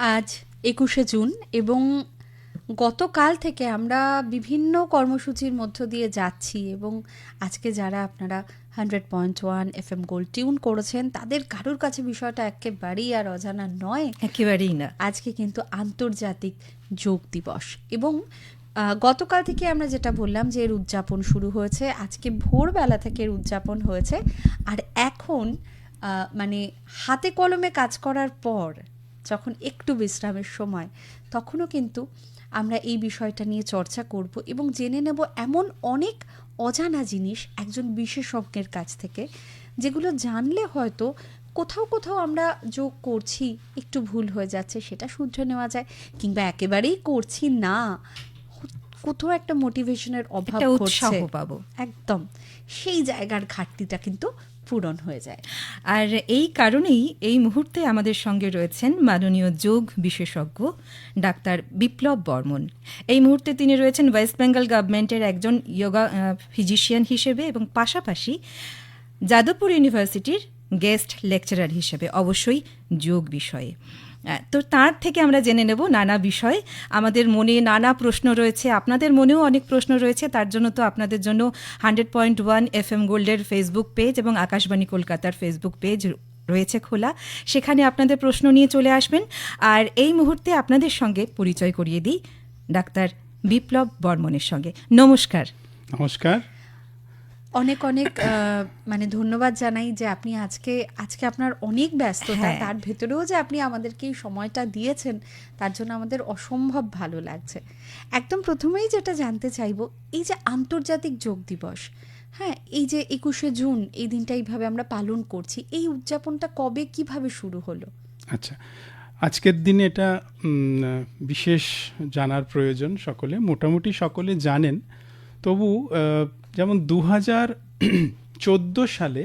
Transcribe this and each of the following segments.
আজ ২১শে জুন এবং গতকাল থেকে আমরা বিভিন্ন কর্মসূচির মধ্য দিয়ে যাচ্ছি এবং আজকে যারা আপনারা 100.1 FM গোল্ড টিউন করেছেন তাদের কারোর কাছে বিষয়টা একেবারেই আর অজানা নয়, একেবারেই না। আজকে কিন্তু আন্তর্জাতিক যোগ দিবস এবং গতকাল থেকে আমরা যেটা বললাম যে এর উদযাপন শুরু হয়েছে, আজকে ভোরবেলা থেকে এর উদযাপন হয়েছে। আর এখন মানে হাতে কলমে কাজ করার পর যখন একটু বিশ্রামের সময়, তখনও কিন্তু আমরা এই বিষয়টা নিয়ে চর্চা করব এবং জেনে নেব এমন অনেক অজানা জিনিস একজন বিশেষজ্ঞের কাছ থেকে, যেগুলো জানলে হয়তো কোথাও কোথাও আমরা যোগ করছি, একটু ভুল হয়ে যাচ্ছে, সেটা শুধরে নেওয়া যায়, কিংবা একেবারেই করছি না, কোথাও একটা মোটিভেশনের অভাব ঘটছে, পাবো একদম সেই জায়গার ঘাটতিটা কিন্তু পূরণ হয়ে যায়। আর এই কারণেই এই মুহূর্তে আমাদের সঙ্গে রয়েছেন মাননীয় যোগ বিশেষজ্ঞ ডাক্তার বিপ্লব বর্মন। এই মুহূর্তে তিনি রয়েছেন ওয়েস্ট বেঙ্গল গভর্নমেন্টের একজন যোগা ফিজিশিয়ান হিসেবে এবং পাশাপাশি যাদবপুর ইউনিভার্সিটির গেস্ট লেকচারার হিসেবে, অবশ্যই যোগ বিষয়ে। তো তার থেকে আমরা জেনে নেব নানা বিষয়। আমাদের মনে নানা প্রশ্ন রয়েছে, আপনাদের মনেও অনেক প্রশ্ন রয়েছে। তার জন্য তো আপনাদের জন্য 100.1 FM গোল্ডের ফেসবুক পেজ এবং আকাশবাণী কলকাতার ফেসবুক পেজ রয়েছে খোলা, সেখানে আপনাদের প্রশ্ন নিয়ে চলে আসবেন। আর এই মুহূর্তে আপনাদের সঙ্গে পরিচয় করিয়ে দিই ডাক্তার বিপ্লব বর্মনের সঙ্গে। নমস্কার। নমস্কার। অনেক অনেক মানে ধন্যবাদ জানাই যে আপনি আজকে আপনার অনেক ব্যস্ততা, তার ভেতরেও যে আপনি আমাদেরকে এই সময়টা দিয়েছেন, তার জন্য আমাদের অসম্ভব ভালো লাগছে। একদম প্রথমেই যেটা জানতে চাইবো, এই যে আন্তর্জাতিক যোগ দিবস, হ্যাঁ, এই যে ২১শে জুন এই দিনটা এইভাবে আমরা পালন করছি, এই উদযাপনটা কবে কিভাবে শুরু হলো? আচ্ছা, আজকের দিনে এটা বিশেষ জানার প্রয়োজন, সকলে মোটামুটি সকলে জানেন, তবু যেমন 2014 সালে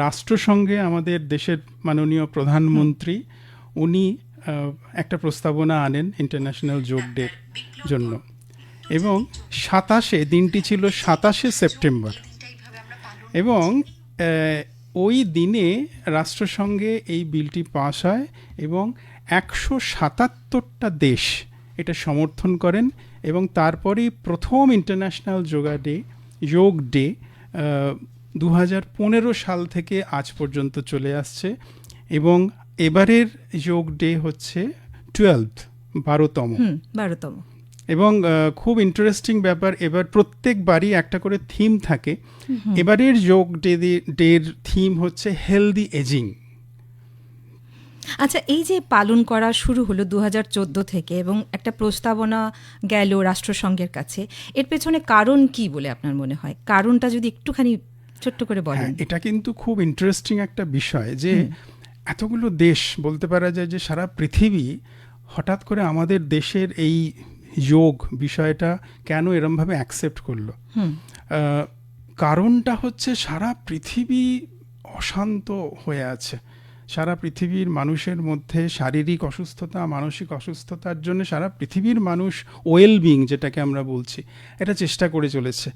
রাষ্ট্রসংঘে আমাদের দেশের মাননীয় প্রধানমন্ত্রী উনি একটা প্রস্তাবনা আনেন ইন্টারন্যাশনাল যোগ ডে জন্য, এবং 27 দিনটি ছিল 27 সেপ্টেম্বর, এবং ওই দিনে রাষ্ট্রসংঘে এই বিলটি পাস হয় এবং 177টা দেশ এটা সমর্থন করেন, এবং তারপরেই প্রথম ইন্টারন্যাশনাল যোগ ডে 2015 সাল থেকে আজ পর্যন্ত চলে আসছে, এবং এবারের যোগ ডে হচ্ছে 12তম। এবং খুব ইন্টারেস্টিং ব্যাপার, এবার প্রত্যেকবারই একটা করে থিম থাকে। এবারের যোগ ডের থিম হচ্ছে হেলদি এজিং। আচ্ছা, এই যে পালন করা শুরু হলো 2014 থেকে এবং একটা প্রস্তাবনা গেল রাষ্ট্রসংঘের কাছে, এর পেছনে কারণ কি বলে আপনার মনে হয়? কারণটা যদি একটুখানি ছোট্ট করে বলেন। এটা কিন্তু খুব ইন্টারেস্টিং একটা বিষয় যে এতগুলো দেশ, বলতে পারা যায় যে সারা পৃথিবী হঠাৎ করে আমাদের দেশের এই যোগ বিষয়টা কেন এরমভাবে অ্যাকসেপ্ট করলো। কারণটা হচ্ছে সারা পৃথিবী অশান্ত হয়ে আছে, সারা পৃথিবীর মানুষের মধ্যে শারীরিক অসুস্থতা, মানসিক অসুস্থতার জন্য সারা পৃথিবীর মানুষ ওয়েলবিং যেটাকে আমরা বলছি, এটা চেষ্টা করে চলেছে।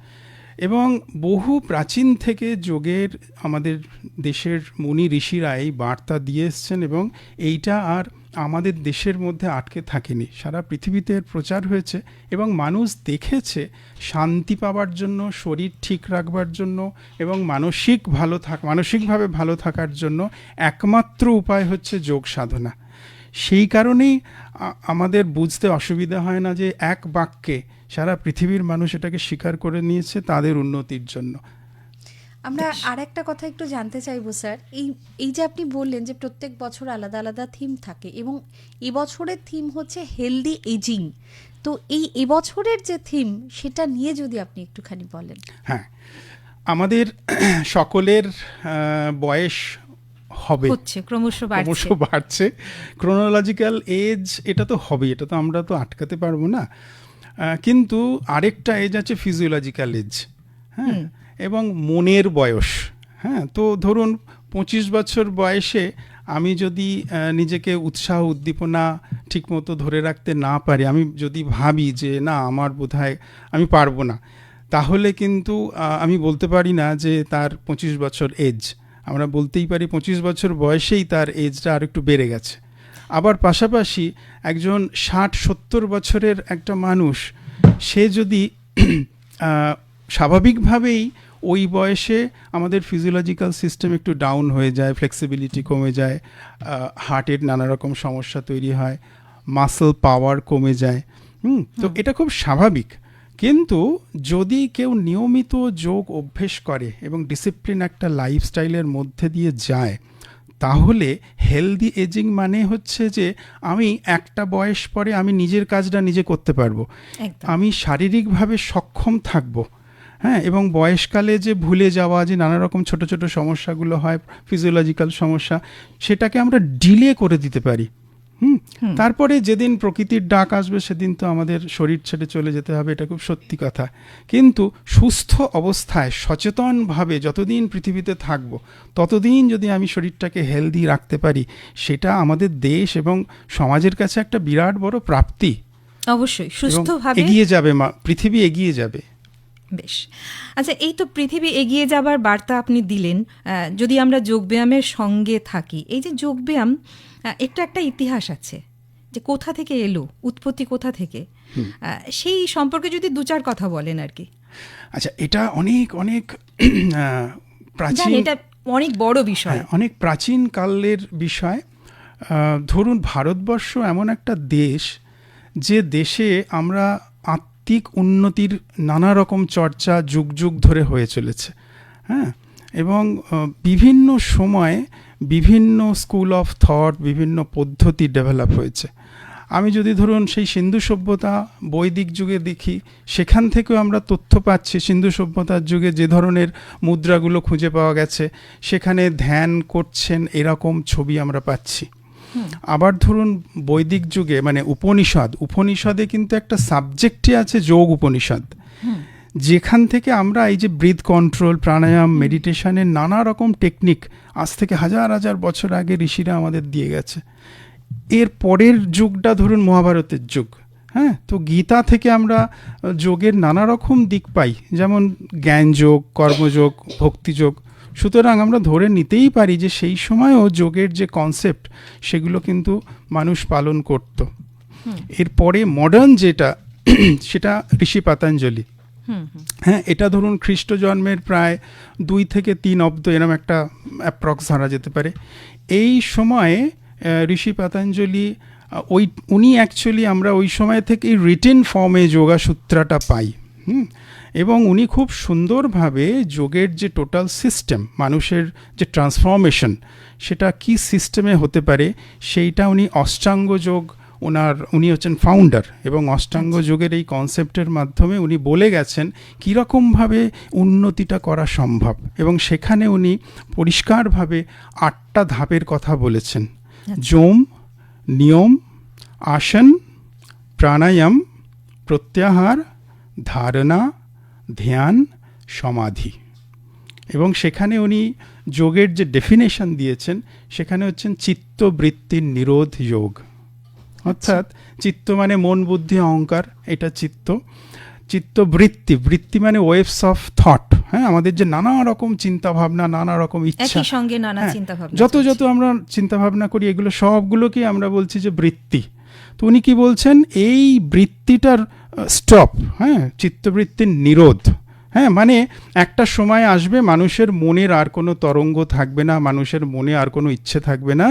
এবং বহু প্রাচীন থেকে যোগের আমাদের দেশের মুনি ঋষিরা এই বার্তা দিয়ে এসছেন, এবং এইটা আর আমাদের দেশের মধ্যে আটকে থাকেনি, সারা পৃথিবীতে এর প্রচার হয়েছে, এবং মানুষ দেখেছে শান্তি পাওয়ার জন্য, শরীর ঠিক রাখবার জন্য এবং মানসিকভাবে ভালো থাকার জন্য একমাত্র উপায় হচ্ছে যোগ সাধনা। সেই কারণেই আমাদের বুঝতে অসুবিধা হয় না যে এক বাক্যে সারা পৃথিবীর মানুষ এটাকে স্বীকার করে নিয়েছে তাদের উন্নতির জন্য। আমরা আর একটা কথা একটু জানতে চাইবো স্যার, এই যে আপনি বললেন যে প্রত্যেক বছর আলাদা আলাদা থিম থাকে এবং এবছরের থিম হচ্ছে হেলদি এজিং, তো এই এবছরের যে থিম সেটা নিয়ে যদি আপনি একটুখানি বলেন। হ্যাঁ, আমাদের সকলের বয়স ক্রমশ বাড়ছে, ক্রোনোলজিক্যাল এজ এটা তো হবেই, এটা তো আমরা তো আটকাতে পারবো না, কিন্তু আরেকটা এজ আছে ফিজিওলজিক্যাল এজ, হ্যাঁ, এবং মনের বয়স। হ্যাঁ, তো ধরুন 25 বছর বয়সে আমি যদি নিজেকে উৎসাহ উদ্দীপনা ঠিকমতো ধরে রাখতে না পারি, আমি যদি ভাবি যে না আমার বোধহয় আমি পারবো না, তাহলে কিন্তু আমি বলতে পারি না যে তার 25 বছর এজ। আমরা বলতেই পারি 25 বছর বয়সেই তার এজটা আর একটু বেড়ে গেছে। আবার পাশাপাশি একজন 60-70 বছরের একটা মানুষ, সে যদি স্বাভাবিকভাবেই ওই বয়সে আমাদের ফিজিওলজিক্যাল সিস্টেম একটু ডাউন হয়ে যায়, ফ্লেক্সিবিলিটি কমে যায়, হার্টের নানা রকম সমস্যা তৈরি হয়, মাসল পাওয়ার কমে যায়, তো এটা খুব স্বাভাবিক। কিন্তু যদি কেউ নিয়মিত যোগ অভ্যেস করে এবং ডিসিপ্লিন একটা লাইফস্টাইলের মধ্যে দিয়ে যায়, তাহলে হেলদি এজিং মানে হচ্ছে যে আমি একটা বয়স পরে আমি নিজের কাজটা নিজে করতে পারবো, আমি শারীরিকভাবে সক্ষম থাকবো, হ্যাঁ, এবং বয়সকালে যে ভুলে যাওয়া, যে নানা রকম ছোট ছোট সমস্যাগুলো হয়, ফিজিওলজিক্যাল সমস্যা, সেটাকে আমরা ডিলে করে দিতে পারি। তারপরে যেদিন প্রকৃতির ডাক আসবে সেদিন তো আমাদের শরীর ছেড়ে চলে যেতে হবে, এটা খুব সত্যি কথা। কিন্তু সুস্থ অবস্থায় সচেতনভাবে যতদিন পৃথিবীতে থাকবো, ততদিন যদি আমি শরীরটাকে হেলদি রাখতে পারি, সেটা আমাদের দেশ এবং সমাজের কাছে একটা বিরাট বড় প্রাপ্তি। অবশ্যই সুস্থভাবে এগিয়ে যাবে, পৃথিবী এগিয়ে যাবে। বেশ, আচ্ছা, এই তো পৃথিবী এগিয়ে যাবার বার্তা আপনি দিলেন। যদি আমরা যোগব্যায়ামের সঙ্গে থাকি, এই যে যোগব্যায়াম একটা ইতিহাস আছে, যে কোথা থেকে এলো, উৎপত্তি কোথা থেকে, সেই সম্পর্কে যদি 2-4 কথা বলেন আর কি। আচ্ছা, এটা অনেক অনেক প্রাচীন, এটা অনেক বড় বিষয়, অনেক প্রাচীন কালের বিষয়। ধরুন, ভারতবর্ষ এমন একটা দেশ, যে দেশে আমরা আত্মিক উন্নতির নানা রকম চর্চা যুগ যুগ ধরে হয়ে চলেছে, হ্যাঁ, এবং বিভিন্ন সময়ে বিভিন্ন স্কুল অফ থট, বিভিন্ন পদ্ধতি ডেভেলপ হয়েছে। আমি যদি ধরুন সেই সিন্ধু সভ্যতা, বৈদিক যুগে দেখি, সেখান থেকেও আমরা তথ্য পাচ্ছি। সিন্ধু সভ্যতার যুগে যে ধরনের মুদ্রাগুলো খুঁজে পাওয়া গেছে, সেখানে ধ্যান করছেন এরকম ছবি আমরা পাচ্ছি। আবার ধরুন বৈদিক যুগে, মানে উপনিষদে কিন্তু একটা সাবজেক্টই আছে, যোগ উপনিষদ, যেখান থেকে আমরা এই যে ব্রিথ কন্ট্রোল, প্রাণায়াম, মেডিটেশনের নানা রকম টেকনিক আজ থেকে হাজার হাজার বছর আগে ঋষিরা আমাদের দিয়ে গেছে। এর পরের যুগটা ধরুন মহাভারতের যুগ, হ্যাঁ, তো গীতা থেকে আমরা যোগের নানা রকম দিক পাই, যেমন জ্ঞানযোগ, কর্মযোগ, ভক্তিযোগ। সুতরাং আমরা ধরে নিতেই পারি যে সেই সময়ও যোগের যে কনসেপ্ট, সেগুলো কিন্তু মানুষ পালন করত। এরপরে মডার্ন যেটা, সেটা ঋষি পতঞ্জলি, হ্যাঁ, এটা ধরুন খ্রিস্ট জন্মের প্রায় 2 থেকে 3 অব্দ, এরম একটা অ্যাপ্রক্স ধরা যেতে পারে। এই সময়ে ঋষি পতঞ্জলি, উনি অ্যাকচুয়ালি, আমরা ওই সময় থেকেই রিটেন ফর্মে যোগা সূত্রটা পাই, এবং উনি খুব সুন্দরভাবে যোগের যে টোটাল সিস্টেম, মানুষের যে ট্রান্সফরমেশন, সেটা কি সিস্টেমে হতে পারে, সেইটা উনি অষ্টাঙ্গ যোগ, উনি হচ্ছেন ফাউন্ডার, এবং অষ্টাঙ্গ যোগের এই কনসেপ্টের মাধ্যমে উনি বলে গেছেন কীরকমভাবে উন্নতিটা করা সম্ভব, এবং সেখানে উনি পরিষ্কারভাবে 8টা ধাপের কথা বলেছেন। যোম, নিয়ম, আসন, প্রাণায়াম, প্রত্যাহার, ধারণা, ধ্যান, সমাধি। এবং সেখানে উনি যোগের যে ডেফিনেশন দিয়েছেন, সেখানে হচ্ছেন চিত্তবৃত্তির নিরোধ যোগ। অর্থাৎ চিত্ত মানে মন, বুদ্ধি, অহংকার, এটা চিত্তবৃত্তি, বৃত্তি মানে ওয়েভস অফ থট, হ্যাঁ, আমাদের যে নানা রকম চিন্তা ভাবনা, নানা রকম ইচ্ছা, সঙ্গে নানা চিন্তা ভাবনা, যত আমরা চিন্তা ভাবনা করি, এগুলো সবগুলোকে আমরা বলছি যে বৃত্তি। তো উনি কি বলছেন, এই বৃত্তিটার স্টপ, হ্যাঁ, চিত্তবৃত্তির নিরোধ, হ্যাঁ, মানে একটা সময় আসবে মানুষের মনের আর কোনো তরঙ্গ থাকবে না, মানুষের মনে আর কোনো ইচ্ছে থাকবে না,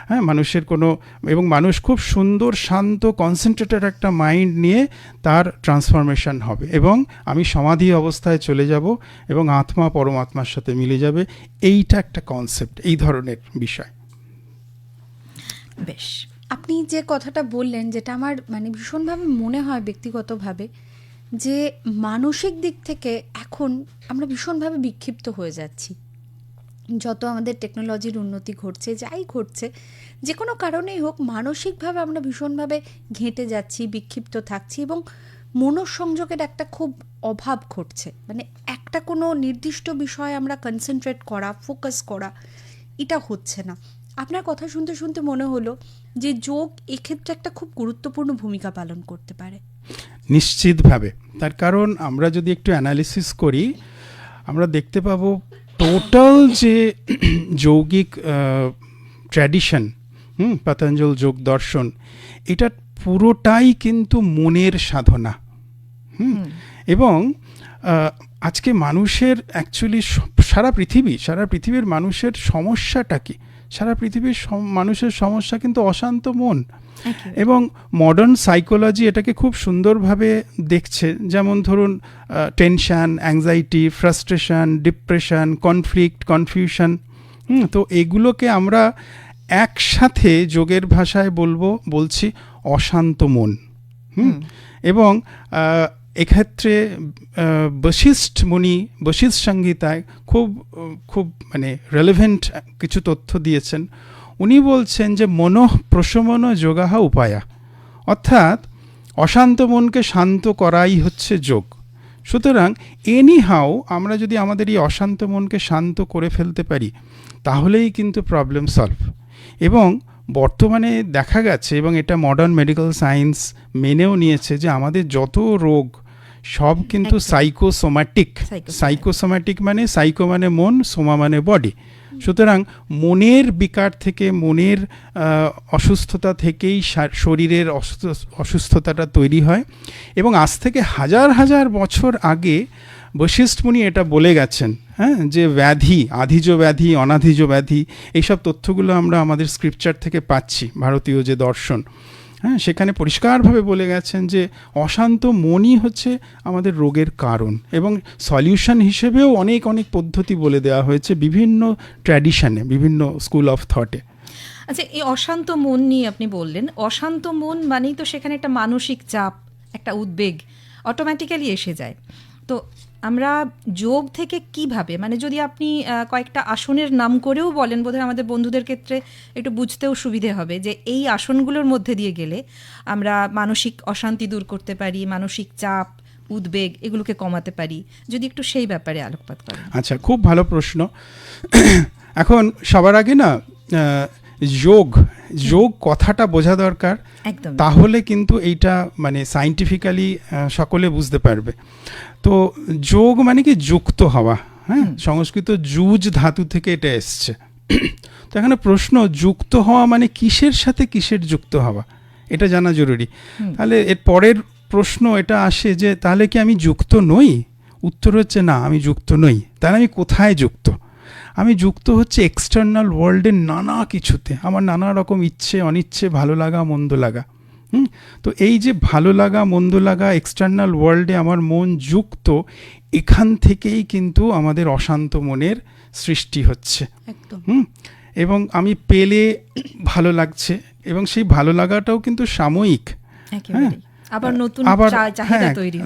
হ্যাঁ, মানুষের কোনো, এবং মানুষ খুব সুন্দর, শান্ত, কনসেন্ট্রেটেড একটা মাইন্ড নিয়ে তার ট্রান্সফরমেশন হবে, এবং আমি সমাধি অবস্থায় চলে যাব, এবং আত্মা পরমাত্মার সাথে মিলে যাবে। এইটা একটা কনসেপ্ট, এই ধরনের বিষয়। বেশ, আপনি যে কথাটা বললেন, যেটা আমার মানে ভীষণভাবে মনে হয় ব্যক্তিগতভাবে, যে মানসিক দিক থেকে এখন আমরা ভীষণভাবে বিক্ষিপ্ত হয়ে যাচ্ছি। যত আমাদের টেকনোলজির উন্নতি ঘটছে, যাই ঘটছে, যে কোনো কারণেই হোক, মানসিকভাবে আমরা ভীষণভাবে ঘেঁটে যাচ্ছি, বিক্ষিপ্ত থাকছি, এবং মনোসংযোগের একটা খুব অভাব ঘটছে। মানে একটা কোনো নির্দিষ্ট বিষয়ে আমরা কনসেন্ট্রেট করা, ফোকাস করা, এটা হচ্ছে না। আপনার কথা শুনতে শুনতে মনে হলো যে যোগ এক্ষেত্রে একটা খুব গুরুত্বপূর্ণ ভূমিকা পালন করতে পারে। নিশ্চিতভাবে, তার কারণ আমরা যদি একটু অ্যানালিসিস করি, আমরা দেখতে পাবো টোটাল যে যৌগিক ট্র্যাডিশন, পতঞ্জল যোগ দর্শন, এটা পুরোটাই কিন্তু মনের সাধনা। এবং আজকে মানুষের অ্যাকচুয়ালি সারা পৃথিবীর মানুষের সমস্যাটা কি? সারা পৃথিবীর মানুষের সমস্যা কিন্তু অশান্ত মন। এবং মডার্ন সাইকোলজি এটাকে খুব সুন্দরভাবে দেখছে। যেমন ধরুন tension, anxiety, frustration, depression, conflict, confusion, তো এগুলোকে আমরা একসাথে যোগের ভাষায় বলছি অশান্ত মন। এবং এক্ষেত্রে বশিষ্ঠ মুনি বশিষ্ঠ সংহিতায় খুব মানে রেলেভেন্ট কিছু তথ্য দিয়েছেন। উনি বলছেন যে মনঃ প্রশমন যোগাহ উপায়া, অর্থাৎ অশান্ত মনকে শান্ত করাই হচ্ছে যোগ। সুতরাং এনিহাও আমরা যদি আমাদের এই অশান্ত মনকে শান্ত করে ফেলতে পারি তাহলেই কিন্তু প্রবলেম সলভ। এবং বর্তমানে দেখা গেছে, এবং এটা মডার্ন মেডিকেল সায়েন্স মেনেও নিয়েছে, যে আমাদের যত রোগ সব কিন্তু সাইকোসোম্যাটিক মানে সাইকো মানে মন, সোমা মানে বডি। সুতরাং মনের বিকার থেকে, মনের অসুস্থতা থেকেই শরীরের অসুস্থতাটা তৈরি হয়। এবং আজ থেকে হাজার হাজার বছর আগে বশিষ্ঠ মুনি এটা বলে গেছেন, যে ব্যাধি, আধিজ ব্যাধি, অনাধিজ ব্যাধি, এইসব তথ্যগুলো আমরা আমাদের স্ক্রিপচার থেকে পাচ্ছি, ভারতীয় যে দর্শন, সেখানে পরিষ্কারভাবে বলে গেছেন যে অশান্ত মনই হচ্ছে আমাদের রোগের কারণ। এবং সলিউশন হিসেবেও অনেক পদ্ধতি বলে দেওয়া হয়েছে বিভিন্ন ট্র্যাডিশনে, বিভিন্ন স্কুল অফ থটে। আচ্ছা, এই অশান্ত মন নিয়ে আপনি বললেন, অশান্ত মন মানেই তো সেখানে একটা মানসিক চাপ, একটা উদ্বেগ অটোমেটিক্যালি এসে যায়। তো আমরা যোগ থেকে কিভাবে, মানে যদি আপনি কয়েকটা আসনের নাম করেও বলেন, বোধহয় আমাদের বন্ধুদের ক্ষেত্রে একটু বুঝতেও সুবিধে হবে যে এই আসনগুলোর মধ্যে দিয়ে গেলে আমরা মানসিক অশান্তি দূর করতে পারি, মানসিক চাপ, উদ্বেগ এগুলোকে কমাতে পারি, যদি একটু সেই ব্যাপারে আলোকপাত করেন। আচ্ছা, খুব ভালো প্রশ্ন। এখন সবার আগে না যোগ কথাটা বোঝা দরকার, তাহলে কিন্তু এইটা মানে সায়েন্টিফিক্যালি সকলে বুঝতে পারবে। তো যোগ মানে কি যুক্ত হওয়া, সংস্কৃত যুজ ধাতু থেকে এটা এসছে। তো এখানে প্রশ্ন, যুক্ত হওয়া মানে কিসের সাথে কিসের যুক্ত হওয়া, এটা জানা জরুরি। তাহলে এর পরের প্রশ্ন এটা আসে যে তাহলে কি আমি যুক্ত নই? উত্তর হচ্ছে না, আমি যুক্ত নই। তাহলে আমি কোথায় যুক্ত? আমি যুক্ত হচ্ছে এক্সটার্নাল ওয়ার্ল্ডের নানা কিছুতে, আমার নানা রকম ইচ্ছে অনিচ্ছে, ভালো লাগা মন্দ লাগা। তো এই যে ভালো লাগা মন্দ লাগা, এক্সটার্নাল ওয়ার্ল্ডে আমার মন যুক্ত, এখান থেকেই কিন্তু আমাদের অশান্ত মনের সৃষ্টি হচ্ছে। এবং আমি পেলে ভালো লাগছে, এবং সেই ভালো লাগাটাও কিন্তু সাময়িক।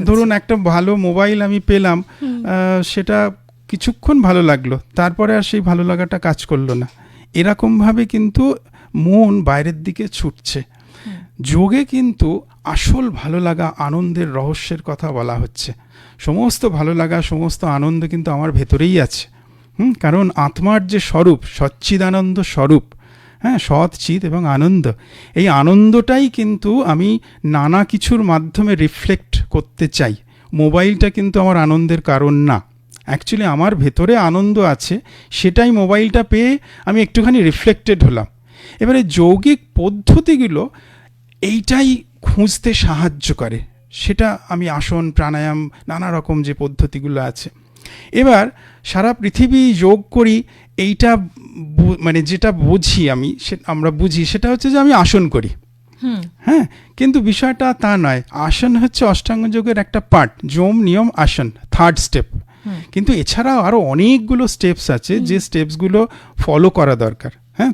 ধরুন একটা ভালো মোবাইল আমি পেলাম, সেটা কিছুক্ষণ ভালো লাগলো, তারপরে আর সেই ভালো লাগাটা কাজ করলো না। এরকমভাবে কিন্তু মন বাইরের দিকে ছুটছে। যোগে কিন্তু আসল ভালো লাগা, আনন্দের রহস্যের কথা বলা হচ্ছে। সমস্ত ভালো লাগা, সমস্ত আনন্দ কিন্তু আমার ভেতরেই আছে। কারণ আত্মার যে স্বরূপ, সচ্চিদানন্দ স্বরূপ, সৎ চিৎ এবং আনন্দ, এই আনন্দটাই কিন্তু আমি নানা কিছুর মাধ্যমে রিফ্লেক্ট করতে চাই। মোবাইলটা কিন্তু আমার আনন্দের কারণ না। অ্যাকচুয়ালি আমার ভেতরে আনন্দ আছে, সেটাই মোবাইলটা পেয়ে আমি একটুখানি রিফ্লেক্টেড হলাম। এবারে যৌগিক পদ্ধতিগুলো এইটাই খুঁজতে সাহায্য করে, সেটা আমি আসন, প্রাণায়াম, নানা রকম যে পদ্ধতিগুলো আছে। এবার সারা পৃথিবী যোগ করি, এইটা মানে যেটা বুঝি আমরা বুঝি সেটা হচ্ছে যে আমি আসন করি। কিন্তু বিষয়টা তা নয়। আসন হচ্ছে অষ্টাঙ্গ যোগের একটা পার্ট, যম নিয়ম আসন, থার্ড স্টেপ। কিন্তু এছাড়াও আরও অনেকগুলো স্টেপস আছে যে স্টেপসগুলো ফলো করা দরকার।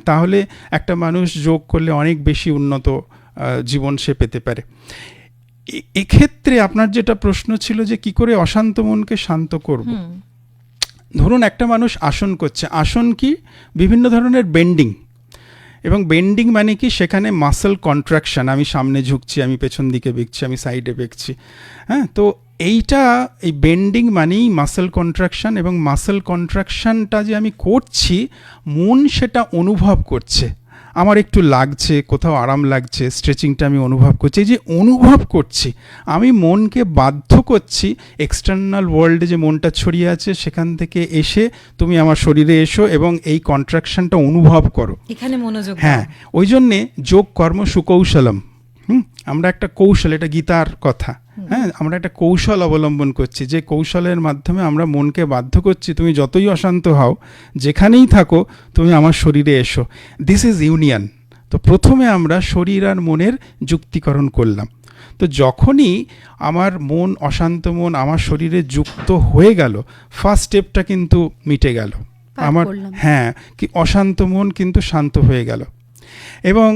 তাহলে একটা মানুষ যোগ করলে অনেক বেশি উন্নত জীবন সে পেতে পারে। এক্ষেত্রে আপনার যেটা প্রশ্ন ছিল যে কি করে অশান্ত মনকে শান্ত করব। ধরুন একটা মানুষ আসন করছে, আসন কি বিভিন্ন ধরনের বেন্ডিং, এবং বেন্ডিং মানে কি সেখানে মাসল কন্ট্রাকশন, আমি সামনে ঝুঁকছি, আমি পেছন দিকে বেঁকছি, আমি সাইডে বেঁকছি। তো এই বেন্ডিং মানেই মাসল কন্ট্রাকশন, এবং মাসল কন্ট্রাকশনটা যে আমি করছি মন সেটা অনুভব করছে। আমার একটু লাগছে, কোথাও আরাম লাগছে, স্ট্রেচিংটা আমি অনুভব করছি। এই যে অনুভব করছি, আমি মনকে বাধ্য করছি এক্সটার্নাল ওয়ার্ল্ডে যে মনটা ছড়িয়ে আছে সেখান থেকে এসে তুমি আমার শরীরে এসো এবং এই কন্ট্রাকশনটা অনুভব করো। এখানে মনোযোগ হ্যাঁ, দাও। ওই জন্যে যোগ কর্ম সুকৌশলম। আমরা একটা কৌশল, এটা গীতার কথা। হ্যাঁ, আমরা একটা কৌশল অবলম্বন করছি, যে কৌশলের মাধ্যমে আমরা মনকে বাধ্য করছি তুমি যতই অশান্ত হও, যেখানেই থাকো, তুমি আমার শরীরে এসো। This is union. তো প্রথমে আমরা শরীর আর মনের যুক্তিকরণ করলাম। তো যখনই আমার মন, অশান্ত মন আমার শরীরে যুক্ত হয়ে গেল, ফার্স্ট স্টেপটা কিন্তু মিটে গেল আমার। হ্যাঁ, কি অশান্ত মন কিন্তু শান্ত হয়ে গেল। এবং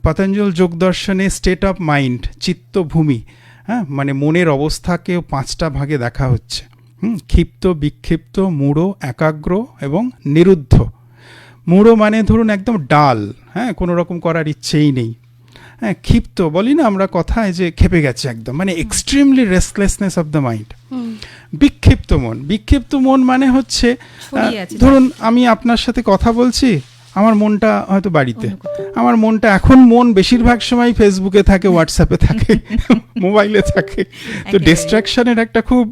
পতঞ্জল যোগ দর্শনে স্টেট অফ মাইন্ড, চিত্তভূমি, হ্যাঁ, মানে মনের অবস্থাকেও 5টা ভাগে দেখা হচ্ছে। ক্ষিপ্ত, বিক্ষিপ্ত, মূঢ়, একাগ্র এবং নিরুদ্ধ। মূঢ় মানে ধরুন একদম ডাল, হ্যাঁ, কোনো রকম করার ইচ্ছেই নেই। হ্যাঁ, ক্ষিপ্ত বলি না আমরা কথায়, যে ক্ষেপে গেছে একদম, মানে extremely restlessness of the mind. বিক্ষিপ্ত মন, বিক্ষিপ্ত মন মানে হচ্ছে ধরুন আমি আপনার সাথে কথা বলছি, আমার মনটা হয়তো বাড়িতে, আমার মনটা এখন মন বেশিরভাগ সময় ফেসবুকে থাকে, হোয়াটসঅ্যাপে থাকে, মোবাইলে থাকে। তো ডিস্ট্রাকশনের একটা খুব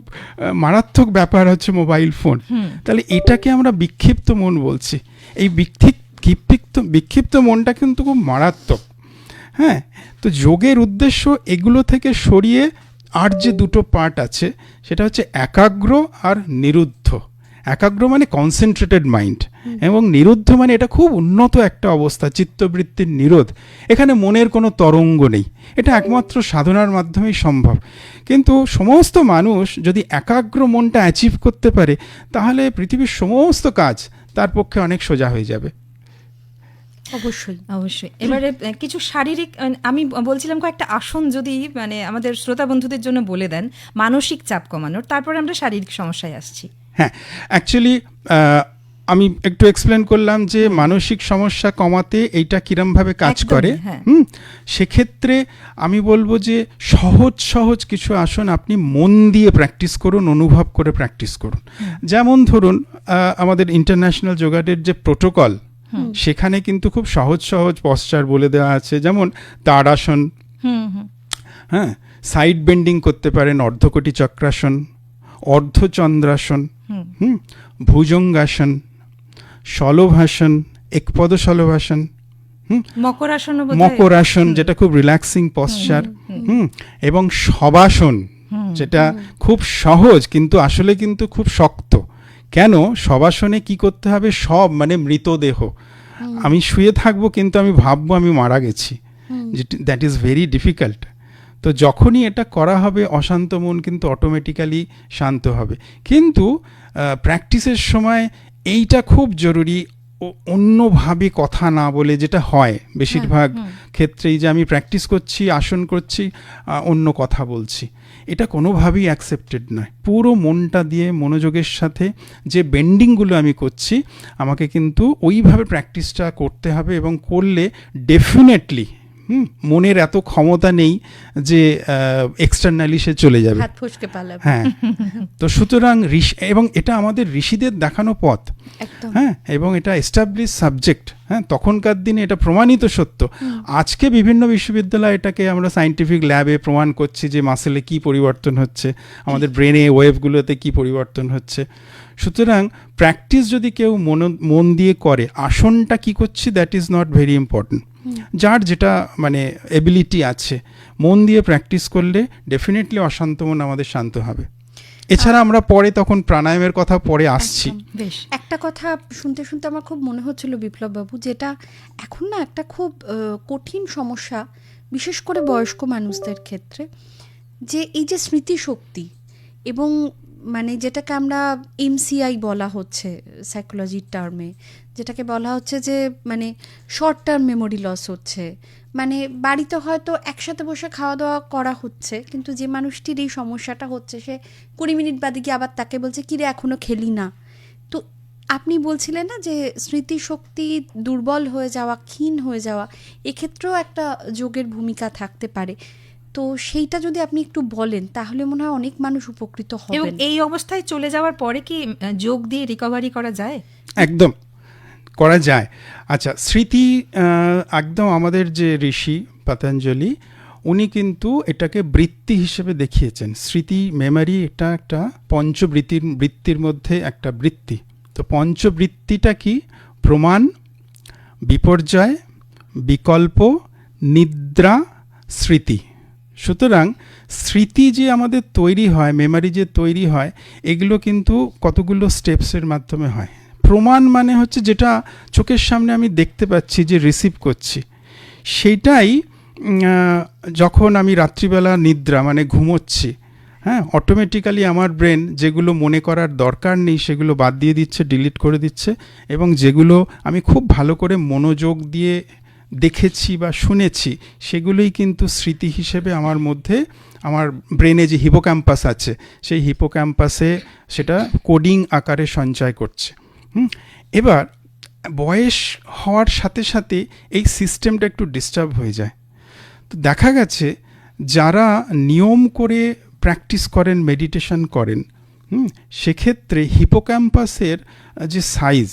মারাত্মক ব্যাপার হচ্ছে মোবাইল ফোন। তাহলে এটাকে আমরা বিক্ষিপ্ত মন বলছি। এই বিক্ষিপ্ত মনটা কিন্তু খুব মারাত্মক। হ্যাঁ, তো যোগের উদ্দেশ্য এগুলো থেকে সরিয়ে আর যে দুটো পার্ট আছে সেটা হচ্ছে একাগ্র আর নিরুদ্ধ। একাগ্র মানে কনসেন্ট্রেটেড মাইন্ড, এবং নিরুদ্ধ মানে এটা খুব উন্নত একটা অবস্থা, চিত্তবৃত্তির নিরোধ। এখানে মনের কোনো তরঙ্গ নেই। এটা একমাত্র সাধনার মাধ্যমেই সম্ভব। কিন্তু সমস্ত মানুষ যদি একাগ্র মনটা অ্যাচিভ করতে পারে, তাহলে পৃথিবীর সমস্ত কাজ তার পক্ষে অনেক সোজা হয়ে যাবে। অবশ্যই অবশ্যই। এবারে কিছু শারীরিক, আমি বলছিলাম কয়েকটা আসন যদি মানে আমাদের শ্রোতা বন্ধুদের জন্য বলে দেন মানসিক চাপ কমানোর, তারপরে আমরা শারীরিক সমস্যায় আসছি। হ্যাঁ, অ্যাকচুয়ালি আমি একটু এক্সপ্লেন করলাম যে মানসিক সমস্যা কমাতে এইটা কিরমভাবে কাজ করে। সেক্ষেত্রে আমি বলবো যে সহজ কিছু আসন আপনি মন দিয়ে প্র্যাকটিস করুন, অনুভব করে প্র্যাকটিস করুন। যেমন ধরুন আমাদের ইন্টারন্যাশনাল যোগা ডের যে প্রোটোকল, সেখানে কিন্তু খুব সহজ পশ্চার বলে দেওয়া আছে। যেমন তাড়াসন, হ্যাঁ, সাইড বেন্ডিং করতে পারেন, অর্ধকোটি চক্রাসন, অর্ধচন্দ্রাসন, ভুজঙ্গাসন, শলভাসন, একপদ শলভাসন, মকরাসন যেটা খুব রিল্যাক্সিং পশ্চার, এবং শবাসন যেটা খুব সহজ কিন্তু আসলে কিন্তু খুব শক্ত। কেন? শবাসনে কি করতে হবে? সব মানে মৃতদেহ, আমি শুয়ে থাকবো কিন্তু আমি ভাববো আমি মারা গেছি, দ্যাট ইজ ভেরি ডিফিকাল্ট। তো যখনই এটা করা হবে অশান্ত মন কিন্তু অটোমেটিক্যালি শান্ত হবে। কিন্তু প্র্যাকটিসের সময় এইটা খুব জরুরি, অন্যভাবে কথা না বলে, যেটা হয় বেশিরভাগ ক্ষেত্রেই, যে আমি প্র্যাকটিস করছি, আসন করছি, অন্য কথা বলছি, এটা কোনোভাবেই অ্যাকসেপ্টেড নয়। পুরো মনটা দিয়ে মনোযোগের সাথে যে বেন্ডিংগুলো আমি করছি, আমাকে কিন্তু ওইভাবে প্র্যাকটিসটা করতে হবে, এবং করলে ডেফিনেটলি মনের এত ক্ষমতা নেই যে এক্সটার্নালি সে চলে যাবে। হ্যাঁ, তো সুতরাং এবং এটা আমাদের ঋষিদের দেখানো পথ। হ্যাঁ, এবং এটা এস্টাবলিশ সাবজেক্ট। হ্যাঁ, তখনকার দিনে এটা প্রমাণিত সত্য। আজকে বিভিন্ন বিশ্ববিদ্যালয় এটাকে আমরা সায়েন্টিফিক ল্যাবে প্রমাণ করছি যে মাসেলে কি পরিবর্তন হচ্ছে, আমাদের ব্রেনে ওয়েভগুলোতে কি পরিবর্তন হচ্ছে। সুতরাং প্র্যাকটিস যদি কেউ মন দিয়ে করে, আসনটা কি করছি that is not very important. যার যেটা মানে এবিলিটি আছে, মন দিয়ে প্র্যাকটিস করলে ডেফিনেটলি অশান্ত মন আমাদের শান্ত হবে। এছাড়া আমরা পরে তখন প্রাণায়ামের কথা পরে আসছি। একটা কথা শুনতে আমার খুব মনে হচ্ছিল বিপ্লব বাবু, যেটা এখন না একটা খুব কঠিন সমস্যা, বিশেষ করে বয়স্ক মানুষদের ক্ষেত্রে, যে এই যে স্মৃতিশক্তি এবং মানে যেটাকে আমরা এমসিআই বলা হচ্ছে সাইকোলজির টার্মে, যেটাকে বলা হচ্ছে যে মানে শর্ট টার্ম মেমোরি লস হচ্ছে। মানে বাড়িতে হয়তো একসাথে বসে খাওয়া দাওয়া করা হচ্ছে, কিন্তু যে মানুষটির এই সমস্যাটা হচ্ছে সে 20 মিনিট বাদে গিয়ে আবার তাকে বলছে কিরে এখনো খেলি না। তো আপনি বলছিলেন না যে স্মৃতিশক্তি দুর্বল হয়ে যাওয়া, ক্ষীণ হয়ে যাওয়া, এক্ষেত্রেও একটা যোগের ভূমিকা থাকতে পারে। তো সেইটা যদি আপনি একটু বলেন তাহলে মনে হয় অনেক মানুষ উপকৃত হবেন। এই অবস্থায় চলে যাওয়ার পরে কি যোগ দিয়ে রিকভারি করা যায়? একদম, করা যায়। আচ্ছা, স্মৃতি একদম আমাদের যে ঋষি পতঞ্জলি, উনি কিন্তু এটাকে বৃত্তি হিসেবে দেখিয়েছেন। স্মৃতি, মেমোরি, এটা একটা বৃত্তির মধ্যে একটা বৃত্তি। তো পঞ্চবৃত্তিটা কি? প্রমাণ, বিপর্যয়, বিকল্প, নিদ্রা, স্মৃতি। সুতরাং স্মৃতি যে আমাদের তৈরি হয়, মেমোরি যে তৈরি হয়, এগুলো কিন্তু কতগুলো স্টেপসের মাধ্যমে হয়। প্রমাণ মানে হচ্ছে যেটা চোখের সামনে আমি দেখতে পাচ্ছি, যে রিসিভ করছি, সেইটাই যখন আমি রাত্রিবেলা নিদ্রা মানে ঘুমোচ্ছি, হ্যাঁ, অটোমেটিক্যালি আমার ব্রেন যেগুলো মনে করার দরকার নেই সেগুলো বাদ দিয়ে দিচ্ছে, ডিলিট করে দিচ্ছে, এবং যেগুলো আমি খুব ভালো করে মনোযোগ দিয়ে দেখেছি বা শুনেছি, সেগুলোই কিন্তু স্মৃতি হিসেবে আমার মধ্যে, আমার ব্রেনে যে হিপোক্যাম্পাস আছে, সেই হিপোক্যাম্পাসে সেটা কোডিং আকারে সঞ্চয় করছে। এবার বয়স হওয়ার সাথে সাথে এই সিস্টেমটা একটু ডিস্টার্ব হয়ে যায়। তো দেখা গেছে যারা নিয়ম করে প্র্যাকটিস করেন, মেডিটেশন করেন, সেক্ষেত্রে হিপোক্যাম্পাসের যে সাইজ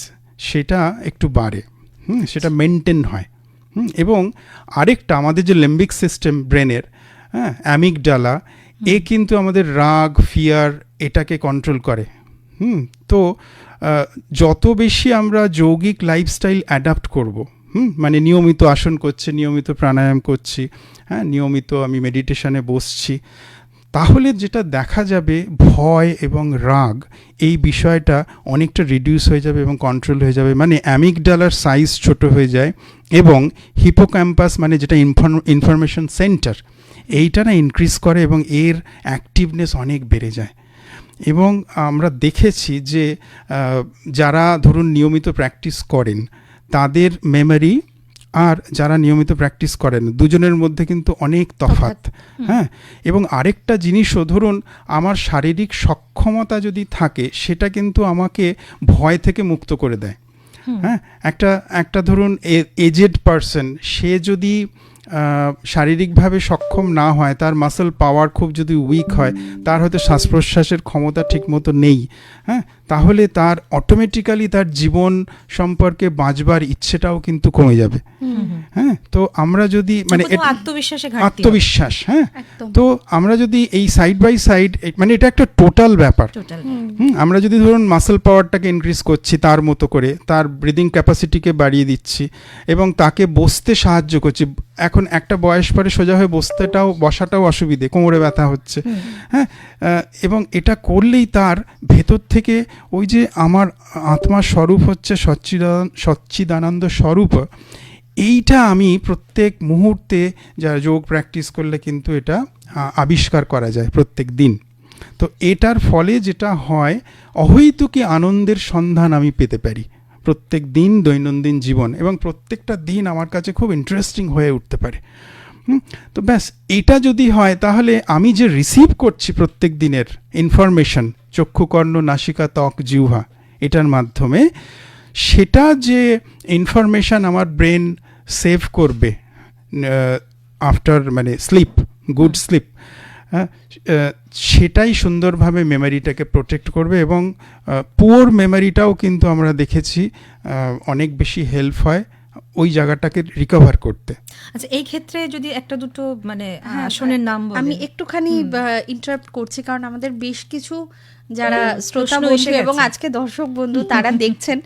সেটা একটু বাড়ে, সেটা মেনটেন হয়। এবং আরেকটা আমাদের যে লিম্বিক সিস্টেম ব্রেনের, হ্যাঁ, অ্যামিগডালা, এ কিন্তু আমাদের রাগ, ফিয়ার এটাকে কন্ট্রোল করে। তো যত বেশি আমরা যৌগিক লাইফস্টাইল অ্যাডাপ্ট করব, মানে নিয়মিত আসন করছি, নিয়মিত প্রাণায়াম করছি, হ্যাঁ, নিয়মিত আমি মেডিটেশনে বসছি, তাহলে যেটা দেখা যাবে ভয় এবং রাগ এই বিষয়টা অনেকটা রিডিউস হয়ে যাবে এবং কন্ট্রোল হয়ে যাবে। মানে অ্যামিগডালার সাইজ ছোট হয়ে যায় এবং হিপোক্যাম্পাস মানে যেটা ইনফরমেশন সেন্টার, এইটা না ইনক্রিজ করে এবং এর অ্যাক্টিভনেস অনেক বেড়ে যায়। এবং আমরা দেখেছি যে যারা ধরুন নিয়মিত প্র্যাকটিস করেন, তাদের মেমোরি আর যারা নিয়মিত প্র্যাকটিস করেন, দুজনের মধ্যে কিন্তু অনেক তফাৎ। হ্যাঁ, এবং আরেকটা জিনিসও, ধরুন আমার শারীরিক সক্ষমতা যদি থাকে, সেটা কিন্তু আমাকে ভয় থেকে মুক্ত করে দেয়। হ্যাঁ, একটা ধরুন এজেড পারসন, সে যদি শারীরিকভাবে সক্ষম না হয়, তার মাসল পাওয়ার খুব যদি উইক হয়, তার হয়তো শ্বাস প্রশ্বাসের ক্ষমতা ঠিকমতো নেই, হ্যাঁ, তাহলে তার অটোমেটিক্যালি তার জীবন সম্পর্কে বাঁচবার ইচ্ছেটাও কিন্তু কমে যাবে। হ্যাঁ, তো আমরা যদি মানে আত্মবিশ্বাস, হ্যাঁ, তো আমরা যদি এই সাইড বাই সাইড, মানে এটা একটা টোটাল ব্যাপার। আমরা যদি ধরুন মাসল পাওয়ারটাকে ইনক্রিজ করছি, তার মতো করে তার ব্রিদিং ক্যাপাসিটিকে বাড়িয়ে দিচ্ছি এবং তাকে বসতে সাহায্য করছি। এখন একটা বয়স পরে সোজা হয়ে বসাটাও অসুবিধে, কোমরে ব্যথা হচ্ছে, হ্যাঁ, এবং এটা করলেই তার ভেতর থেকে ওই যে আমার আত্মার স্বরূপ হচ্ছে সচ্চিদানন্দ স্বরূপ, এইটা আমি প্রত্যেক মুহূর্তে যা যোগ প্র্যাকটিস করলে কিন্তু এটা আবিষ্কার করা যায় প্রত্যেক দিন। তো এটার ফলে যেটা হয়, অহৈতুকী আনন্দের সন্ধান আমি পেতে পারি প্রত্যেক দিন দৈনন্দিন জীবন, এবং প্রত্যেকটা দিন আমার কাছে খুব ইন্টারেস্টিং হয়ে উঠতে পারে। তো ব্যাস, এটা যদি হয়, তাহলে আমি যে রিসিভ করছি প্রত্যেক দিনের ইনফরমেশন, চক্ষু, কর্ণ, নাসিকা, ত্বক, জিহ্বা, এটার মাধ্যমে, সেটা যে ইনফরমেশন আমার ব্রেন সেভ করবে আফটার মানে স্লিপ, গুড স্লিপ, সেটাই সুন্দরভাবে মেমোরিটাকে প্রোটেক্ট করবে। এবং পুওর মেমোরিটাও কিন্তু আমরা দেখেছি অনেক বেশি হেল্প হয় ওই জায়গাটাকে রিকভার করতে। আচ্ছা, এই ক্ষেত্রে যদি একটা দুটো মানে আসনের নাম বলেন। আমি একটুখানি ইন্টারাপ্ট করছি, কারণ আমাদের বেশ কিছু যারা শ্রোতা বন্ধু এবং আজকে দর্শক বন্ধু তারা দেখছেন,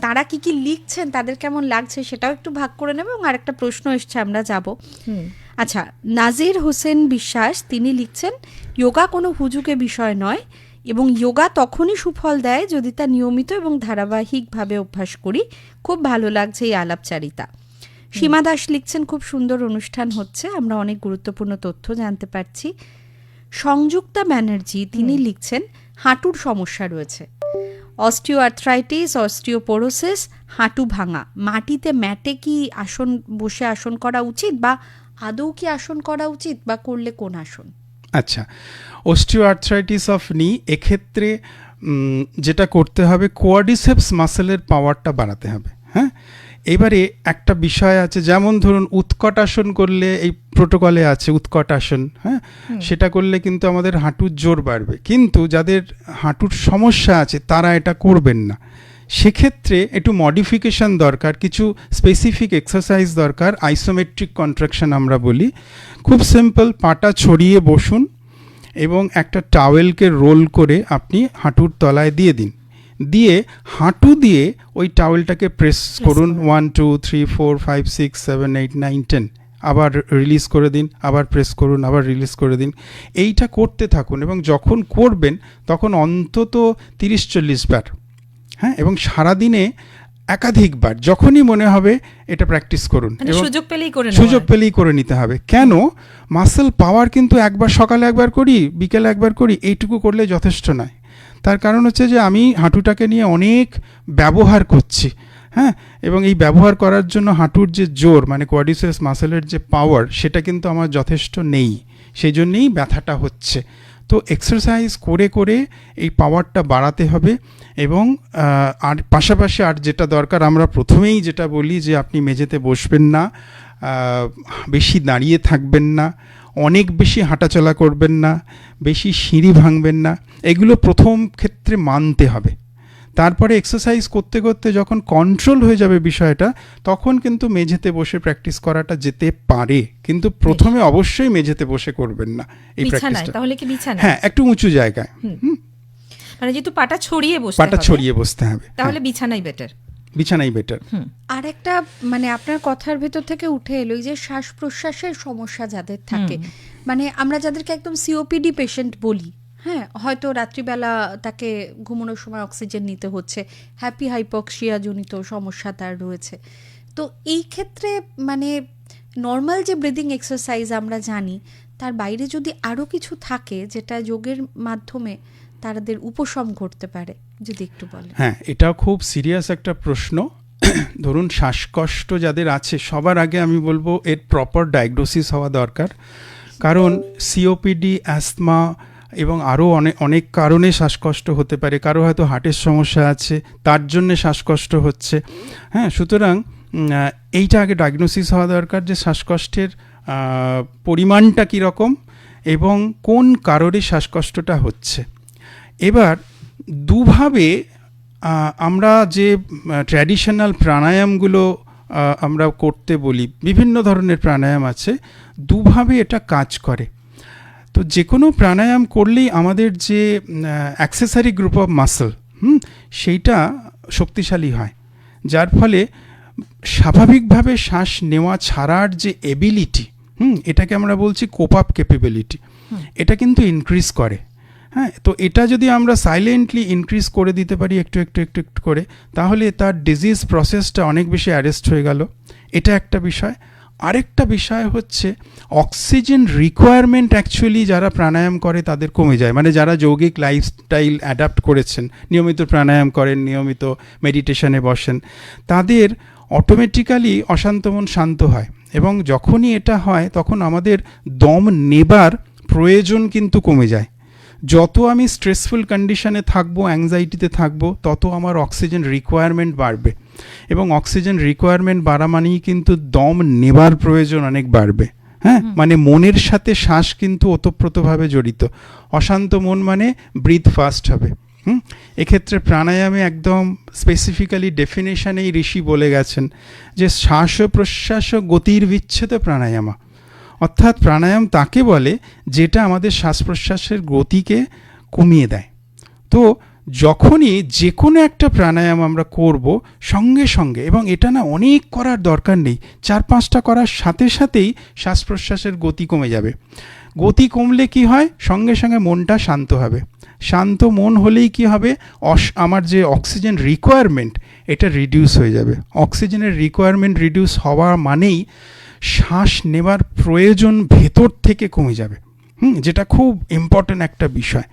তারা কি লিখছেন, তাদের কেমন লাগছে সেটাও একটু ভাগ করে নেবে। এবং আরেকটা প্রশ্ন এসছে, আমরা যাব। আচ্ছা, নাজির হোসেন বিশ্বাস, তিনি লিখছেন, যোগা কোনো হুজুকে বিষয় নয় এবং যোগা তখনই সুফল দেয় যদি তা নিয়মিত এবং ধারাবাহিকভাবে অভ্যাস করি। খুব ভালো লাগছে এই আলাপচারিতা। সীমা দাস লিখছেন, খুব সুন্দর অনুষ্ঠান হচ্ছে, আমরা অনেক গুরুত্বপূর্ণ তথ্য জানতে পারছি। সংযুক্তা ব্যানার্জি, তিনি লিখছেন, হাঁটুর সমস্যা রয়েছে, অস্টিওআর্থ্রাইটিস, অস্টিওপোরোসিস, হাঁটু ভাঙা, মাটিতে ম্যাটে কি বসে আসন করা উচিত, বা আদৌ কি আসন করা উচিত, বা করলে কোন আসন? আচ্ছা, অস্টিওআর্থ্রাইটিস অফ নি, এক্ষেত্রে যেটা করতে হবে, কোয়াড্রিসেপস মাসেলের পাওয়ারটা বাড়াতে হবে। হ্যাঁ, এবারে একটা বিষয় আছে, যেমন ধরুন উৎকট আসন করলে, এই প্রোটোকলে আছে উৎকট আসন, হ্যাঁ, সেটা করলে কিন্তু আমাদের হাঁটুর জোর বাড়বে, কিন্তু যাদের হাঁটুর সমস্যা আছে তারা এটা করবেন না। সেক্ষেত্রে একটু মডিফিকেশন দরকার, কিছু স্পেসিফিক এক্সারসাইজ দরকার, আইসোমেট্রিক কন্ট্রাকশন আমরা বলি। খুব সিম্পল, পাটা ছড়িয়ে বসুন এবং একটা টাওয়েলকে রোল করে আপনি হাঁটুর তলায় দিয়ে দিন, দিয়ে হাঁটু দিয়ে ওই টাওয়েলটাকে প্রেস করুন 1 2 3 4 5 6 7 8 9 10, আবার রিলিজ করে দিন, আবার প্রেস করুন, আবার রিলিজ করে দিন। এইটা করতে থাকুন এবং যখন করবেন তখন অন্তত 30-40 বার, হ্যাঁ, এবং সারাদিনে একাধিকবার, যখনই মনে হবে এটা প্র্যাকটিস করুন। মানে এবং সুযোগ পেলেই করে নিতে হবে। কেন? মাসল পাওয়ার কিন্তু একবার সকালে একবার করি, বিকেলে একবার করি, এইটুকু করলে যথেষ্ট নয়। তার কারণ হচ্ছে যে আমি হাঁটুটাকে নিয়ে অনেক ব্যবহার করছি, হ্যাঁ, এবং এই ব্যবহার করার জন্য হাঁটুর যে জোর, মানে কোয়াড্রিসেপস মাসেলের যে পাওয়ার, সেটা কিন্তু আমার যথেষ্ট নেই, সেই জন্যেই ব্যথাটা হচ্ছে। তো এক্সারসাইজ করে করে এই পাওয়ারটা বাড়াতে হবে। এবং আর পাশাপাশি আর যেটা দরকার, আমরা প্রথমেই যেটা বলি যে আপনি মেঝেতে বসবেন না, বেশি দাঁড়িয়ে থাকবেন না, অনেক বেশি হাঁটাচলা করবেন না, বেশি সিঁড়ি ভাঙবেন না, এগুলো প্রথম ক্ষেত্রে মানতে হবে। তারপরে এক্সারসাইজ করতে করতে যখন কন্ট্রোল হয়ে যাবে বিষয়টা, তখন কিন্তু মেঝেতে বসে প্র্যাকটিস করাটা যেতে পারে, কিন্তু প্রথমে অবশ্যই মেঝেতে বসে করবেন না এই প্র্যাকটিসটা। তাহলে কি বিছানা? হ্যাঁ, একটু উঁচু জায়গায়, মানে যেহেতু পাটা ছড়িয়ে বসতে হবে, তাহলে বিছানাই বেটার। আর একটা মানে আপনার কথার ভেতর থেকে উঠে এলো যে শ্বাস প্রশ্বাসের সমস্যা যাদের থাকে, মানে আমরা যাদেরকে একদম সিওপিডি পেশেন্ট বলি, হ্যাঁ, হয়তো রাত্রিবেলা তাকে ঘুমানোর সময় অক্সিজেন নিতে হচ্ছে, হ্যাপি হাইপক্সিয়া জনিত সমস্যা তার রয়েছে। তো এই ক্ষেত্রে মানে নর্মাল যে ব্রিদিং এক্সারসাইজ আমরা জানি, তার বাইরে যদি আরও কিছু থাকে যেটা যোগের মাধ্যমে তাদের উপশম করতে পারে, যদি একটু বলেন। হ্যাঁ, এটাও খুব সিরিয়াস একটা প্রশ্ন। ধরুন শ্বাসকষ্ট যাদের আছে, সবার আগে আমি বলবো এর প্রপার ডায়াগনোসিস হওয়া দরকার, কারণ সিওপিডি, অ্যাস্তমা এবং আরও অনেক কারণে শ্বাসকষ্ট হতে পারে। কারো হয়তো হার্টের সমস্যা আছে, তার জন্যে শ্বাসকষ্ট হচ্ছে, হ্যাঁ। সুতরাং এইটা আগে ডায়াগনোসিস হওয়া দরকার যে শ্বাসকষ্টের পরিমাণটা কীরকম এবং কোন কারণে শ্বাসকষ্টটা হচ্ছে। এবার দুভাবে আমরা যে ট্র্যাডিশনাল প্রাণায়ামগুলো আমরা করতে বলি, বিভিন্ন ধরনের প্রাণায়াম আছে, দুভাবে এটা কাজ করে। তো যে কোনো প্রাণায়াম করলেই আমাদের যে অ্যাক্সেসরি গ্রুপ অফ মাসল, সেইটা শক্তিশালী হয়, যার ফলে স্বাভাবিকভাবে শ্বাস নেওয়া ছাড়ার যে এবিলিটি, এটাকে আমরা বলছি কোপ আপ ক্যাপাবিলিটি, এটা কিন্তু ইনক্রিজ করে। হ্যাঁ, তো এটা যদি আমরা সাইলেন্টলি ইনক্রিজ করে দিতে পারি একটু একটু একটু একটু করে, তাহলে তার ডিজিজ প্রসেসটা অনেক বেশি অ্যারেস্ট হয়ে গেল। এটা একটা বিষয়। আরেকটা বিষয় হচ্ছে অক্সিজেন রিকোয়ারমেন্ট অ্যাকচুয়ালি যারা প্রাণায়াম করে তাদের কমে যায়, মানে যারা যৌগিক লাইফস্টাইল অ্যাডাপ্ট করেছেন, নিয়মিত প্রাণায়াম করেন, নিয়মিত মেডিটেশনে বসেন, তাদের অটোমেটিক্যালি অশান্ত মন শান্ত হয়। এবং যখনই এটা হয় তখন আমাদের দম নেবার প্রয়োজন কিন্তু কমে যায়। যত আমি স্ট্রেসফুল কন্ডিশনে থাকবো, অ্যাংজাইটিতে থাকবো, তত আমার অক্সিজেন রিকোয়ারমেন্ট বাড়বে, এবং অক্সিজেন রিকোয়ারমেন্ট বাড়া মানেই কিন্তু দম নেবার প্রয়োজন অনেক বাড়বে। হ্যাঁ, মানে মনের সাথে শ্বাস কিন্তু ওতপ্রোতভাবে জড়িত। অশান্ত মন মানে ব্রিথ ফাস্ট হবে। এক্ষেত্রে প্রাণায়ামে একদম স্পেসিফিক্যালি ডেফিনেশনেই ঋষি বলে গেছেন যে শ্বাস প্রশ্বাস গতির বিচ্ছেদ প্রাণায়ামা, অর্থাৎ প্রাণায়াম তাকে বলে যেটা আমাদের শ্বাস প্রশ্বাসের গতিকে কমিয়ে দেয়। তো যখনই যে কোনো একটা প্রাণায়াম আমরা করব সঙ্গে সঙ্গে, এবং এটা না অনেক করার দরকার নেই, 4-5টা করার সাথে সাথেই শ্বাস প্রশ্বাসের গতি কমে যাবে। গতি কমলে কি হয়, সঙ্গে সঙ্গে মনটা শান্ত হবে। শান্ত মন হলেই কি হবে, আমার যে অক্সিজেন রিকোয়ারমেন্ট এটা রিডিউস হয়ে যাবে। অক্সিজেনের রিকোয়ারমেন্ট রিডিউস হওয়া মানেই শ্বাস নেবার প্রয়োজন ভেতর থেকে কমে যাবে, যেটা খুব ইম্পর্ট্যান্ট একটা বিষয়।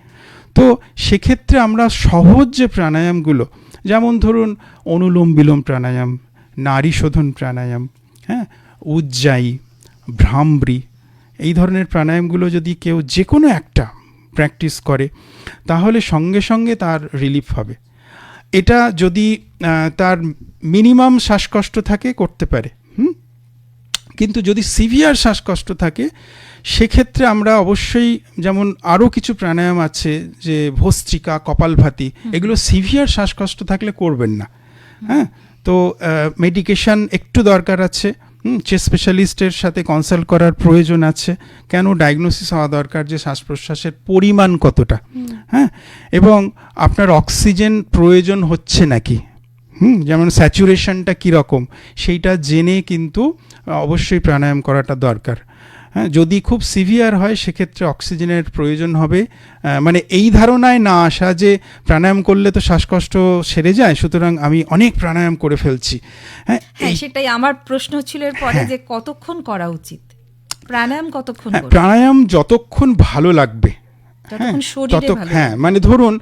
তো সেক্ষেত্রে আমরা সহজ যে প্রাণায়ামগুলো, যেমন ধরুন অনুলোম বিলোম প্রাণায়াম, নাড়ি শোধন প্রাণায়াম, হ্যাঁ, উজ্জায়ী, ভ্রামরি, এই ধরনের প্রাণায়ামগুলো যদি কেউ যে কোনো একটা প্র্যাকটিস করে তাহলে সঙ্গে সঙ্গে তার রিলিফ হবে। এটা যদি তার মিনিমাম শ্বাসকষ্ট থাকে করতে পারে, কিন্তু যদি সিভিয়ার শ্বাসকষ্ট থাকে সেক্ষেত্রে আমরা অবশ্যই, যেমন আরও কিছু প্রাণায়াম আছে, যে ভস্ত্রিকা, কপালভাতি, এগুলো সিভিয়ার শ্বাসকষ্ট থাকলে করবেন না। হ্যাঁ, তো মেডিকেশন একটু দরকার আছে, চেস্ট স্পেশালিস্টের সাথে কনসাল্ট করার প্রয়োজন আছে, কেন ডায়াগনোসিস হওয়া দরকার যে শ্বাস প্রশ্বাসের পরিমাণ কতটা, হ্যাঁ, এবং আপনার অক্সিজেন প্রয়োজন হচ্ছে নাকি, যেমন স্যাচুরেশনটা কীরকম সেইটা জেনে কিন্তু অবশ্যই প্রাণায়াম করাটা দরকার। হ্যাঁ, যদি খুব সিভিয়ার হয় সেক্ষেত্রে অক্সিজেনের প্রয়োজন হবে। মানে এই ধারণায় না আসা যে প্রাণায়াম করলে তো শ্বাসকষ্ট সেরে যায়, সুতরাং আমি অনেক প্রাণায়াম করে ফেলছি। হ্যাঁ, সেটাই আমার প্রশ্ন ছিল এর পরে, যে কতক্ষণ করা উচিত প্রাণায়াম, কতক্ষণ করব? প্রাণায়াম যতক্ষণ ভালো লাগবে, যতক্ষণ শরীরে ভালো হ্যাঁ, মানে ধরুন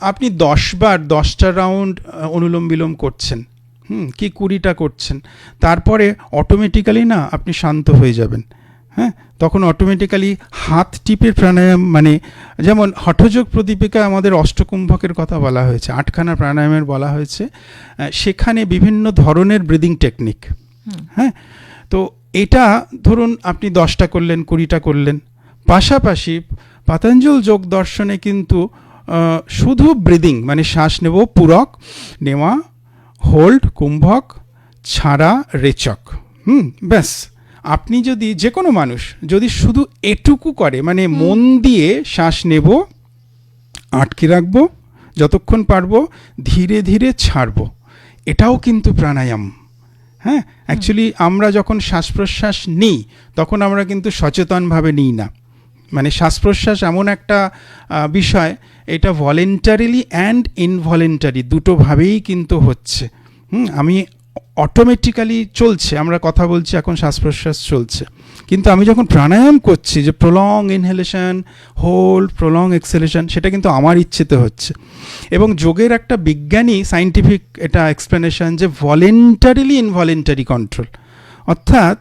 আপনি 10 বার 10টা রাউন্ড অনুলোম বিলোম করছেন, কি 20টা করছেন, তারপরে অটোমেটিক্যালি না আপনি শান্ত হয়ে যাবেন। হ্যাঁ, তখন অটোমেটিক্যালি হাত টিপের প্রাণায়াম, মানে যেমন হঠযোগ প্রদীপিকা আমাদের অষ্টকুম্ভকের কথা বলা হয়েছে, 8খানা প্রাণায়ামের বলা হয়েছে, সেখানে বিভিন্ন ধরনের ব্রিদিং টেকনিক। হ্যাঁ, তো এটা ধরুন আপনি 10টা করলেন, 20টা করলেন, পাশাপাশি পাতঞ্জল যোগ দর্শনে কিন্তু শুধু ব্রিদিং, মানে শ্বাস নেব, পূরক নেওয়া, হোল্ড, কুম্ভক, ছাড়া, রেচক, ব্যাস। আপনি যদি, যে কোনো মানুষ যদি শুধু এটুকু করে, মানে মন দিয়ে শ্বাস নেব, আটকে রাখবো যতক্ষণ পারবো, ধীরে ধীরে ছাড়বো, এটাও কিন্তু প্রাণায়াম। হ্যাঁ, অ্যাকচুয়ালি আমরা যখন শ্বাস প্রশ্বাস নিই তখন আমরা কিন্তু সচেতনভাবে নিই না। মানে শ্বাস প্রশ্বাস এমন একটা বিষয়, এটা ভলেন্টারিলি অ্যান্ড ইনভলেন্টারি দুটোভাবেই কিন্তু হচ্ছে। আমি অটোমেটিক্যালি চলছে, আমরা কথা বলছি, এখন শ্বাস প্রশ্বাস চলছে, কিন্তু আমি যখন প্রাণায়াম করছি, যে prolong inhalation, hold, prolong acceleration, সেটা কিন্তু আমার ইচ্ছেতে হচ্ছে। এবং যোগের একটা বিজ্ঞানী সায়েন্টিফিক এটা এক্সপ্লেনেশন, যে ভলেন্টারিলি ইনভলেন্টারি কন্ট্রোল, অর্থাৎ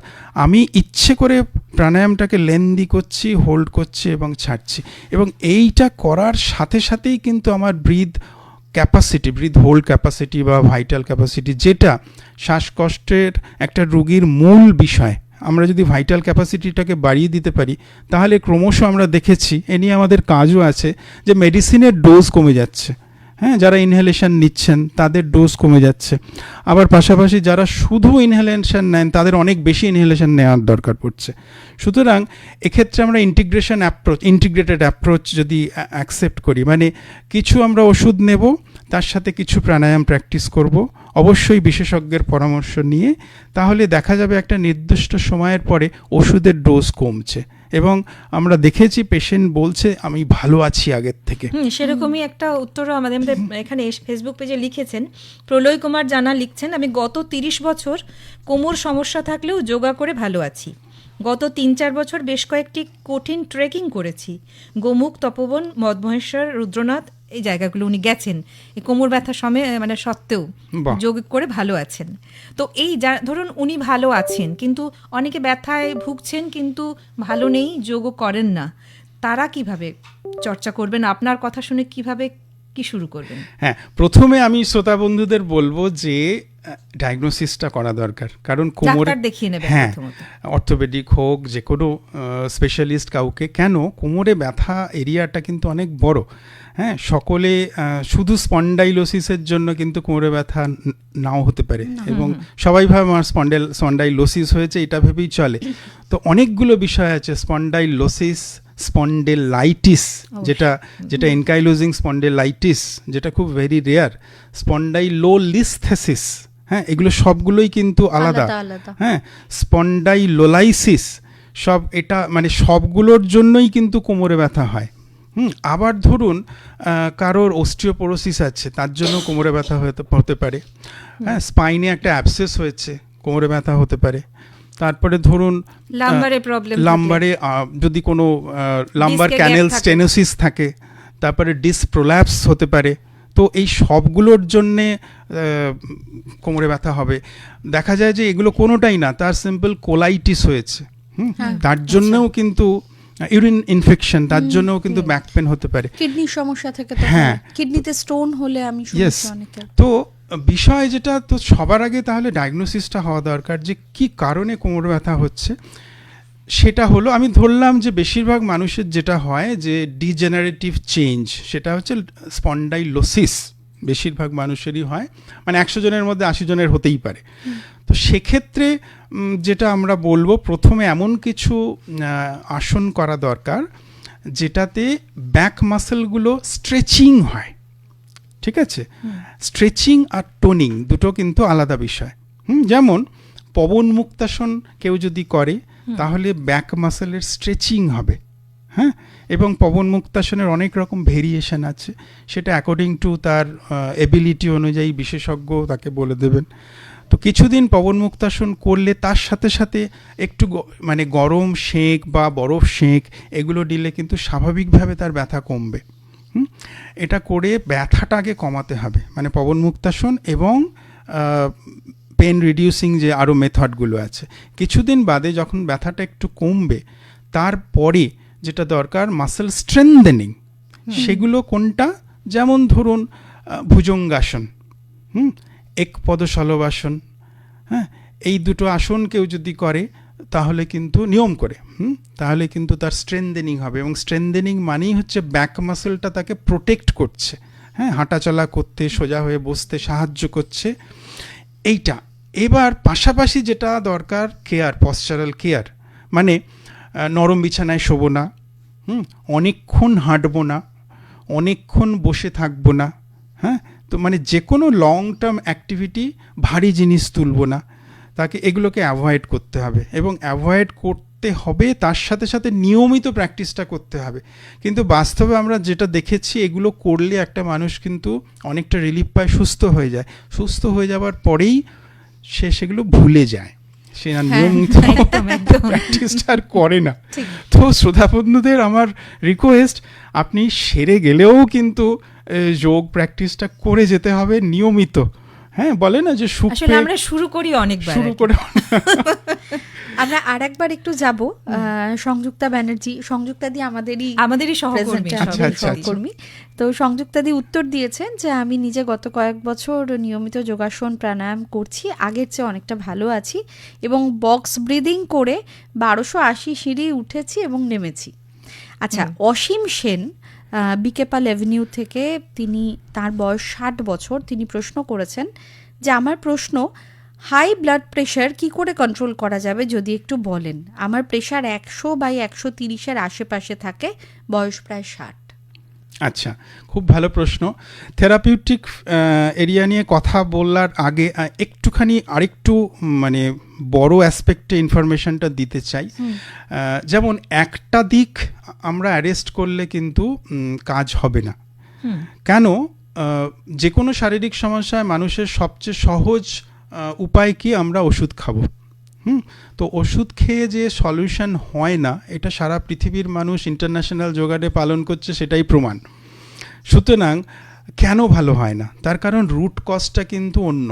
আমি ইচ্ছে করে প্রাণায়ামটাকে লেন্দি করছি, হোল্ড করছি এবং ছাড়ছি, এবং এইটা করার সাথে সাথেই কিন্তু আমার ব্রিথ হোল্ড ক্যাপাসিটি বা ভাইটাল ক্যাপাসিটি, যেটা শ্বাসকষ্টের একটা রোগীর মূল বিষয়, আমরা যদি ভাইটাল ক্যাপাসিটিটাকে বাড়িয়ে দিতে পারি তাহলে ক্রমশ আমরা দেখেছি, এ নিয়ে আমাদের কাজও আছে, যে মেডিসিনের ডোজ কমে যাচ্ছে। হ্যাঁ, যারা ইনহেলেশন নিচ্ছেন তাদের ডোজ কমে যাচ্ছে, আবার পাশাপাশি যারা শুধু ইনহেলেশন নেন তাদের অনেক বেশি ইনহেলেশন নেওয়ার দরকার পড়ছে। সুতরাং এক্ষেত্রে আমরা ইন্টিগ্রেটেড অ্যাপ্রোচ যদি অ্যাকসেপ্ট করি, মানে কিছু আমরা ওষুধ নেব, তার সাথে কিছু প্রাণায়াম প্র্যাকটিস করব, অবশ্যই বিশেষজ্ঞের পরামর্শ নিয়ে, তাহলে দেখা যাবে একটা নির্দিষ্ট সময়ের পরে ওষুধের ডোজ কমছে, এবং আমরা দেখেছি পেশেন্ট বলছে আমি ভালো আছি আগের থেকে। সেরকমই একটা উত্তরও আমাদের এখানে ফেসবুক পেজে লিখেছেন প্রলয় কুমার জানা, লিখছেন, আমি গত 30 বছর কোমর সমস্যা থাকলেও যোগা করে ভালো আছি। গত 3-4 বছর বেশ কয়েকটি কঠিন ট্রেকিং করেছি, গোমুখ, তপোবন, মদমহেশ্বর, রুদ্রনাথ, এই জায়গাগুলো উনি গেছেন, এই কোমর ব্যথা মানে সত্ত্বেও যোগ করে ভালো আছেন। তো এই ধরুন উনি ভালো আছেন, কিন্তু অনেকে ব্যথায় ভুগছেন কিন্তু ভালো নেই, যোগও করেন না, তারা কিভাবে চর্চা করবেন? আপনার কথা শুনে কিভাবে কি শুরু করবেন? হ্যাঁ, প্রথমে আমি শ্রোতা বন্ধুদের বলবো যে ডায়াগনোসিসটা করা দরকার, কারণ কোমরে দেখিয়ে নেবেন, হ্যাঁ, অর্থোপেডিক হোক, যে কোনো স্পেশালিস্ট কাউকে, কেন কোমরে ব্যথা এরিয়াটা কিন্তু অনেক বড়। হ্যাঁ, সকলে শুধু স্পন্ডাইলোসিসের জন্য কিন্তু কোমরে ব্যথা নাও হতে পারে, এবং সবাই ভাবে আমার স্পন্ডাইলোসিস হয়েছে এটা ভেবেই চলে। তো অনেকগুলো বিষয় আছে, স্পন্ডাইলোসিস, স্পন্ডেলাইটিস, যেটা এনকাইলোজিং স্পন্ডেলাইটিস, যেটা খুব ভেরি রেয়ার, স্পন্ডাইলোলিস্থেসিস, হ্যাঁ, এগুলো সবগুলোই কিন্তু আলাদা। হ্যাঁ, স্পন্ডাইলোলাইসিস, সব এটা মানে সবগুলোর জন্যই কিন্তু কোমরে ব্যথা হয়। আবার ধরুন কারোর অস্টিওপোরোসিস আছে, তার জন্য কোমরে ব্যথা হতে পারে। হ্যাঁ, স্পাইনে একটা অ্যাবসেস হয়েছে, কোমরে ব্যথা হতে পারে। তারপরে ধরুন লাম্বারে যদি কোনো লাম্বার ক্যানেল স্টেনোসিস থাকে, তারপরে ডিস্ক প্রোল্যাপস হতে পারে। তো এই সবগুলোর জন্যে কোমরে ব্যথা হবে। দেখা যায় যে এগুলো কোনোটাই না, তার সিম্পল কোলাইটিস হয়েছে, তার জন্যও কিন্তু ইউরিন ইনফেকশন, তার জন্যও কিন্তু ব্যাক পেন হতে পারে। কিডনির সমস্যা থেকে, হ্যাঁ, কিডনিতে স্টোন হলে আমি শুনেছি অনেকের। তো বিষয় যেটা তো সবার আগে তাহলে ডায়াগনোসিসটা হওয়া দরকার যে কি কারণে কোমর ব্যথা হচ্ছে। সেটা হলো, আমি ধরলাম যে বেশিরভাগ মানুষের যেটা হয় যে ডিজেনারেটিভ চেঞ্জ, সেটা হচ্ছে স্পন্ডাইলোসিস, বেশিরভাগ মানুষেরই হয়, মানে 100 জনের মধ্যে 80 জনের হতেই পারে। তো সেক্ষেত্রে যেটা আমরা বলবো, প্রথমে এমন কিছু আসন করা দরকার যেটাতে ব্যাক মাসেলগুলো স্ট্রেচিং হয়, ঠিক আছে? স্ট্রেচিং আর টোনিং দুটো কিন্তু আলাদা বিষয়। যেমন পবন মুক্তাসন কেউ যদি করে তাহলে ব্যাক মাসেলের স্ট্রেচিং হবে, হ্যাঁ। এবং পবন মুক্তাসনের অনেক রকম ভেরিয়েশন আছে, সেটা অ্যাকর্ডিং টু তার এবিলিটি অনুযায়ী বিশেষজ্ঞ তাকে বলে দেবেন। তো কিছুদিন পবন মুক্তাসন করলে তার সাথে সাথে একটু মানে গরম সেঁক বা বরফ সেঁক এগুলো দিলে কিন্তু স্বাভাবিকভাবে তার ব্যথা কমবে। এটা করে ব্যথাটা আগে কমাতে হবে, মানে পবন মুক্তাসন এবং পেন রিডিউসিং যে আরও মেথডগুলো আছে। কিছুদিন বাদে যখন ব্যথাটা একটু কমবে, তারপরে যেটা দরকার মাসেল স্ট্রেনদেনিং। সেগুলো কোনটা? যেমন ধরুন ভুজঙ্গাসন, একপদ শলবাসন, হ্যাঁ, এই দুটো আসন কেউ যদি করে তাহলে কিন্তু নিয়ম করে তাহলে কিন্তু তার স্ট্রেনদেনিং হবে। এবং স্ট্রেনদেনিং মানেই হচ্ছে ব্যাক মাসেলটা তাকে প্রোটেক্ট করছে, হ্যাঁ, হাঁটাচলা করতে, সোজা হয়ে বসতে সাহায্য করছে এইটা। এবার পাশাপাশি যেটা দরকার কেয়ার, পশ্চারাল কেয়ার, মানে নরম বিছানায় শোবো না, অনেকক্ষণ হাঁটবো না, অনেকক্ষণ বসে থাকবো না, হ্যাঁ। তো মানে যে কোনো লং টার্ম অ্যাক্টিভিটি, ভারী জিনিস তুলবো না, তাকে এগুলোকে অ্যাভয়েড করতে হবে। এবং অ্যাভয়েড করতে হবে তার সাথে সাথে নিয়মিত প্র্যাকটিসটা করতে হবে। কিন্তু বাস্তবে আমরা যেটা দেখেছি, এগুলো করলে একটা মানুষ কিন্তু অনেকটা রিলিফ পায়, সুস্থ হয়ে যায়। সুস্থ হয়ে যাওয়ার পরেই সে সেগুলো ভুলে যায়, সে আর নিয়মিত প্র্যাকটিসটা আর করে না। তো শ্রোতা বন্ধুদের আমার রিকোয়েস্ট, আপনি সেরে গেলেও কিন্তু যোগ প্র্যাকটিসটা করে যেতে হবে নিয়মিত। হ্যাঁ, বলে না যে আসলে আমরা শুরু করি অনেকবার, শুরু করে আমরা আরেকবার একটু যাব সংযুক্তা ব্যানার্জি। সংযুক্তা দি আমাদেরই সহকর্মী। তো সংযুক্তা দি উত্তর দিয়েছেন যে আমি নিজে গত কয়েক বছর নিয়মিত যোগাসন প্রাণায়াম করছি, আগের চেয়ে অনেকটা ভালো আছি এবং বক্স ব্রিদিং করে 1280 সিঁড়ি উঠেছি এবং নেমেছি। আচ্ছা, অসীম সেন বিকেপাল এভিনিউ থেকে, তিনি, তার বয়স 60 বছর, তিনি প্রশ্ন করেছেন যে আমার প্রশ্ন, হাই ব্লাড প্রেশার কি করে কন্ট্রোল করা যাবে যদি একটু বলেন। আমার প্রেশার 100/130-এর আশেপাশে থাকে, বয়স প্রায় 60। আচ্ছা, খুব ভালো প্রশ্ন। থেরাপিউটিক এরিয়া নিয়ে কথা বলার আগে একটুখানি আরেকটু মানে বড় অ্যাসপেক্টে ইনফরমেশনটা দিতে চাই। যেমন একটা দিক আমরা অ্যারেস্ট করলে কিন্তু কাজ হবে না। কেন? যে কোনো শারীরিক সমস্যায় মানুষের সবচেয়ে সহজ উপায় কি? আমরা ওষুধ খাবো। তো ওষুধ খেয়ে যে সলিউশন হয় না, এটা সারা পৃথিবীর মানুষ ইন্টারন্যাশনাল যোগা ডে পালন করছে, সেটাই প্রমাণ। সুতরাং কেন ভালো হয় না? তার কারণ রুট কজটা কিন্তু অন্য।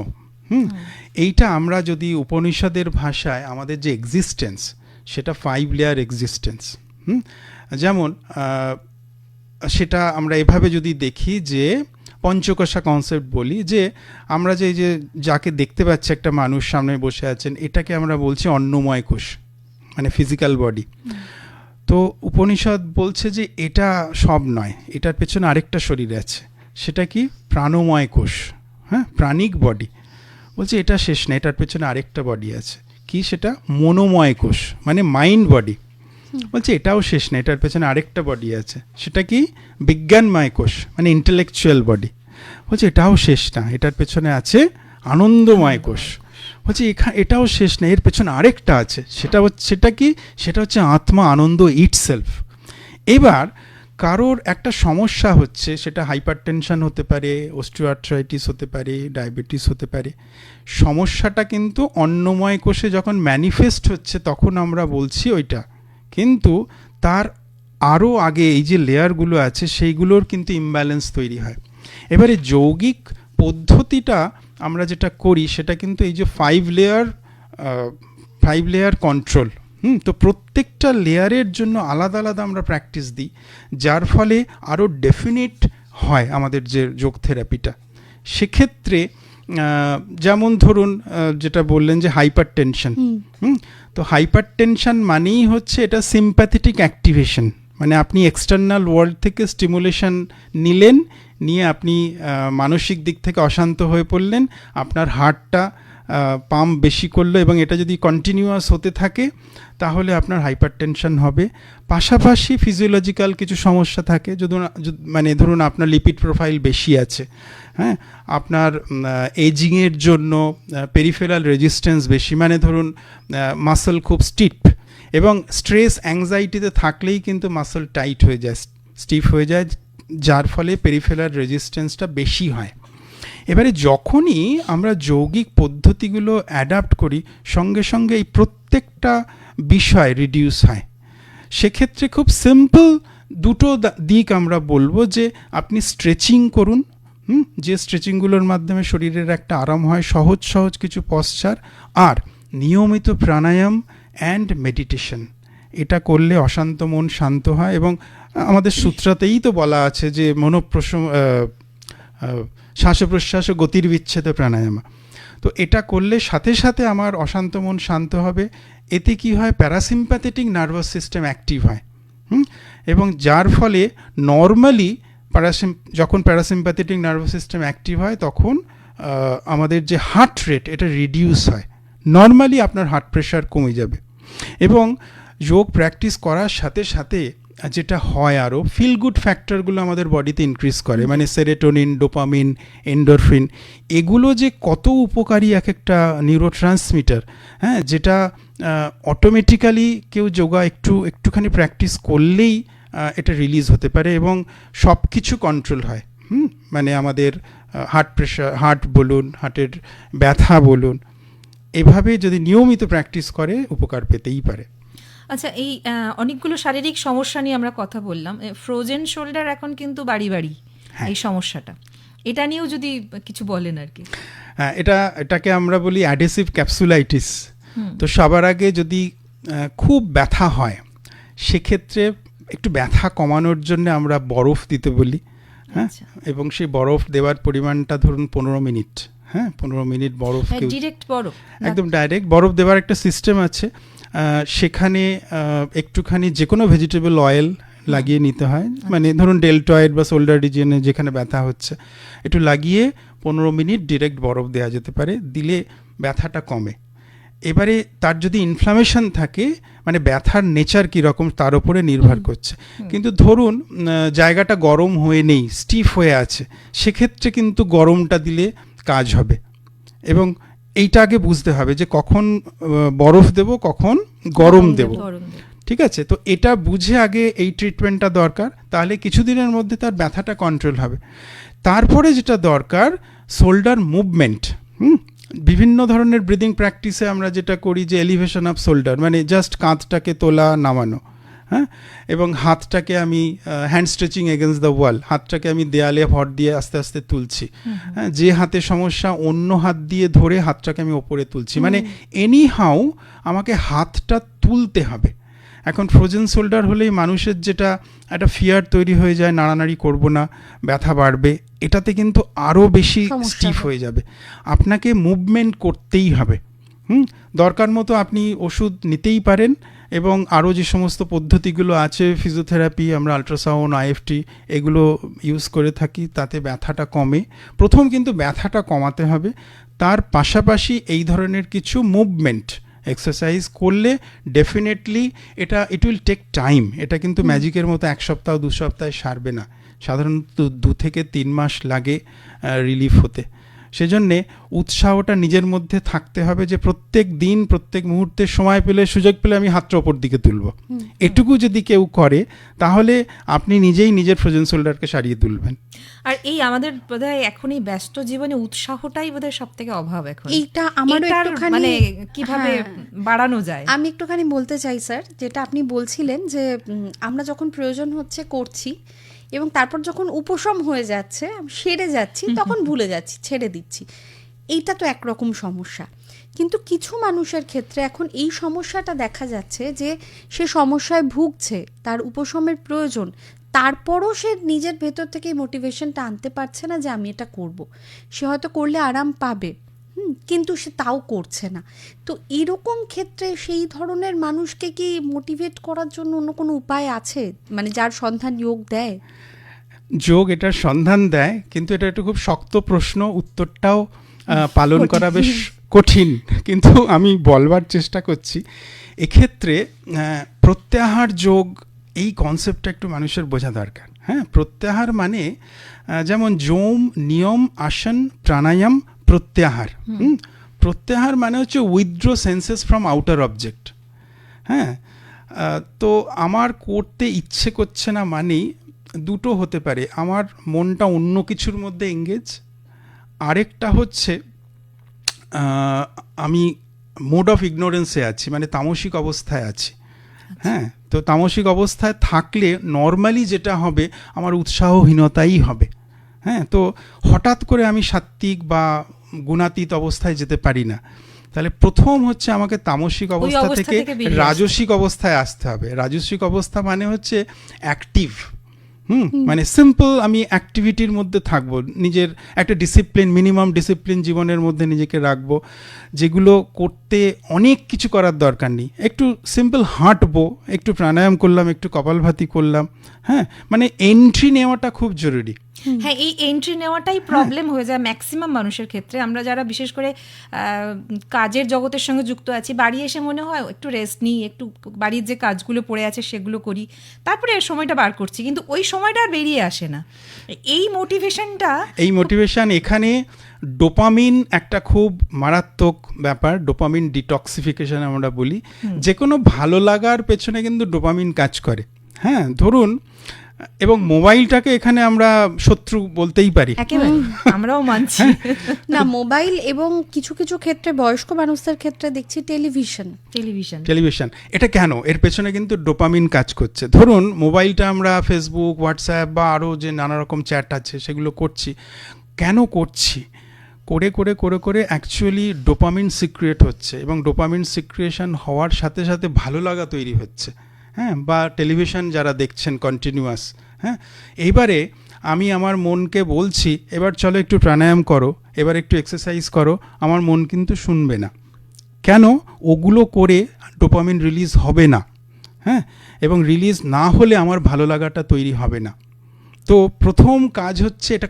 এইটা আমরা যদি উপনিষদের ভাষায় আমাদের যে এক্সিস্টেন্স, সেটা 5 লেয়ার এক্সিস্টেন্স। যেমন সেটা আমরা এভাবে যদি দেখি যে পঞ্চকোষা কনসেপ্ট বলি, যে আমরা যে যাকে দেখতে পাচ্ছি একটা মানুষ সামনে বসে আছেন, এটাকে আমরা বলছি অন্নময় কোষ, মানে ফিজিক্যাল বডি। তো উপনিষদ বলছে যে এটা সব নয়, এটার পেছনে আরেকটা শরীর আছে, সেটা কি? প্রাণময় কোষ, হ্যাঁ, প্রাণিক বডি। বলছে এটা শেষ না, এটার পেছনে আরেকটা বডি আছে, কি? সেটা মনোময় কোষ, মানে মাইন্ড বডি। বলছে এটাও শেষ না, এটার পেছনে আরেকটা বডি আছে, সেটা কি? বিজ্ঞানময় কোষ, মানে ইন্টেলেকচুয়াল বডি। বলছে এটাও শেষ না, এটার পেছনে আছে আনন্দময় কোষ। বলছে এটাও শেষ না, এর পেছনে আরেকটা আছে, সেটা কি? সেটা হচ্ছে আত্মা, আনন্দ ইটসেলফ। এবার কারোর একটা সমস্যা হচ্ছে, সেটা হাইপারটেনশন হতে পারে, অস্টিওআর্থ্রাইটিস হতে পারে, ডায়াবেটিস হতে পারে। সমস্যাটা কিন্তু অন্নময় কোষে যখন ম্যানিফেস্ট হচ্ছে তখন আমরা বলছি ওইটা, কিন্তু তার আরও আগে এই যে লেয়ারগুলো আছে সেইগুলোর কিন্তু ইমব্যালেন্স তৈরি হয়। এবারে যৌগিক পদ্ধতিটা আমরা যেটা করি সেটা কিন্তু এই যে 5 লেয়ার কন্ট্রোল। তো প্রত্যেকটা লেয়ারের জন্য আলাদা আলাদা আমরা প্র্যাকটিস দিই, যার ফলে আরও ডেফিনিট হয় আমাদের যে যোগ থেরাপিটা। সেক্ষেত্রে যেমন ধরুন যেটা বললেন যে হাইপার টেনশন, তো হাইপার টেনশন মানেই হচ্ছে এটা সিম্প্যাথেটিক অ্যাক্টিভেশন, মানে আপনি এক্সটার্নাল ওয়ার্ল্ড থেকে স্টিমুলেশন নিলেন, নিয়ে আপনি মানসিক দিক থেকে অশান্ত হয়ে পড়লেন, আপনার হার্টটা পাম্প বেশি করলো, এবং এটা যদি কন্টিনিউয়াস হতে থাকে তাহলে আপনার হাইপার টেনশন হবে। পাশাপাশি ফিজিওলজিক্যাল কিছু সমস্যা থাকে, যদি মানে ধরুন আপনার লিপিড প্রোফাইল বেশি আছে, হ্যাঁ, আপনার এজিংয়ের জন্য পেরিফেরাল রেজিস্ট্যান্স বেশি, মানে ধরুন মাসল খুব স্টিফ, এবং স্ট্রেস অ্যাংজাইটিতে থাকলেই কিন্তু মাসল টাইট হয়ে যায়, স্টিফ হয়ে যায়, যার ফলে পেরিফেরাল রেজিস্ট্যান্সটা বেশি হয়। এবারে যখনই আমরা যৌগিক পদ্ধতিগুলো অ্যাডাপ্ট করি, সঙ্গে সঙ্গে এই প্রত্যেকটা বিষয় রিডিউস হয়। সেক্ষেত্রে খুব সিম্পল দুটো দিক আমরা বলবো, যে আপনি স্ট্রেচিং করুন, যে স্ট্রেচিংগুলোর মাধ্যমে শরীরের একটা আরাম হয়, সহজ সহজ কিছু পশ্চার, আর নিয়মিত প্রাণায়াম অ্যান্ড মেডিটেশন, এটা করলে অশান্ত মন শান্ত হয়। এবং আমাদের সূত্রাতেই তো বলা আছে যে শ্বাস প্রশ্বাস ও গতির বিচ্ছেদ প্রাণায়াম, তো এটা করলে সাথে সাথে আমার অশান্ত মন শান্ত হবে। এতে কি হয়, প্যারাসিম্প্যাথেটিক নার্ভাস সিস্টেম অ্যাক্টিভ হয়, এবং যার ফলে নর্মালি যখন প্যারাসিম্প্যাথেটিক নার্ভাস সিস্টেম অ্যাক্টিভ হয় তখন আমাদের যে হার্ট রেট এটা রিডিউস হয়, নর্মালি আপনার হার্ট প্রেশার কমে যাবে। এবং যোগ প্র্যাকটিস করার সাথে সাথে যেটা হয়, আরও ফিল গুড ফ্যাক্টরগুলো আমাদের বডিতে ইনক্রিজ করে, মানে সেরোটোনিন, ডোপামিন, এন্ডোরফিন, এগুলো যে কত উপকারী এক একটা নিউরো ট্রান্সমিটার, হ্যাঁ, যেটা অটোমেটিক্যালি কেউ যোগা একটুখানি প্র্যাকটিস করলেই এটা রিলিজ হতে পারে, এবং সব কিছু কন্ট্রোল হয়। মানে আমাদের হার্ট প্রেশার, হার্ট বলুন, হার্টের ব্যথা বলুন, এভাবে যদি নিয়মিত প্র্যাকটিস করে উপকার পেতেই পারে। আচ্ছা, এই অনেকগুলো শারীরিক সমস্যা নিয়ে আমরা কথা বললাম, ফ্রোজেন শোল্ডার এখন কিন্তু বাড়ি বাড়ি, এই সমস্যাটা, এটা নিয়েও যদি কিছু বলেন আর কি। হ্যাঁ, এটাকে আমরা বলি অ্যাডহেসিভ ক্যাপসুলাইটিস। তো সবার আগে যদি খুব ব্যথা হয়, সেক্ষেত্রে একটু ব্যথা কমানোর জন্য আমরা বরফ দিতে বলি, হ্যাঁ, এবং সেই বরফ দেওয়ার পরিমাণটা ধরুন 15 মিনিট, হ্যাঁ, 15 মিনিট বরফ, ডিরেক্ট বরফ, একদম ডাইরেক্ট বরফ দেওয়ার একটা সিস্টেম আছে। সেখানে একটুখানি যে কোনো ভেজিটেবল অয়েল লাগিয়ে নিতে হয়, মানে ধরুন ডেলটয়েড বা শোল্ডার রিজিয়নে যেখানে ব্যথা হচ্ছে, একটু লাগিয়ে 15 মিনিট ডিরেক্ট বরফ দেওয়া যেতে পারে, দিলে ব্যথাটা কমে। এবারে তার যদি ইনফ্লামেশন থাকে, মানে ব্যথার নেচার কীরকম তার উপরে নির্ভর করছে, কিন্তু ধরুন জায়গাটা গরম হয়ে নেই, স্টিফ হয়ে আছে, সেক্ষেত্রে কিন্তু গরমটা দিলে কাজ হবে। এবং এইটা আগে বুঝতে হবে যে কখন বরফ দেব, কখন গরম দেব, ঠিক আছে? তো এটা বুঝে আগে এই ট্রিটমেন্টটা দরকার, তাহলে কিছুদিনের মধ্যে তার ব্যথাটা কন্ট্রোল হবে। তারপরে যেটা দরকার, শোল্ডার মুভমেন্ট। বিভিন্ন ধরনের ব্রিদিং প্র্যাকটিসে আমরা যেটা করি যে এলিভেশন অফ শোল্ডার, মানে জাস্ট কাঁধটাকে তোলা নামানো, হ্যাঁ, এবং হাতটাকে আমি হ্যান্ড স্ট্রেচিং এগেনস্ট দ্য ওয়াল, হাতটাকে আমি দেয়ালে ভর দিয়ে আস্তে আস্তে তুলছি, হ্যাঁ, যে হাতে সমস্যা অন্য হাত দিয়ে ধরে হাতটাকে আমি ওপরে তুলছি, মানে এনি হাউ আমাকে হাতটা তুলতে হবে। এখন ফ্রোজেন শোল্ডার হলেই মানুষের যেটা একটা ফিয়ার তৈরি হয়ে যায়, নাড়ানাড়ি করব না, ব্যথা বাড়বে, এটাতে কিন্তু আরও বেশি স্টিফ হয়ে যাবে। আপনাকে মুভমেন্ট করতেই হবে। দরকার মতো আপনি ওষুধ নিতেই পারেন, এবং আরও যে সমস্ত পদ্ধতিগুলো আছে, ফিজিওথেরাপি, আমরা আল্ট্রাসাউন্ড, আইএফটি, এগুলো ইউজ করে থাকি, তাতে ব্যথাটা কমে। প্রথম কিন্তু ব্যথাটা কমাতে হবে, তার পাশাপাশি এই ধরনের কিছু মুভমেন্ট এক্সারসাইজ করলে definitely it will take time. এটা কিন্তু ম্যাজিকের মতো 1 সপ্তাহ 2 সপ্তাহে সারবে না, সাধারণত 2 থেকে 3 মাস লাগে রিলিফ হতে। সেজন্যে উৎসাহটা নিজের মধ্যে থাকতে হবে যে প্রত্যেক দিন, প্রত্যেক মুহূর্তে সময় পেলে, সুযোগ পেলে আমি হাতটা ওপর দিকে তুলব। এটুকু যদি কেউ করে, তাহলে আপনি নিজেই নিজের ফ্রোজেন শোল্ডারকে সারিয়ে তুলবেন। আর এই আমাদের বোধহয় এখন এই ব্যস্ত জীবনে উৎসাহটাই বোধহয় সব থেকে অভাব এখন। এইটা আমারও একটুখানি, মানে কিভাবে বাড়ানো যায়, আমি একটুখানি বলতে চাই স্যার, যেটা আপনি বলছিলেন যে আমরা যখন প্রয়োজন হচ্ছে করছি, এবং তারপর যখন উপশম হয়ে যাচ্ছে, সেরে যাচ্ছি, তখন ভুলে যাচ্ছি, ছেড়ে দিচ্ছি। এইটা তো একরকম সমস্যা। কিন্তু কিছু মানুষের ক্ষেত্রে এখন এই সমস্যাটা দেখা যাচ্ছে যে সে সমস্যায় ভুগছে, তার উপশমের প্রয়োজন, তারপরও সে নিজের ভেতর থেকে মোটিভেশনটা আনতে পারছে না যে আমি এটা করব। সে হয়তো করলে আরাম পাবে, কিন্তু সে তাও করছে না। তো এরকম ক্ষেত্রে সেই ধরনের মানুষকে কি মোটিভেট করার জন্য অন্য কোনো উপায় আছে, মানে যার সন্ধান যোগ দেয়? যোগ এটার সন্ধান দেয়, কিন্তু এটা একটা খুব শক্ত প্রশ্ন, উত্তরটাও পালন করা বেশ কঠিন, কিন্তু আমি বলবার চেষ্টা করছি। এক্ষেত্রে প্রত্যাহার যোগ, এই কনসেপ্টটা একটু মানুষের বোঝা দরকার। হ্যাঁ, প্রত্যাহার মানে যেমন যোম, নিয়ম, আসন, প্রাণায়াম, প্রত্যাহার। প্রত্যাহার মানে হচ্ছে withdraw senses from outer object. হ্যাঁ, তো আমার করতে ইচ্ছে করছে না মানেই দুটো হতে পারে, আমার মনটা অন্য কিছুর মধ্যে এঙ্গেজ, আরেকটা হচ্ছে আমি মোড অফ ইগনোরেন্সে আছি, মানে তামসিক অবস্থায় আছি। হ্যাঁ, তো তামসিক অবস্থায় থাকলে নর্মালি যেটা হবে আমার উৎসাহহীনতাই হবে। হ্যাঁ, তো হঠাৎ করে আমি সাত্ত্বিক বা গুণাতীত অবস্থায় যেতে পারি না। তাহলে প্রথম হচ্ছে আমাকে তামসিক অবস্থা থেকে রাজসিক অবস্থায় আসতে হবে। রাজসিক অবস্থা মানে হচ্ছে অ্যাক্টিভ। মানে সিম্পল আমি অ্যাক্টিভিটির মধ্যে থাকবো, নিজের একটা ডিসিপ্লিন, মিনিমাম ডিসিপ্লিন জীবনের মধ্যে নিজেকে রাখবো, যেগুলো করতে অনেক কিছু করার দরকার নেই। একটু সিম্পল হাঁটবো, একটু প্রাণায়াম করলাম, একটু কপালভাতি করলাম। হ্যাঁ, মানে এন্ট্রি নেওয়াটা খুব জরুরি। হ্যাঁ, এই এন্ট্রি নেওয়াটাই প্রবলেম হয়ে যায় ম্যাক্সিমাম মানুষের ক্ষেত্রে। আমরা যারা বিশেষ করে কাজের জগতের সঙ্গে যুক্ত আছি, বাড়ি এসে মনে হয় একটু রেস্ট নিই, একটু বাড়ির যে কাজগুলো পড়ে আছে সেগুলো করি, তারপরে সময়টা বার করছি, কিন্তু ওই সময়টা আর বেরিয়ে আসে না। এই মোটিভেশন এখানে ডোপামিন একটা খুব মারাত্মক ব্যাপার। ডোপামিন ডিটক্সিফিকেশন আমরা বলি। যে কোনো ভালো লাগার পেছনে কিন্তু ডোপামিন কাজ করে। হ্যাঁ, ধরুন, এবং মোবাইলটাকে এখানে আমরা শত্রু বলতেই পারি, আমরাও মানছি না। মোবাইল এবং কিছু কিছু ক্ষেত্রে বয়স্ক মানুষদের ক্ষেত্রে দেখছি টেলিভিশন। এটা কেন? এর পেছনে কিন্তু ডোপামিন কাজ করছে। ধরুন, মোবাইলটা আমরা ফেসবুক, হোয়াটসঅ্যাপ বা আরও যে নানা রকম চ্যাট আছে সেগুলো করছি। কেন করছি? করে করে করে করে অ্যাকচুয়ালি ডোপামিন সিক্রিয়েট হচ্ছে, এবং ডোপামিন সিক্রিয়েশন হওয়ার সাথে সাথে ভালো লাগা তৈরি হচ্ছে। হ্যাঁ, বা টেলিভিশন যারা দেখছেন কন্টিনিউয়াস, হ্যাঁ, এইবারে আমি আমার মনকে বলছি এবার চলো একটু প্রাণায়াম করো, এবার একটু এক্সারসাইজ করো, আমার মন কিন্তু শুনবে না। কেন? ওগুলো করে ডোপামিন রিলিজ হবে না। হ্যাঁ, এবং রিলিজ না হলে আমার ভালো লাগাটা তৈরি হবে না। তো প্রথম কাজ হচ্ছে, এটা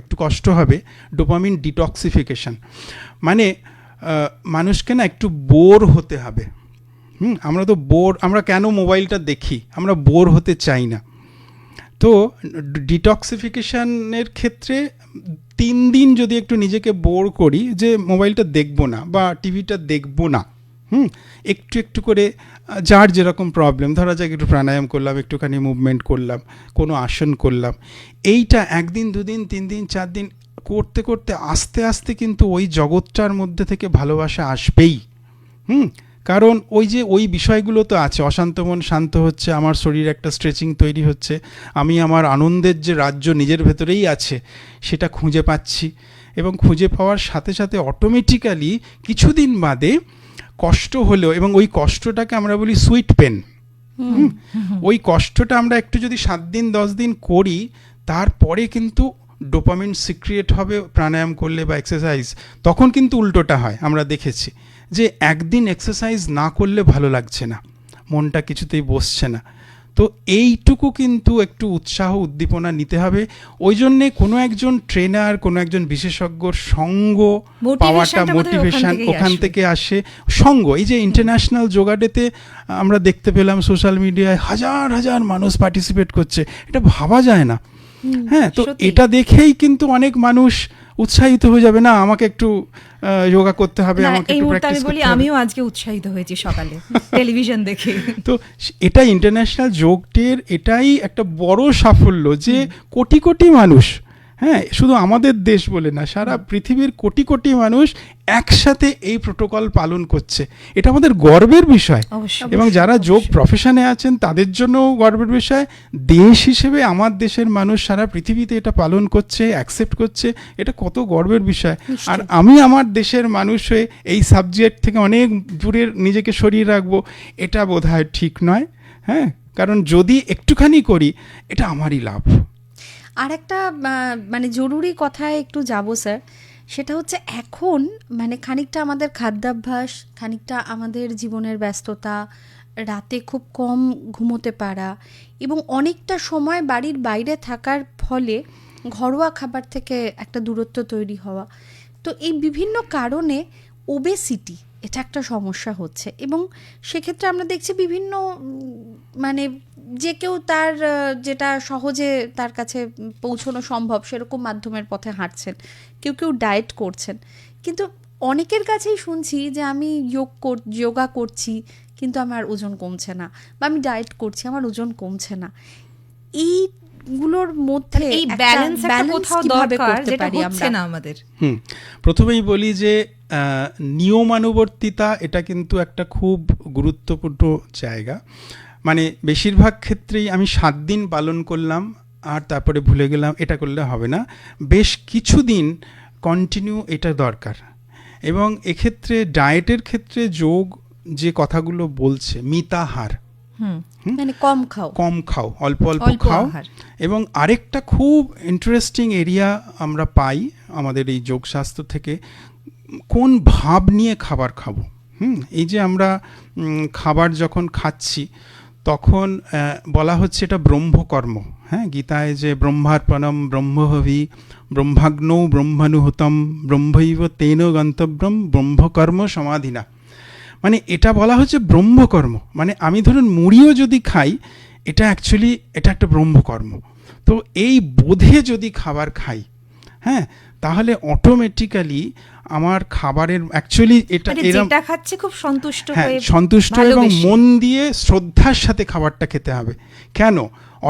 একটু কষ্ট হবে, ডোপামিন ডিটক্সিফিকেশন। মানে মানুষকে না একটু বোর হতে হবে। আমরা কেন মোবাইলটা দেখি? আমরা বোর হতে চাই না। তো ডিটক্সিফিকেশনের ক্ষেত্রে 3 দিন যদি একটু নিজেকে বোর করি যে মোবাইলটা দেখবো না বা টিভিটা দেখবো না, একটু একটু করে যার যেরকম প্রবলেম, ধরা যাক একটু প্রাণায়াম করলাম, একটুখানি মুভমেন্ট করলাম, কোনো আসন করলাম, এইটা 1 দিন 2 দিন 3 দিন 4 দিন করতে করতে আস্তে আস্তে কিন্তু ওই জগৎটার মধ্যে থেকে ভালোবাসা আসবেই। কারণ ওই বিষয়গুলো তো আছে, অশান্ত মন শান্ত হচ্ছে, আমার শরীর একটা স্ট্রেচিং তৈরি হচ্ছে, আমি আমার আনন্দের যে রাজ্য নিজের ভেতরেই আছে সেটা খুঁজে পাচ্ছি, এবং খুঁজে পাওয়ার সাথে সাথে অটোমেটিক্যালি কিছুদিন বাদে কষ্ট হলেও, এবং ওই কষ্টটাকে আমরা বলি সুইট পেন, ওই কষ্টটা আমরা একটু যদি 7 দিন 10 দিন করি, তারপরে কিন্তু ডোপামিন সিক্রিয়েট হবে প্রাণায়াম করলে বা এক্সারসাইজ। তখন কিন্তু উল্টোটা হয়, আমরা দেখেছি যে একদিন এক্সারসাইজ না করলে ভালো লাগছে না, মনটা কিছুতেই বসছে না। তো এইটুকু কিন্তু একটু উৎসাহ উদ্দীপনা নিতে হবে। ওই জন্যে কোনো একজন ট্রেনার, কোনো একজন বিশেষজ্ঞর সঙ্গ পাওয়াটা, মোটিভেশন ওখান থেকে আসে। সঙ্গ, এই যে ইন্টারন্যাশনাল যোগা ডেতে আমরা দেখতে পেলাম সোশ্যাল মিডিয়ায় হাজার হাজার মানুষ পার্টিসিপেট করছে, এটা ভাবা যায় না। হ্যাঁ, তো এটা দেখেই কিন্তু অনেক মানুষ উৎসাহিত হয়ে যাবে, না আমাকে একটু যোগা করতে হবে, আমাকে একটু প্র্যাকটিস করতে হবে। আমিও আজকে উৎসাহিত হয়েছি সকালে টেলিভিশন দেখে। তো এটা ইন্টারন্যাশনাল যোগ ডের এটাই একটা বড় সাফল্য যে কোটি কোটি মানুষ, হ্যাঁ, শুধু আমাদের দেশ বলে না, সারা পৃথিবীর কোটি কোটি মানুষ একসাথে এই প্রোটোকল পালন করছে। এটা আমাদের গর্বের বিষয়, এবং যারা যোগ প্রফেশনে আছেন তাদের জন্যও গর্বের বিষয়। দেশ হিসেবে আমার দেশের মানুষ সারা পৃথিবীতে এটা পালন করছে, অ্যাকসেপ্ট করছে, এটা কত গর্বের বিষয়। আর আমি আমার দেশের মানুষ হয়ে এই সাবজেক্ট থেকে অনেক দূরের নিজেকে সরিয়ে রাখবো, এটা বোধহয় ঠিক নয়। হ্যাঁ, কারণ যদি একটুখানি করি এটা আমারই লাভ। আর একটা মানে জরুরি কথায় একটু যাব স্যার, সেটা হচ্ছে এখন মানে খানিকটা আমাদের খাদ্যাভ্যাস, খানিকটা আমাদের জীবনের ব্যস্ততা, রাতে খুব কম ঘুমোতে পারা এবং অনেকটা সময় বাড়ির বাইরে থাকার ফলে ঘরোয়া খাবার থেকে একটা দূরত্ব তৈরি হওয়া, তো এই বিভিন্ন কারণে ওবেসিটি এটা একটা সমস্যা হচ্ছে। এবং সেক্ষেত্রে আমরা দেখছি বিভিন্ন মানে যে কেউ তার যেটা সহজে তার কাছে পৌঁছানো সম্ভব সেরকম মাধ্যমের পথে হাঁটছেন, কেউ কেউ ডায়েট করছেন, কিন্তু অনেকের কাছেই শুনছি যে আমি যোগা করছি কিন্তু আমার ওজন কমছে না, বা আমি ডায়েট করছি আমার ওজন কমছে না। এইগুলোর মধ্যে এই ব্যালেন্স কোথাও দরকার, যেটা হচ্ছে না আমাদের। প্রথমেই বলি যে নিয়মানুবর্তিতা এটা কিন্তু একটা খুব গুরুত্বপূর্ণ জায়গা। মানে বেশিরভাগ ক্ষেত্রেই আমি 7 দিন পালন করলাম আর তারপরে ভুলে গেলাম, এটা করলে হবে না। বেশ কিছুদিন কন্টিনিউ এটা দরকার। এবং এক্ষেত্রে ডায়েটের ক্ষেত্রে যোগ যে কথাগুলো বলছে, মিতাহার, মানে কম খাও, অল্প খাও। এবং আরেকটা খুব ইন্টারেস্টিং এরিয়া আমরা পাই আমাদের এই যোগশাস্ত্র থেকে, কোন ভাব নিয়ে খাবার খাবো। এই যে আমরা খাবার যখন খাচ্ছি তখন বলা হচ্ছে এটা ব্রহ্মকর্ম। হ্যাঁ, গীতায় যে ব্রহ্মার্পণম ব্রহ্মহবি ব্রহ্মাগ্নৌ ব্রহ্মানুহূতম ব্রহ্মৈব তেন গন্তব্যম ব্রহ্মকর্ম সমাধিনা, মানে এটা বলা হচ্ছে ব্রহ্মকর্ম। মানে আমি ধরুন মুড়িও যদি খাই, এটা অ্যাকচুয়ালি এটা একটা ব্রহ্মকর্ম। তো এই বোধে যদি খাবার খাই, হ্যাঁ, তাহলে অটোমেটিক্যালি আমার খাবারের অ্যাকচুয়ালি এটা যেটা খাচ্ছি খুব সন্তুষ্ট হয়ে, সন্তুষ্ট এবং মন দিয়ে শ্রদ্ধার সাথে খাবারটা খেতে হবে। কেন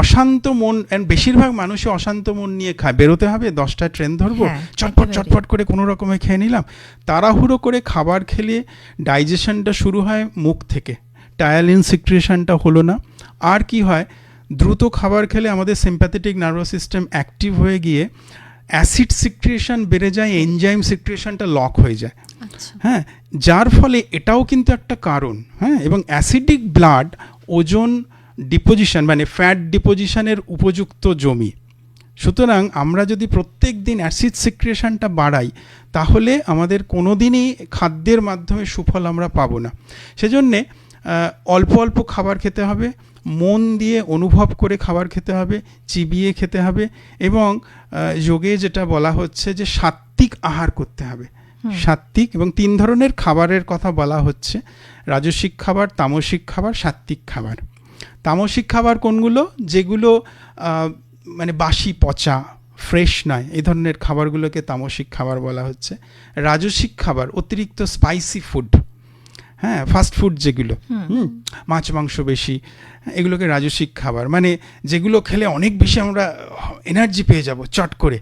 অশান্ত মন, বেশিরভাগ মানুষই অশান্ত মন নিয়ে খায়। বেরোতে হবে, 10টা ট্রেন ধরবো, চটপট করে কোনো রকমে খেয়ে নিলাম। তাড়াহুড়ো করে খাবার খেলে ডাইজেশনটা শুরু হয় মুখ থেকে, টায়ালিন সিক্রেশনটা হলো না। আর কি হয়, দ্রুত খাবার খেলে আমাদের সিম্প্যাথেটিক নার্ভাস সিস্টেম অ্যাক্টিভ হয়ে গিয়ে অ্যাসিড সিক্রেশন বেড়ে যায়, এনজাইম সিক্রেশনটা লক হয়ে যায়। হ্যাঁ, যার ফলে এটাও কিন্তু একটা কারণ। হ্যাঁ, এবং অ্যাসিডিক ব্লাড ওজন ডিপোজিশন মানে ফ্যাট ডিপোজিশনের উপযুক্ত জমি। সুতরাং আমরা যদি প্রত্যেক দিন অ্যাসিড সিক্রেশনটা বাড়াই, তাহলে আমাদের কোনো দিনই খাদ্যের মাধ্যমে সুফল আমরা পাবো না। সেজন্যে অল্প খাবার খেতে হবে, মন দিয়ে অনুভব করে খাবার খেতে হবে, চিবিয়ে খেতে হবে। এবং যোগে যেটা বলা হচ্ছে যে সাত্ত্বিক আহার করতে হবে। সাত্ত্বিক এবং 3 ধরনের খাবারের কথা বলা হচ্ছে, রাজসিক খাবার, তামসিক খাবার, সাত্ত্বিক খাবার। তামসিক খাবার কোনগুলো? যেগুলো মানে বাসি পচা, ফ্রেশ নয়, এই ধরনের খাবারগুলোকে তামসিক খাবার বলা হচ্ছে। রাজসিক খাবার অতিরিক্ত স্পাইসি ফুড, হ্যাঁ, ফাস্ট ফুড যেগুলো, মাছ মাংস বেশি, এগুলোকে রাজসিক খাবার, মানে যেগুলো খেলে অনেক বেশি আমরা এনার্জি পেয়ে যাব চট করে।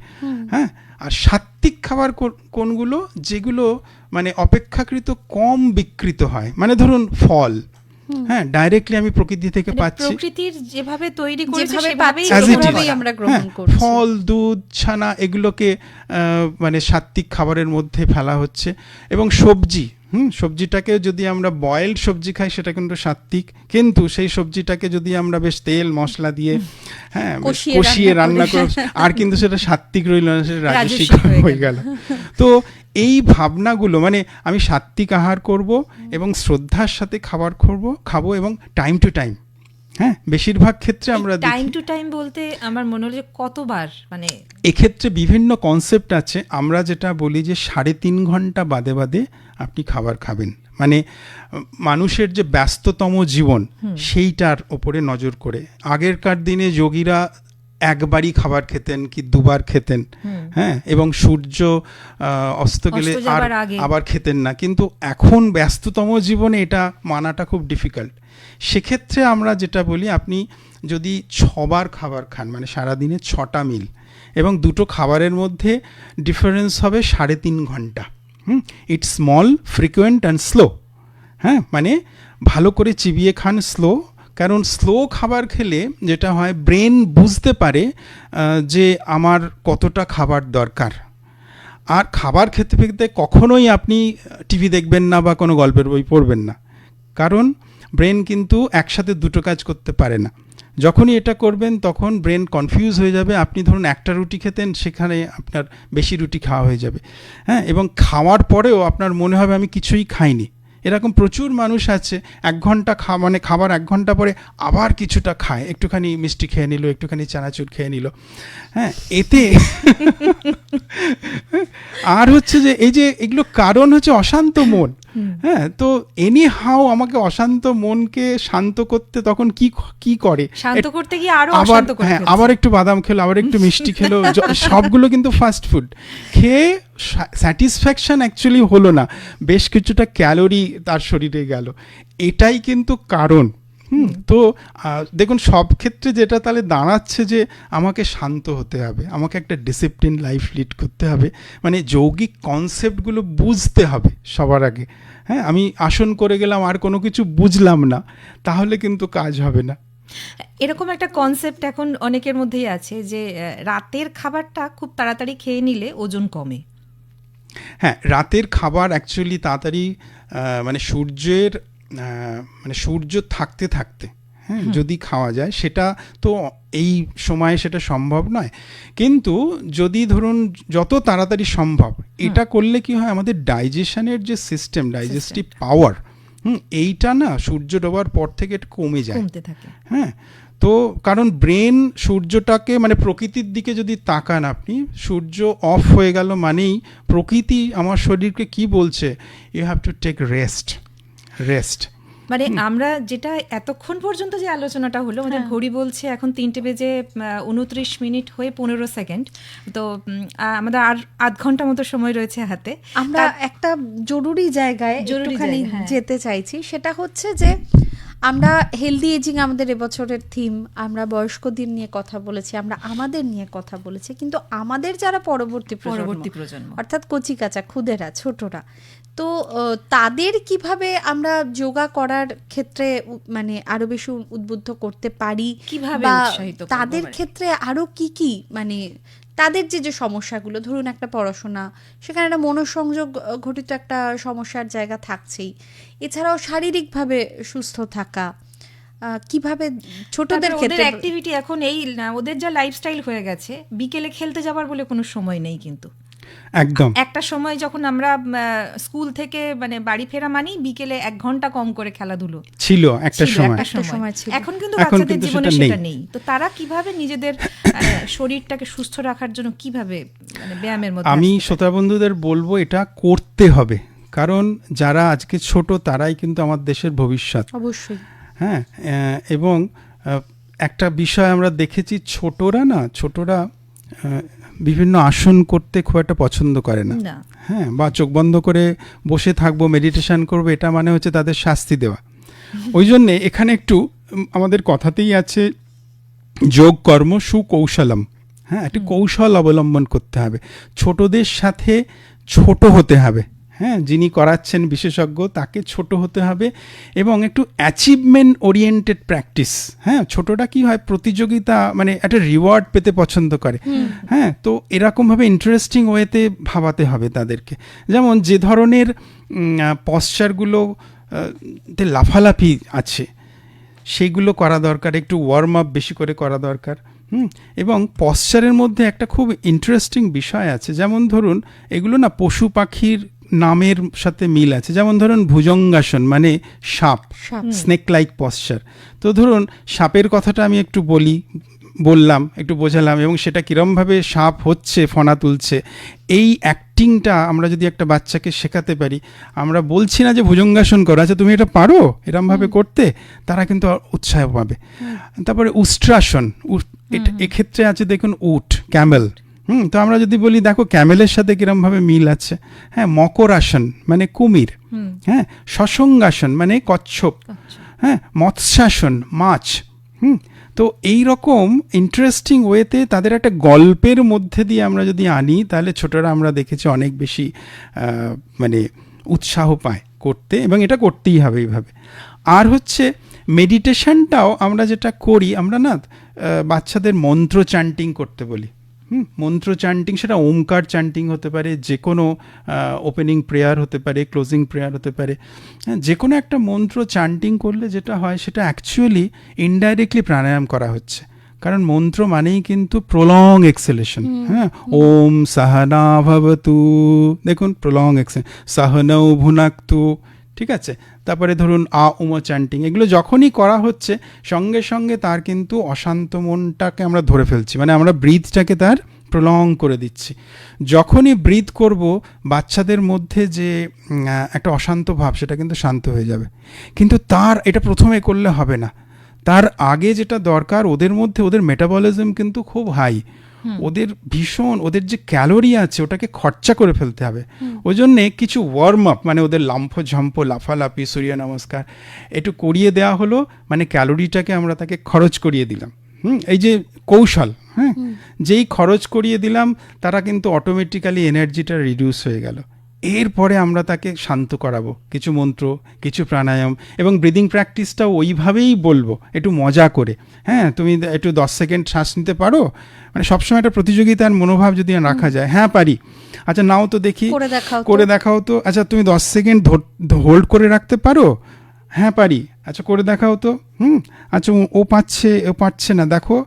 হ্যাঁ, আর সাত্ত্বিক খাবার কোনগুলো? যেগুলো মানে অপেক্ষাকৃত কম বিকৃত হয়, মানে ধরুন ফল, হ্যাঁ, ডাইরেক্টলি আমি প্রকৃতি থেকে পাচ্ছি, প্রকৃতির যেভাবে তৈরি করেছে সেভাবেই আমরা গ্রহণ করছি। ফল, দুধ, ছানা এগুলোকে মানে সাত্ত্বিক খাবারের মধ্যে ফেলা হচ্ছে। এবং সবজি, সবজিটাকে যদি আমরা বয়েলড সবজি খাই সেটা কিন্তু সাত্ত্বিক, কিন্তু সেই সবজিটাকে যদি আমরা বেশ তেল মশলা দিয়ে, হ্যাঁ, কষিয়ে রান্না করে, আর কিন্তু সেটা সাত্ত্বিক রইল না, সেটা রাজসিক হয়ে গেল। তো এই ভাবনাগুলো, মানে আমি সাত্ত্বিক আহার করব এবং শ্রদ্ধার সাথে খাবার খাবো এবং টাইম টু টাইম। হ্যাঁ, বেশিরভাগ ক্ষেত্রে আমরা টাইম টু টাইম বলতে আমার মনে হলো যে কতবার, মানে এক্ষেত্রে বিভিন্ন কনসেপ্ট আছে। আমরা যেটা বলি যে 3.5 ঘন্টা বাদে বাদে আপনি খাবার খাবেন, মানে মানুষের যে ব্যস্ততম জীবন সেইটার ওপরে নজর করে। আগেরকার দিনে যোগীরা একবারই খাবার খেতেন কি 2বার খেতেন, হ্যাঁ, এবং সূর্য অস্ত গেলে আর আবার খেতেন না। কিন্তু এখন ব্যস্ততম জীবনে এটা মানাটা খুব ডিফিকাল্ট। সেক্ষেত্রে আমরা যেটা বলি, আপনি যদি 6বার খাবার খান, মানে সারাদিনে 6টা মিল, এবং 2টো খাবারের মধ্যে ডিফারেন্স হবে 3.5 ঘন্টা। It's small, frequent and slow. হ্যাঁ, মানে ভালো করে চিবিয়ে খান, স্লো। কারণ স্লো খাবার খেলে যেটা হয়, ব্রেন বুঝতে পারে যে আমার কতটা খাবার দরকার। আর খাবার খেতে খেতে কখনোই আপনি টিভি দেখবেন না বা কোনো গল্পের বই পড়বেন না, কারণ ব্রেন কিন্তু একসাথে দুটো কাজ করতে পারে না। যখনই এটা করবেন তখন ব্রেন কনফিউজ হয়ে যাবে। আপনি ধরুন একটা রুটি খেতেন, সেখানে আপনার বেশি রুটি খাওয়া হয়ে যাবে, হ্যাঁ, এবং খাওয়ার পরেও আপনার মনে হবে আমি কিছুই খাইনি। এরকম প্রচুর মানুষ আছে 1 ঘন্টা মানে খাবার 1 ঘন্টা পরে আবার কিছুটা খায়, একটুখানি মিষ্টি খেয়ে নিল, একটুখানি চানাচুর খেয়ে নিল, হ্যাঁ, এতে আর হচ্ছে যে এই যে এগুলো কারণ হচ্ছে অশান্ত মন। হ্যাঁ, তো এনি হাউ আমাকে অশান্ত মনকে শান্ত করতে তখন কি করে, শান্ত করতে গিয়ে আরো আবার অশান্ত করে হ্যাঁ ফেলছে। আবার একটু বাদাম খেলো, আবার একটু মিষ্টি খেলো, সবগুলো কিন্তু ফাস্ট ফুড খেয়ে স্যাটিসফ্যাকশন অ্যাকচুয়ালি হলো না, বেশ কিছুটা ক্যালোরি তার শরীরে গেল। এটাই কিন্তু কারণ। তো দেখুন সব ক্ষেত্রে যেটা তাহলে দাঁড়াচ্ছে যে আমাকে শান্ত হতে হবে, আমাকে একটা ডিসিপ্লিন লাইফ লিড করতে হবে, মানে যৌগিক কনসেপ্টগুলো বুঝতে হবে সবার আগে। হ্যাঁ, আমি আসন করে গেলাম আর কোনো কিছু বুঝলাম না, তাহলে কিন্তু কাজ হবে না। এরকম একটা কনসেপ্ট এখন অনেকের মধ্যেই আছে যে রাতের খাবারটা খুব তাড়াতাড়ি খেয়ে নিলে ওজন কমে। হ্যাঁ, রাতের খাবার অ্যাকচুয়ালি তাড়াতাড়ি মানে সূর্য থাকতে থাকতে, হ্যাঁ, যদি খাওয়া যায়, সেটা তো এই সময়ে সেটা সম্ভব নয়, কিন্তু যদি ধরুন যত তাড়াতাড়ি সম্ভব এটা করলে কি হয়, আমাদের ডাইজেশনের যে সিস্টেম, ডাইজেস্টিভ পাওয়ার, এইটা না সূর্য ডোবার পর থেকে একটু কমে যায়, কমতে থাকে। হ্যাঁ, তো কারণ ব্রেন সূর্যটাকে মানে প্রকৃতির দিকে যদি তাকান আপনি, সূর্য অফ হয়ে গেল মানেই প্রকৃতি আমার শরীরকে কি বলছে, you have to take rest. মানে আমরা যেটা এতক্ষণ পর্যন্ত যে আলোচনাটা হলো, আমাদের ঘড়ি বলছে এখন 3:29 হয়ে 15 সেকেন্ড, তো আমাদের আর আধ ঘন্টা মতো সময় রয়েছে হাতে। আমরা একটা জরুরি জায়গায় একটুখানি হ্যাঁ। যেতে চাইছি, সেটা হচ্ছে যে আমরা হেলদি এজিং আমাদের এবছরের থিম, আমরা বয়স্কদের নিয়ে কথা বলেছি, আমরা আমাদের নিয়ে কথা বলেছি, কিন্তু আমাদের যারা পরবর্তী প্রজন্ম অর্থাৎ কচিকাঁচা ক্ষুদেরা ছোটরা, তো তাদের কিভাবে আমরা যোগা করার ক্ষেত্রে মানে আরো বেশি উদ্বুদ্ধ করতে পারি, কিভাবে বা উৎসাহিত করতে তাদের পারি? ক্ষেত্রে আরো কি মানে তাদের যে সমস্যাগুলো, ধরুন একটা পড়াশোনা, সেখানে একটা মনোসংযোগ ঘটিত একটা সমস্যার জায়গা থাকছেই, এছাড়াও শারীরিকভাবে সুস্থ থাকা, কিভাবে ছোটদের ক্ষেত্রে অ্যাক্টিভিটি এখন এই ওদের যা লাইফস্টাইল হয়ে গেছে, বিকেলে খেলতে যাবার বলে কোনো সময় নেই। কিন্তু একদম একটা সময় যখন আমরা স্কুল থেকে মানে বাড়ি ফেরা মানেই বিকেলে 1 ঘন্টা কম করে খেলাধুলো ছিল একটা সময় ছিল। এখন কিন্তু বাচ্চাদের জীবনে সেটা সেটা নেই। তো তারা কিভাবে নিজেদের শরীরটাকে সুস্থ রাখার জন্য কিভাবে মানে ব্যায়ামের মধ্যে আমি আসতে পারে? শ্রোতা বন্ধুদের বলবো এটা করতে হবে, কারণ যারা আজকে ছোট তারাই কিন্তু আমার দেশের ভবিষ্যৎ, অবশ্যই। হ্যাঁ, এবং একটা বিষয় আমরা দেখেছি, ছোটরা বিভিন্ন আসন করতে খুব একটা পছন্দ করে না, হ্যাঁ, বা চোখ বন্ধ করে বসে থাকবো, মেডিটেশন করবো, এটা মানে হচ্ছে তাদের শাস্তি দেওয়া। ওই জন্যে এখানে একটু আমাদের কথাতেই আছে যোগ কর্ম সুকৌশলম, হ্যাঁ, একটু কৌশল অবলম্বন করতে হবে, ছোটদের সাথে ছোট হতে হবে, হ্যাঁ, যিনি করাচ্ছেন বিশেষজ্ঞ তাকে ছোট হতে হবে, এবং একটু অ্যাচিভমেন্ট ওরিয়েন্টেড প্র্যাকটিস। হ্যাঁ, ছোটরা কি হয়, প্রতিযোগিতা মানে একটা রিওয়ার্ড পেতে পছন্দ করে, হ্যাঁ, তো এরকমভাবে ইন্টারেস্টিং ওয়েতে ভাবাতে হবে তাদেরকে। যেমন যে ধরনের পশ্চারগুলো লাফালাফি আছে সেইগুলো করা দরকার, একটু ওয়ার্ম আপ বেশি করে করা দরকার। এবং পশ্চারের মধ্যে একটা খুব ইন্টারেস্টিং বিষয় আছে, যেমন ধরুন এগুলো না পশু পাখির নামের সাথে মিল আছে, যেমন ধরুন ভুজঙ্গাসন মানে সাপ, স্নেক লাইক পশ্চার। তো ধরুন সাপের কথাটা আমি একটু বললাম, একটু বোঝালাম, এবং সেটা কীরমভাবে সাপ হচ্ছে, ফনা তুলছে, এই অ্যাক্টিংটা আমরা যদি একটা বাচ্চাকে শেখাতে পারি, আমরা বলছি না যে ভুজঙ্গাসন করো, আচ্ছা তুমি এটা পারো এরমভাবে করতে, তারা কিন্তু উৎসাহ পাবে। তারপরে উষ্ট্রাসন, এক্ষেত্রে আছে দেখুন উট, ক্যামেল, তো আমরা যদি বলি দেখো ক্যামেলের সাথে কিরমভাবে মিল আছে, হ্যাঁ, মকর আসন মানে কুমির, হ্যাঁ, শশঙ্গাসন মানে কচ্ছপ, হ্যাঁ, মৎস্যাসন মাছ। তো এই রকম ইন্টারেস্টিং ওয়েতে তাদের একটা গল্পের মধ্যে দিয়ে আমরা যদি আনি, তাহলে ছোটরা আমরা দেখেছি অনেক বেশি মানে উৎসাহ পায় করতে, এবং এটা করতেই হবে এইভাবে। আর হচ্ছে মেডিটেশনটাও আমরা যেটা করি, আমরা না বাচ্চাদের মন্ত্র চ্যান্টিং করতে বলি, মন্ত্র চ্যান্টিং, সেটা ওমকার চ্যান্টিং হতে পারে, যে কোনো ওপেনিং প্রেয়ার হতে পারে, ক্লোজিং প্রেয়ার হতে পারে, হ্যাঁ, যে কোনো একটা মন্ত্র চ্যান্টিং করলে যেটা হয় সেটা অ্যাকচুয়ালি ইনডাইরেক্টলি প্রাণায়াম করা হচ্ছে। কারণ মন্ত্র মানেই কিন্তু প্রলং এক্সেলেশন। হ্যাঁ, ওম সাহনা ভবতু, দেখুন প্রলং এক্সেল, সাহনৌ ভুনাক্তু, ঠিক আছে। তারপরে ধরুন উম চ্যান্টিং, এগুলো যখনই করা হচ্ছে সঙ্গে সঙ্গে তার কিন্তু অশান্ত মনটাকে আমরা ধরে ফেলছি, মানে আমরা ব্রিথটাকে তার প্রলং করে দিচ্ছি। যখনই ব্রিথ করব বাচ্চাদের মধ্যে যে একটা অশান্ত ভাব সেটা কিন্তু শান্ত হয়ে যাবে। কিন্তু তার এটা প্রথমে করলে হবে না, তার আগে যেটা দরকার, ওদের মধ্যে ওদের মেটাবলিজম কিন্তু খুব হাই, ওদের ভীষণ, ওদের যে ক্যালোরি আছে ওটাকে খরচা করে ফেলতে হবে। ওই জন্যে কিছু ওয়ার্ম আপ, মানে ওদের লাম্ফ ঝম্প, লাফালাফি, সূর্য নমস্কার একটু করিয়ে দেওয়া হলো, মানে ক্যালোরিটাকে আমরা তাকে খরচ করিয়ে দিলাম। এই যে কৌশল, হ্যাঁ, যেই খরচ করিয়ে দিলাম তারা কিন্তু অটোমেটিক্যালি এনার্জিটা রিডিউস হয়ে গেল। এরপরে আমরা তাকে শান্ত করাবো, কিছু মন্ত্র, কিছু প্রাণায়াম এবং ব্রিদিং প্র্যাকটিসটাও ওইভাবেই বলবো, একটু মজা করে। হ্যাঁ, তুমি একটু 10 সেকেন্ড শ্বাস নিতে পারো, মানে সবসময় একটা প্রতিযোগিতার মনোভাব যদি রাখা যায়। হ্যাঁ পারি, আচ্ছা নাও তো দেখি, করে দেখাও তো। আচ্ছা তুমি 10 সেকেন্ড হোল্ড করে রাখতে পারো? হ্যাঁ পারি। আচ্ছা করে দেখাও তো। আচ্ছা ও পারছে না, দেখো।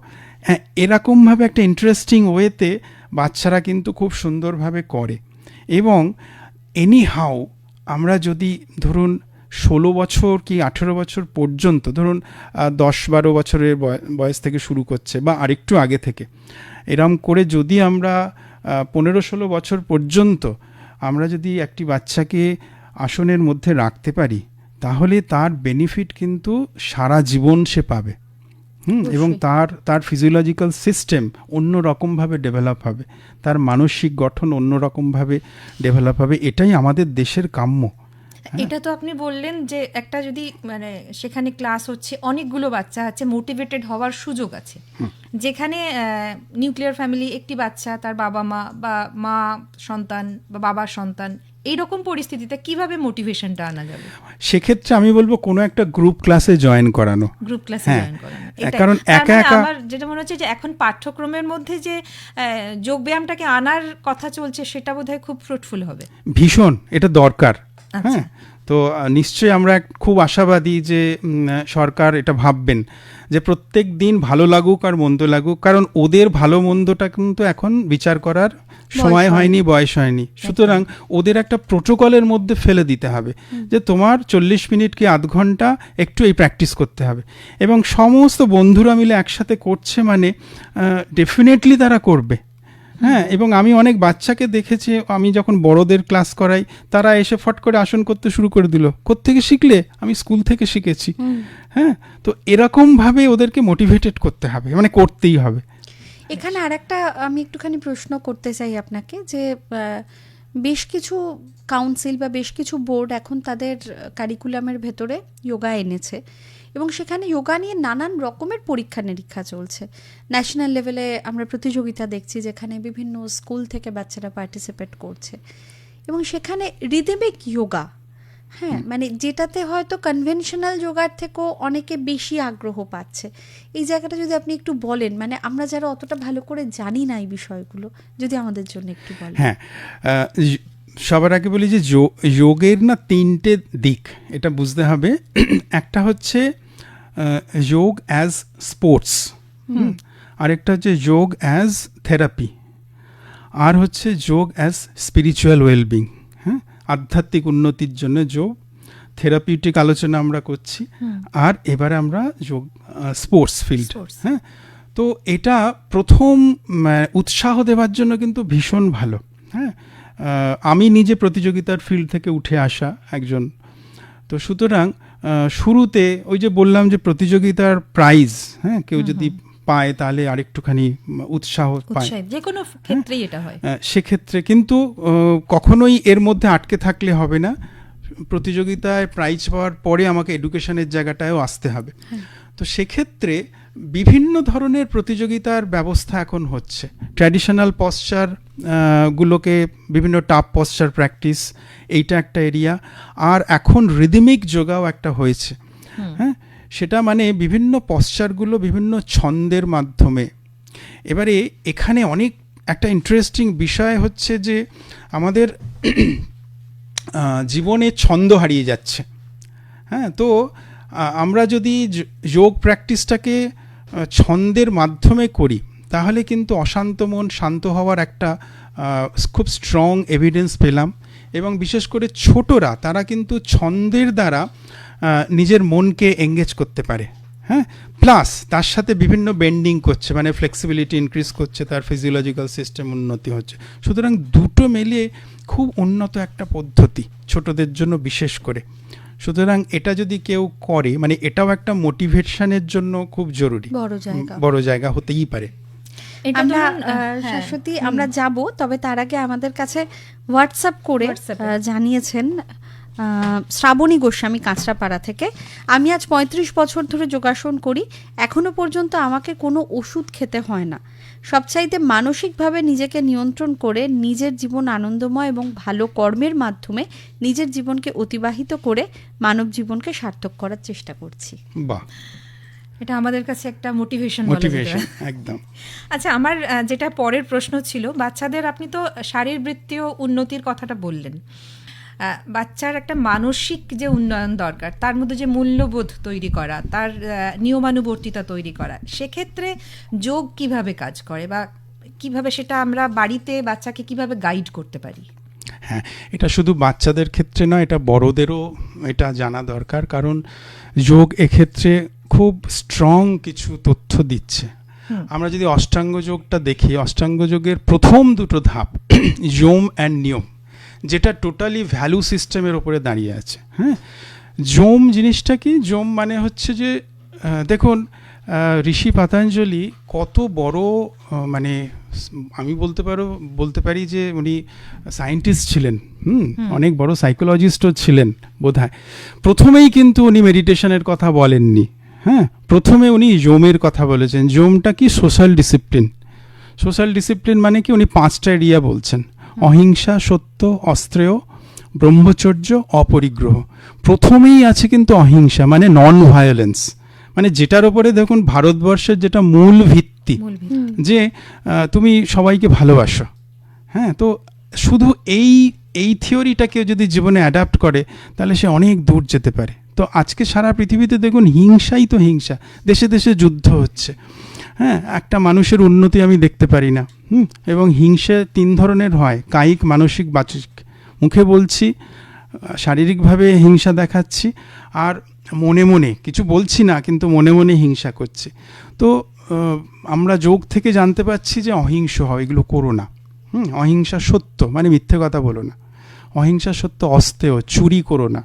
হ্যাঁ, এরকমভাবে একটা ইন্টারেস্টিং ওয়েতে বাচ্চারা কিন্তু খুব সুন্দরভাবে করে। এবং এনি হাউ আমরা যদি ধরুন 16 বছর কি 18 বছর পর্যন্ত, ধরুন 10-12 বছরের বয়স থেকে শুরু করছে বা আরেকটু আগে থেকে, এরম করে যদি আমরা 15-16 বছর পর্যন্ত আমরা যদি একটি বাচ্চাকে আসনের মধ্যে রাখতে পারি, তাহলে তার বেনিফিট কিন্তু সারা জীবন সে পাবে। এবং তার ফিজিওলজিক্যাল সিস্টেম অন্য রকমভাবে ডেভেলপ হবে, তার মানসিক গঠন অন্য রকমভাবে ডেভেলপ হবে। এটাই আমাদের দেশের কাম্য। এটা তো আপনি বললেন যে একটা যদি মানে সেখানে ক্লাস হচ্ছে, অনেকগুলো বাচ্চা আছে, মোটিভেটেড হওয়ার সুযোগ আছে। যেখানে নিউক্লিয়ার ফ্যামিলি, একটি বাচ্চা, তার বাবা মা বা মা সন্তান বা বাবার সন্তান, এইরকম পরিস্থিতিতে কিভাবে মোটিভেশনটা আনা যাবে? সেক্ষেত্রে আমি বলবো কোনো একটা গ্রুপ ক্লাসে জয়েন করানো, গ্রুপ ক্লাসে জয়েন করানো। কারণ একা একা আমার যেটা মনে হচ্ছে যে এখন পাঠ্যক্রমের মধ্যে যে যোগ ব্যায়ামটাকে আনার কথা চলছে সেটা বোধহয় খুব ফ্রুটফুল হবে। ভীষণ এটা দরকার। হ্যাঁ, তো নিশ্চয়ই আমরা খুব আশাবাদী যে সরকার এটা ভাববেন যে প্রত্যেক দিন ভালো লাগুক আর মন্দ লাগুক, কারণ ওদের ভালো মন্দটা কিন্তু এখন বিচার করার সময় হয়নি, বয়স হয়নি। সুতরাং ওদের একটা প্রোটোকলের মধ্যে ফেলে দিতে হবে যে তোমার 40 মিনিট কি আধ ঘন্টা একটু এই প্র্যাকটিস করতে হবে। এবং সমস্ত বন্ধুরা মিলে একসাথে করছে মানে ডেফিনেটলি তারা করবে। হ্যাঁ, এবং আমি অনেক বাচ্চাকে দেখেছি, আমি যখন বড়দের ক্লাস করাই তারা এসে ফট করে আসন করতে শুরু করে দিল। কোত্থেকে শিখলে? আমি স্কুল থেকে শিখেছি। হ্যাঁ, তো এরকমভাবে ওদেরকে মোটিভেটেড করতে হবে, মানে করতেই হবে। এখানে আরেকটা আমি একটুখানি প্রশ্ন করতে চাই আপনাকে, যে বেশ কিছু কাউন্সিল বা বেশ কিছু বোর্ড এখন তাদের কারিকুলামের ভেতরে যোগা এনেছে এবং সেখানে যোগা নিয়ে নানান রকমের পরীক্ষা নিরীক্ষা চলছে। ন্যাশনাল লেভেলে আমরা প্রতিযোগিতা দেখছি যেখানে বিভিন্ন স্কুল থেকে বাচ্চারা পার্টিসিপেট করছে এবং সেখানে রিদমিক যোগা, হ্যাঁ, মানে যেটাতে হয়তো কনভেনশনাল যোগার থেকেও অনেকে বেশি আগ্রহ পাচ্ছে। এই জায়গাটা যদি আপনি একটু বলেন, মানে আমরা যারা অতটা ভালো করে জানি না এই বিষয়গুলো, যদি আমাদের জন্য একটু বলেন। হ্যাঁ, সবার আগে বলি যে যোগের না 3টে দিক, এটা বুঝতে হবে। একটা হচ্ছে যোগ অ্যাজ স্পোর্টস, আরেকটা হচ্ছে যোগ অ্যাজ থেরাপি, আর হচ্ছে যোগ অ্যাজ স্পিরিচুয়াল ওয়েলবিং। হ্যাঁ, আধ্যাত্মিক উন্নতির জন্য যোগ, থেরাপিউটিক আলোচনা আমরা করছি, আর এবারে আমরা যোগ স্পোর্টস ফিল্ড। হ্যাঁ, তো এটা প্রথম উৎসাহ দেওয়ার জন্য কিন্তু ভীষণ ভালো। হ্যাঁ, আমি নিজে প্রতিযোগিতার ফিল্ড থেকে উঠে আসা একজন, তো সুতরাং শুরুতে ওই যে বললাম যে প্রতিযোগিতার প্রাইজ, হ্যাঁ, কেউ যদি পায় তাহলে আরেকটুখানি উৎসাহ পায়, যে কোনো ক্ষেত্রেই এটা হয়। সেক্ষেত্রে কিন্তু কখনোই এর মধ্যে আটকে থাকলে হবে না। প্রতিযোগিতায় প্রাইজ পাওয়ার পরে আমাকে এডুকেশনের জায়গাটায়ও আসতে হবে। তো সেক্ষেত্রে বিভিন্ন ধরনের প্রতিযোগিতার ব্যবস্থা এখন হচ্ছে। ট্র্যাডিশনাল পশ্চার গুলোকে বিভিন্ন টাপ পশ্চার প্র্যাকটিস, এইটা একটা এরিয়া। আর এখন রিদমিক যোগাও একটা হয়েছে। হ্যাঁ, সেটা মানে বিভিন্ন পশ্চারগুলো বিভিন্ন ছন্দের মাধ্যমে। এবারে এখানে অনেক একটা ইন্টারেস্টিং বিষয় হচ্ছে যে আমাদের জীবনে ছন্দ হারিয়ে যাচ্ছে। হ্যাঁ, তো আমরা যদি যোগ প্র্যাকটিসটাকে ছন্দের মাধ্যমে করি তাহলে কিন্তু অশান্ত মন শান্ত হওয়ার একটা খুব স্ট্রং এভিডেন্স পেলাম। এবং বিশেষ করে ছোটরা তারা কিন্তু ছন্দের দ্বারা নিজের মনকে এঙ্গেজ করতে পারে। হ্যাঁ, প্লাস তার সাথে বিভিন্ন বেন্ডিং করছে, মানে ফ্লেক্সিবিলিটি ইনক্রিজ করছে, তার ফিজিওলজিক্যাল সিস্টেম উন্নতি হচ্ছে। সুতরাং দুটো মিলিয়ে খুব উন্নত একটা পদ্ধতি ছোটদের জন্য বিশেষ করে। সুতরাং এটা যদি কেউ করে, মানে এটাও একটা মোটিভেশনের জন্য খুব জরুরি, বড় জায়গা হতেই পারে। আমরা শাশ্বতী আমরা যাব, তবে তার আগে আমাদের কাছে হোয়াটসঅ্যাপ করে জানিয়েছেন শ্রাবণী গোস্বামী কাঁচরাপাড়া থেকে, আমি আজ 35 বছর ধরে যোগাসন করি, এখনো পর্যন্ত আমাকে কোনো ওষুধ খেতে হয় না। সবচাইতে মানসিকভাবে নিজেকে নিয়ন্ত্রণ করে নিজের জীবন আনন্দময় এবং ভালো কর্মের মাধ্যমে নিজের জীবনকে অতিবাহিত করে মানব জীবনকে সার্থক করার চেষ্টা করছি। বাহ, এটা আমাদের কাছে একটা মোটিভেশন একদম। আচ্ছা, আমার যেটা পরের প্রশ্ন ছিল, বাচ্চাদের আপনি তো শারীরবৃত্তীয় উন্নতির কথাটা বললেন, বাচ্চার একটা মানসিক যে উন্নয়ন দরকার, তার মধ্যে যে মূল্যবোধ তৈরি করা, তার নিয়মানুবর্তিতা তৈরি করা, সেক্ষেত্রে যোগ কিভাবে কাজ করে বা কিভাবে সেটা আমরা বাড়িতে বাচ্চাকে কিভাবে গাইড করতে পারি? হ্যাঁ, এটা শুধু বাচ্চাদের ক্ষেত্রে নয়, এটা বড়দেরও এটা জানা দরকার, কারণ যোগ এক্ষেত্রে খুব স্ট্রং কিছু তথ্য দিচ্ছে। আমরা যদি অষ্টাঙ্গ যোগটা দেখি, অষ্টাঙ্গ যোগের প্রথম দুটো ধাপ যোম অ্যান্ড নিয়ম, যেটা টোটালি ভ্যালু সিস্টেমের ওপরে দাঁড়িয়ে আছে। হ্যাঁ, যোম জিনিসটা কি? যোম মানে হচ্ছে যে দেখুন ঋষি পতঞ্জলি কত বড়, মানে আমি বলতে পারি যে উনি সায়েন্টিস্ট ছিলেন, অনেক বড় সাইকোলজিস্টও ছিলেন বোধহয়। প্রথমেই কিন্তু উনি মেডিটেশনের কথা বলেননি। হ্যাঁ, প্রথমে উনি যোমের কথা বলেছেন। যোমটা কি? Social discipline. সোশ্যাল ডিসিপ্লিন মানে কি? উনি 5টা এরিয়া বলছেন: অহিংসা, সত্য, অস্ত্রেয়, ব্রহ্মচর্য, অপরিগ্রহ। প্রথমেই আছে কিন্তু অহিংসা, মানে নন ভায়োলেন্স, মানে যেটার উপরে দেখুন ভারতবর্ষের যেটা মূল ভিত্তি, যে তুমি সবাইকে ভালোবাসো। হ্যাঁ, তো শুধু এই থিওরিটা কেউ যদি জীবনে অ্যাডাপ্ট করে তাহলে সে অনেক দূর যেতে পারে। তো আজকে সারা পৃথিবীতে দেখুন হিংসাই তো হিংসা, দেশে দেশে যুদ্ধ হচ্ছে। হ্যাঁ, একটা মানুষের উন্নতি আমি দেখতে পারি না। এবং হিংসা 3 ধরনের হয়: কায়িক, মানসিক, বাচিক। মুখে বলছি, শারীরিকভাবে হিংসা দেখাচ্ছি, আর মনে মনে কিছু বলছি না কিন্তু মনে মনে হিংসা করছি। তো আমরা যোগ থেকে জানতে পারছি যে অহিংস হও, এগুলো করো না। অহিংসা সত্য, মানে মিথ্যে কথা বলো না। অহিংসা সত্য, অস্তেয়, চুরি করো না।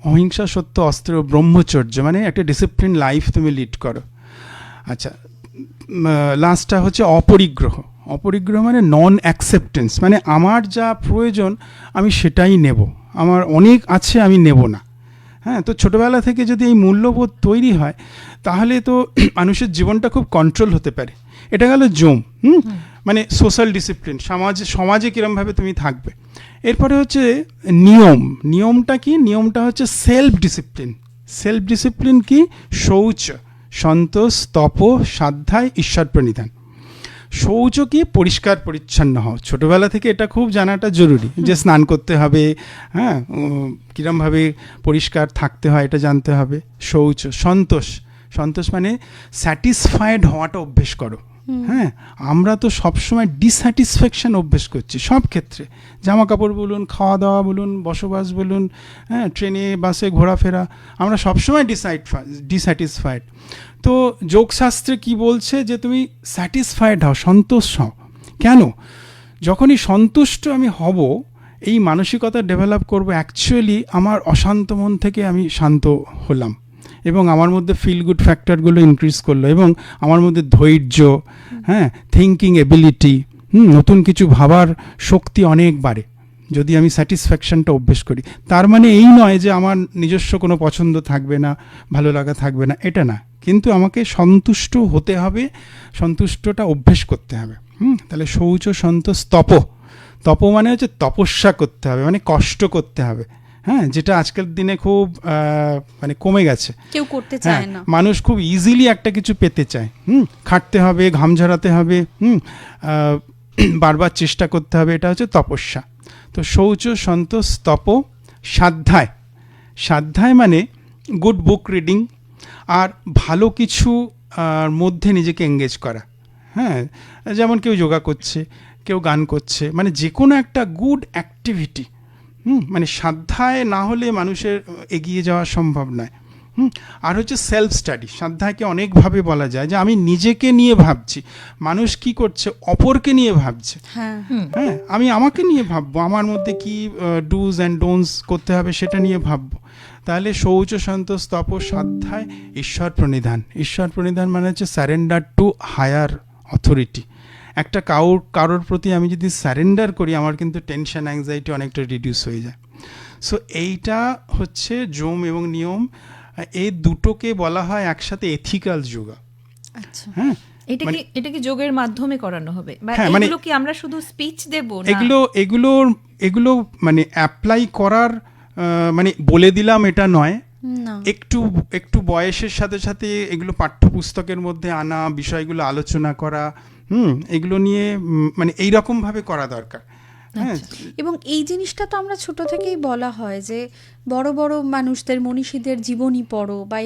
অহিংসা সত্য, অস্ত্রেয়, ব্রহ্মচর্য, মানে একটা ডিসিপ্লিন লাইফ তুমি লিড করো। আচ্ছা, লাস্টটা হচ্ছে অপরিগ্রহ। অপরিগ্রহ মানে নন অ্যাকসেপ্টেন্স, মানে আমার যা প্রয়োজন আমি সেটাই নেব, আমার অনেক আছে আমি নেব না। হ্যাঁ, তো ছোটোবেলা থেকে যদি এই মূল্যবোধ তৈরি হয় তাহলে তো মানুষের জীবনটা খুব কন্ট্রোল হতে পারে। এটা গেল যোম, মানে সোশ্যাল ডিসিপ্লিন, সমাজে কীরমভাবে তুমি থাকবে। এরপরে হচ্ছে নিয়ম। নিয়মটা কি? নিয়মটা হচ্ছে সেলফ ডিসিপ্লিন। সেলফ ডিসিপ্লিন কি? শৌচ, সন্তোষ, তপ, স্বাধ্যায়, ঈশ্বর প্রণিধান। শৌচ কি? পরিষ্কার পরিচ্ছন্ন হও। ছোটোবেলা থেকে এটা খুব জানাটা জরুরি, যে স্নান করতে হবে, হ্যাঁ, কীরমভাবে পরিষ্কার থাকতে হয় এটা জানতে হবে। শৌচ। সন্তোষ। সন্তোষ মানে স্যাটিসফাইড হওয়াটা অভ্যেস করো। হ্যাঁ, আমরা তো সবসময় ডিস্যাটিসফ্যাকশন অভ্যেস করছি সব ক্ষেত্রে, জামা কাপড় বলুন, খাওয়া দাওয়া বলুন, বসবাস বলুন, হ্যাঁ, ট্রেনে বাসে ঘোরাফেরা, আমরা সবসময় ডিস্যাটিসফাইড। তো যোগশাস্ত্রে কি বলছে? যে তুমি স্যাটিসফাইড হও, সন্তুষ্ট হও। কেন? যখনই সন্তুষ্ট আমি হব, এই মানসিকতা ডেভেলপ করব, অ্যাকচুয়ালি আমার অশান্ত মন থেকে আমি শান্ত হলাম এবং আমার মধ্যে ফিল গুড ফ্যাক্টরগুলো ইনক্রিজ করলো এবং আমার মধ্যে ধৈর্য, হ্যাঁ, থিঙ্কিং এবিলিটি, নতুন কিছু ভাবার শক্তি অনেক বাড়ে যদি আমি স্যাটিসফ্যাকশনটা অভ্যেস করি। তার মানে এই নয় যে আমার নিজস্ব কোনো পছন্দ থাকবে না, ভালো লাগা থাকবে না, এটা না, কিন্তু আমাকে সন্তুষ্ট হতে হবে, সন্তুষ্টটা অভ্যেস করতে হবে। তাহলে শৌচ, সন্তোষ, তপ। তপ মানে হচ্ছে তপস্যা করতে হবে, মানে কষ্ট করতে হবে। হ্যাঁ, যেটা আজকের দিনে খুব মানে কমে গেছে। কেউ করতে হ্যাঁ, চায় না। মানুষ খুব ইজিলি একটা কিছু পেতে চায়, খাটতে হবে, ঘাম ঝরাতে হবে, বারবার চেষ্টা করতে হবে, এটা হচ্ছে তপস্যা। তো শৌচ সন্তোষ তপ স্বাধ্যায়, স্বাধ্যায় মানে গুড বুক রিডিং আর ভালো কিছু মধ্যে নিজেকে এঙ্গেজ করা। হ্যাঁ, যেমন কেউ যোগা করছে, কেউ গান করছে, মানে যে কোনো একটা গুড অ্যাক্টিভিটি। মানে স্বাধ্যায় না হলে মানুষের এগিয়ে যাওয়া সম্ভব নয়। আর হচ্ছে সেলফ স্টাডি। স্বাধ্যায়কে অনেকভাবে বলা যায় যে আমি নিজেকে নিয়ে ভাবছি, মানুষ কি করছে অপরকে নিয়ে ভাবছে। হ্যাঁ, হ্যাঁ, আমি আমাকে নিয়ে ভাববো, আমার মধ্যে কি ডুজ অ্যান্ড ডোন্টস করতে হবে সেটা নিয়ে ভাববো। তাহলে শৌচ সন্তোষ তপ স্বাধ্যায় ঈশ্বর প্রণিধান। ঈশ্বর প্রণিধান মানে হচ্ছে স্যারেন্ডার টু হায়ার অথরিটি। একটা কারোর প্রতি আমি যদি স্যারেন্ডার করি, আমার কিন্তু টেনশন অ্যাংজাইটি অনেকটা রিডিউস হয়ে যায়। সো এইটা হচ্ছে যম এবং নিয়ম, এই দুটোকে বলা হয় একসাথে এথিক্যাল যোগা। আচ্ছা। হ্যাঁ, এটা কি যোগের মাধ্যমে করানো হবে, বা হ্যাঁ, মানে এগুলো কি আমরা শুধু স্পিচ দেব না? এগুলো মানে অ্যাপ্লাই করার মানে বলে দিলাম এটা নয়, না, একটু বয়সের সাথে সাথে এগুলো পাঠ্যপুস্তকের মধ্যে আনা, বিষয়গুলো আলোচনা করা, এগুলো নিয়ে মানে এইরকম ভাবে করা দরকার। হ্যাঁ, এবং এই জিনিসটা তো আমরা ছোট থেকেই বলা হয় যে বড় বড় মানুষদের, মনীষীদের জীবনী পড়ো বা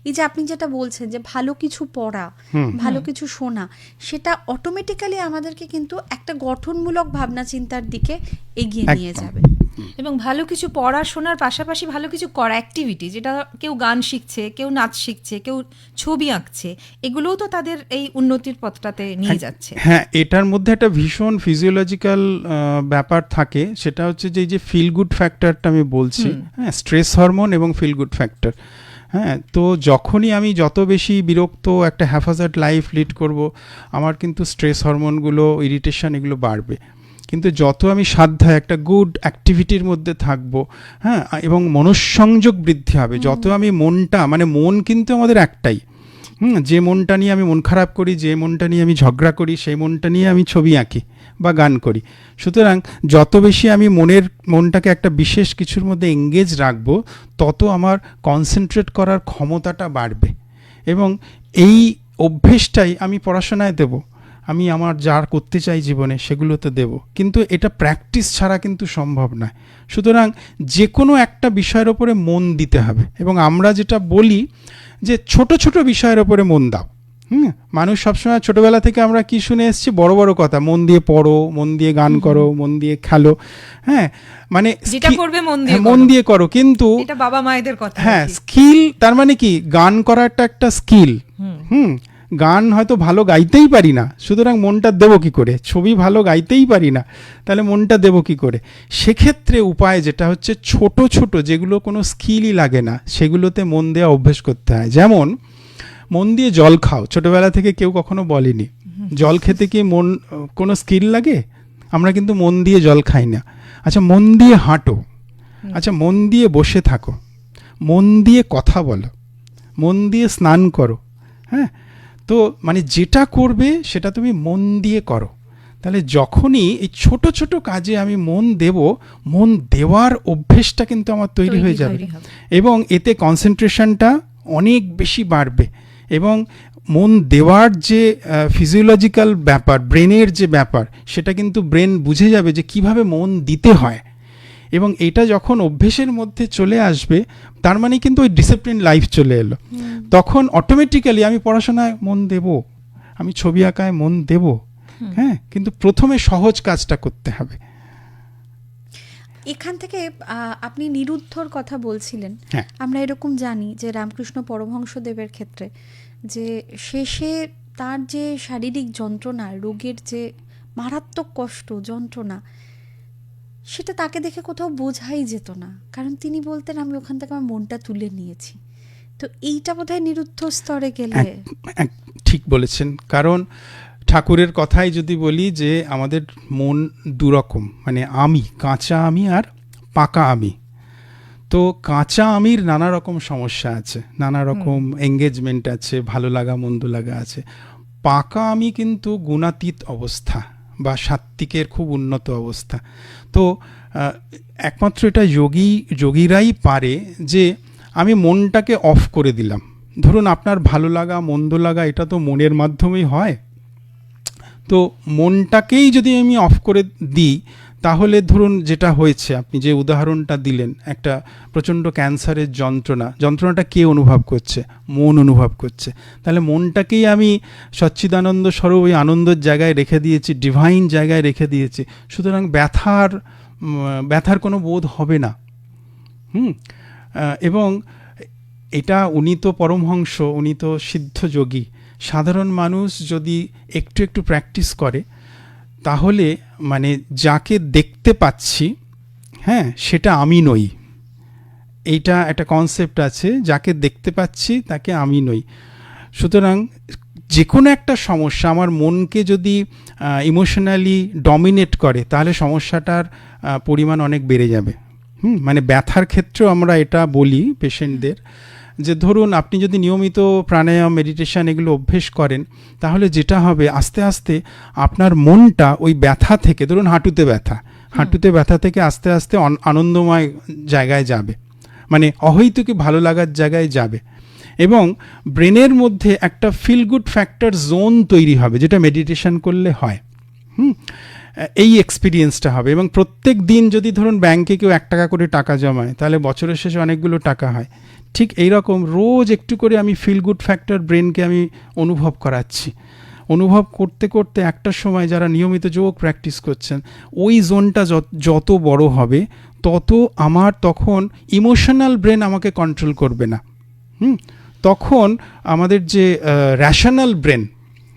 এই যে আপনি যেটা বলছেন যে ভালো কিছু পড়া, ভালো কিছু শোনা, সেটা অটোমেটিক্যালি আমাদেরকে কিন্তু একটা গঠনমূলক ভাবনা চিন্তার দিকে এগিয়ে নিয়ে একদম। যাবে। এবং ভালো কিছু পড়াশোনার পাশাপাশি ভালো কিছু করা অ্যাক্টিভিটি, যেটা কেউ গান শিখছে, কেউ নাচ শিখছে, কেউ ছবি আঁকছে, এগুলোও তো তাদের এই উন্নতির পথটাতে নিয়ে যাচ্ছে। হ্যাঁ, এটার মধ্যে একটা ভীষণ ফিজিওলজিক্যাল ব্যাপার থাকে, সেটা হচ্ছে যে এই যে ফিল গুড ফ্যাক্টরটা আমি বলছি, হ্যাঁ, স্ট্রেস হরমোন এবং ফিল গুড ফ্যাক্টর। হ্যাঁ, তো যখনই আমি যত বেশি বিরক্ত, একটা হ্যাফাজার্ড লাইফ লিড করব, আমার কিন্তু স্ট্রেস হরমোনগুলো, ইরিটেশন, এগুলো বাড়বে। কিন্তু যত আমি স্বাধ্যায় একটা গুড অ্যাক্টিভিটির মধ্যে থাকবো, হ্যাঁ, এবং মনঃসংযোগ বৃদ্ধি হবে, যত আমি মনটা, মানে মন কিন্তু আমাদের একটাই, যে মনটা নিয়ে আমি মন খারাপ করি, যে মনটা নিয়ে আমি ঝগড়া করি, সেই মনটা নিয়ে আমি ছবি আঁকি বা গান করি। সুতরাং যত বেশি আমি মনটাকে একটা বিশেষ কিছুর মধ্যে এঙ্গেজ রাখবো, তত আমার কনসেন্ট্রেট করার ক্ষমতাটা বাড়বে। এবং এই অভ্যেসটাই আমি পড়াশোনায় দেব, আমি আমার যা করতে চাই জীবনে সেগুলোতে দেব, কিন্তু এটা প্র্যাকটিস ছাড়া কিন্তু সম্ভব নয়। সুতরাং যে কোনো একটা বিষয়ের ওপরে মন দিতে হবে। এবং আমরা যেটা বলি যে ছোট ছোট বিষয়ের ওপরে মন দাও। মানুষ সবসময় ছোটবেলা থেকে আমরা কি শুনে এসেছি, বড় বড় কথা, মন দিয়ে পড়ো, মন দিয়ে গান করো, মন দিয়ে খেলো। হ্যাঁ, মানে যেটা করবে মন দিয়ে করো, কিন্তু এটা বাবা মায়েদের কথা। হ্যাঁ, স্কিল, তার মানে কি, গান করাটা একটা স্কিল। গান হয়তো ভালো গাইতেই পারি না, সুতরাং মনটা দেবো কি করে? ছবি ভালো গাইতেই পারি না, তাহলে মনটা দেবো কি করে? সেক্ষেত্রে উপায় যেটা হচ্ছে, ছোট ছোট যেগুলো কোনো স্কিলই লাগে না, সেগুলোতে মন দেওয়া অভ্যেস করতে হয়। যেমন মন দিয়ে জল খাও, ছোটবেলা থেকে কেউ কখনো বলেনি। জল খেতে কি কোনো স্কিল লাগে? আমরা কিন্তু মন দিয়ে জল খাই না। আচ্ছা, মন দিয়ে হাঁটো, আচ্ছা মন দিয়ে বসে থাকো, মন দিয়ে কথা বলো, মন দিয়ে স্নান করো। হ্যাঁ, তো মানে যেটা করবে সেটা তুমি মন দিয়ে করো। তাহলে যখনই এই ছোট ছোট কাজে আমি মন দেব, মন দেওয়ার অভ্যেসটা কিন্তু আমার তৈরি হয়ে যাবে, এবং এতে কনসেন্ট্রেশনটা অনেক বেশি বাড়বে। এবং মন দেওয়ার যে ফিজিওলজিক্যাল ব্যাপার, ব্রেনের যে ব্যাপার, সেটা কিন্তু ব্রেন বুঝে যাবে যে কিভাবে মন দিতে হয়। এবং এটা যখন অভ্যেসের মধ্যে চলে আসবে, তার মানে কিন্তু ওই ডিসিপ্লিন লাইফ চলে এলো। তখন অটোমেটিক্যালি আমি পড়াশোনায় মন দেব, আমি ছবি আঁকায় মন দেব। হ্যাঁ, কিন্তু প্রথমে সহজ কাজটা করতে হবে। এখান থেকে আপনি নিরুদ্ধর কথা বলছিলেন। হ্যাঁ, আমরা এরকম জানি যে রামকৃষ্ণ পরমহংসদেবের ক্ষেত্রে যে শেষে তার যে শারীরিক যন্ত্রণা, রোগের যে মারাত্মক কষ্ট, যন্ত্রণা, সেটা তাকে দেখে কোথাও বোঝাই যেত না, কারণ তিনি বলতেন আমি ওখান থেকে আমার মনটা তুলে নিয়েছি। তো এইটা বোধহয় নিরুদ্ধ স্তরে গেলে ঠিক বলেছেন। কারণ ঠাকুরের কথাই যদি বলি যে আমাদের মন দুরকম, মানে আমি, কাঁচা আমি আর পাকা আমি। তো কাঁচা আমির নানা রকম সমস্যা আছে, নানা রকম এঙ্গেজমেন্ট আছে, ভালো লাগা মন্দ লাগা আছে। পাকা আমি কিন্তু গুণাতীত অবস্থা বা সাত্ত্বিকের খুব উন্নত অবস্থা। তো একমাত্র এটা যোগীরাই পারে যে আমি মনটাকে অফ করে দিলাম। ধরুন আপনার ভালো লাগা মন্দ লাগা এটা তো মনের মাধ্যমেই হয়, তো মনটাকেই যদি আমি অফ করে দিই তাহলে ধরুন যেটা হয়েছে, আপনি যে উদাহরণটা দিলেন, একটা প্রচণ্ড ক্যান্সারের যন্ত্রণাটা কে অনুভব করছে? মন অনুভব করছে। তাহলে মনটাকেই আমি সচ্চিদানন্দ স্বরূপ ওই আনন্দের জায়গায় রেখে দিয়েছি, ডিভাইন জায়গায় রেখে দিয়েছি, সুতরাং ব্যথার কোনো বোধ হবে না। এবং এটা উনি তো পরমহংস, উনি তো সিদ্ধ যোগী। সাধারণ মানুষ যদি একটু একটু প্র্যাকটিস করে তাহলে মানে যাকে দেখতে পাচ্ছি, হ্যাঁ, সেটা আমি নই। এইটা একটা কনসেপ্ট আছে, যাকে দেখতে পাচ্ছি তাকে আমি নই। সুতরাং যে কোনো একটা সমস্যা আমার মনকে যদি ইমোশনালি ডমিনেট করে তাহলে সমস্যাটার পরিমাণ অনেক বেড়ে যাবে। মানে ব্যথার ক্ষেত্রেও আমরা এটা বলি পেশেন্টদের যে ধরুন আপনি যদি নিয়মিত প্রাণায়াম, মেডিটেশন এগুলো অভ্যেস করেন তাহলে যেটা হবে, আস্তে আস্তে আপনার মনটা ওই ব্যথা থেকে, ধরুন হাঁটুতে ব্যথা থেকে আস্তে আস্তে আনন্দময় জায়গায় যাবে, মানে অহৈতুকী ভালো লাগার জায়গায় যাবে। এবং ব্রেনের মধ্যে একটা ফিল গুড ফ্যাক্টর জোন তৈরি হবে, যেটা মেডিটেশন করলে হয়। এই এক্সপিরিয়েন্সটা হবে। এবং প্রত্যেক দিন যদি ধরুন ব্যাংকে কেউ 1 টাকা করে টাকা জমায় তাহলে বছরের শেষে অনেকগুলো টাকা হয়। ঠিক এইরকম রোজ একটু করে আমি ফিল গুড ফ্যাক্টর ব্রেনকে আমি অনুভব করাচ্ছি। অনুভব করতে করতে একটা সময় যারা নিয়মিত যোগ প্র্যাকটিস করছেন, ওই জোনটা যত বড় হবে তত আমার তখন ইমোশনাল ব্রেন আমাকে কন্ট্রোল করবে না। তখন আমাদের যে র্যাশনাল ব্রেন,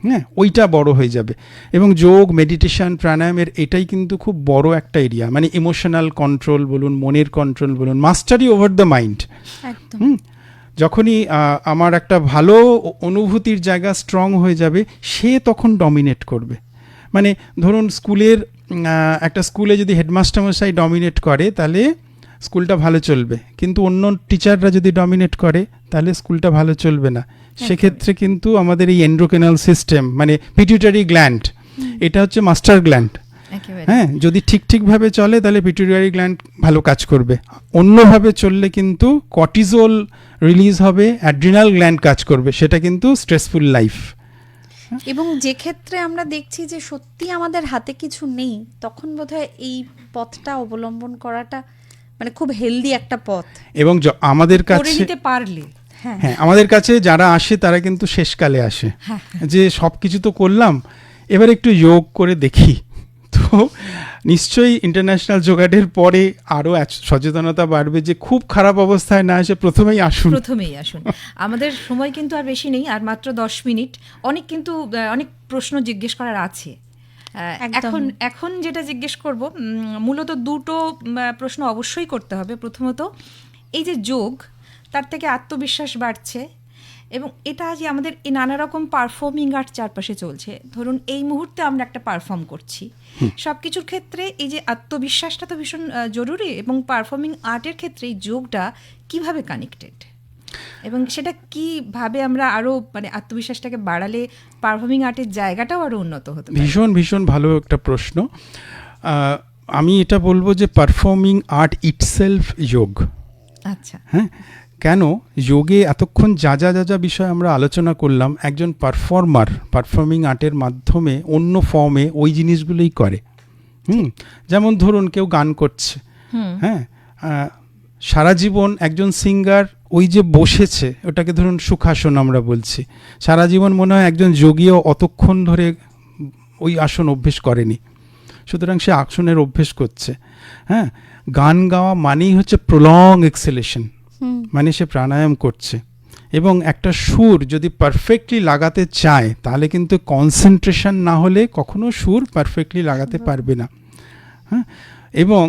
হ্যাঁ, ওইটা বড় হয়ে যাবে। এবং যোগ, মেডিটেশন, প্রাণায়ামের এটাই কিন্তু খুব বড় একটা এরিয়া, মানে ইমোশনাল কন্ট্রোল বলুন, মনের কন্ট্রোল বলুন, মাস্টারি ওভার দ্য মাইন্ড। যখনই আমার একটা ভালো অনুভূতির জায়গা স্ট্রং হয়ে যাবে, সে তখন ডমিনেট করবে। মানে ধরুন একটা স্কুলে যদি হেডমাস্টার মশাই ডমিনেট করে তাহলে স্কুলটা ভালো চলবে, কিন্তু অন্য টিচাররা যদি ডমিনেট করে তাহলে স্কুলটা ভালো চলবে না। সেক্ষেত্রে কিন্তু আমাদের এই এন্ডোক্রিনাল সিস্টেম, মানে পিটুইটারি গ্ল্যান্ড, এটা হচ্ছে মাস্টার গ্ল্যান্ড। হ্যাঁ, যদি ঠিকভাবে চলে তাহলে পিটুইটারি গ্ল্যান্ড ভালো কাজ করবে, অন্যভাবে চললে কিন্তু কর্টিজল রিলিজ হবে, অ্যাড্রিনাল গ্ল্যান্ড কাজ করবে, সেটা কিন্তু স্ট্রেসফুল লাইফ। এবং যে ক্ষেত্রে আমরা দেখছি যে সত্যি আমাদের হাতে কিছু নেই, তখন বোধহয় এই পথটা অবলম্বন করাটা মানে খুব হেলদি একটা পথ। এবং আমাদের কাছে পারলে, হ্যাঁ, আমাদের কাছে যারা আসে তারা কিন্তু শেষকালে আসে, যে সব কিছু তো করলাম, এবার একটু যোগ করে দেখি। তো নিশ্চয়ই ইন্টারন্যাশনাল যোগা ডের পরে আরও সচেতনতা বাড়বে, যে খুব খারাপ অবস্থায় না এসে প্রথমেই আসুন। আমাদের সময় কিন্তু আর বেশি নেই, আর মাত্র 10 মিনিট। অনেক প্রশ্ন জিজ্ঞেস করার আছে। এখন যেটা জিজ্ঞেস করব, মূলত 2টো প্রশ্ন অবশ্যই করতে হবে। প্রথমত, এই যে যোগ, তার থেকে আত্মবিশ্বাস বাড়ছে, এবং এটা যে আমাদের এই নানা রকম পারফর্মিং আর্ট চারপাশে চলছে। ধরুন এই মুহূর্তে আমরা একটা পারফর্ম করছি, সব কিছুর ক্ষেত্রে এই যে আত্মবিশ্বাসটা তো ভীষণ জরুরি, এবং পারফর্মিং আর্টের ক্ষেত্রে এই যোগটা কিভাবে কানেক্টেড, এবং সেটা কিভাবে আমরা আরো মানে আত্মবিশ্বাসটাকে বাড়ালে পারফর্মিং আর্টের জায়গাটাও আরো উন্নত হতে পারে? ভীষণ ভালো একটা প্রশ্ন। আমি এটা বলবো যে পারফর্মিং আর্ট ইটসেলফ যোগ। আচ্ছা, হ্যাঁ, কেন? যোগে এতক্ষণ যা বিষয় আমরা আলোচনা করলাম, একজন পারফর্মিং আর্টের মাধ্যমে অন্য ফর্মে ওই জিনিসগুলোই করে। যেমন ধরুন কেউ গান করছে, হ্যাঁ, সারা জীবন একজন সিঙ্গার ওই যে বসেছে, ওটাকে ধরুন সুখাসন আমরা বলছি, সারা জীবন মনে হয় একজন যোগীও অতক্ষণ ধরে ওই আসন অভ্যেস করেনি, সুতরাং সে আসনের অভ্যেস করছে। হ্যাঁ, গান গাওয়া মানেই হচ্ছে প্রলং এক্সেলেশন, মানে সে প্রাণায়াম করছে। এবং একটা সুর যদি পারফেক্টলি লাগাতে চায় তাহলে কিন্তু কনসেন্ট্রেশন না হলে কখনো সুর পারফেক্টলি লাগাতে পারবে না। হ্যাঁ, এবং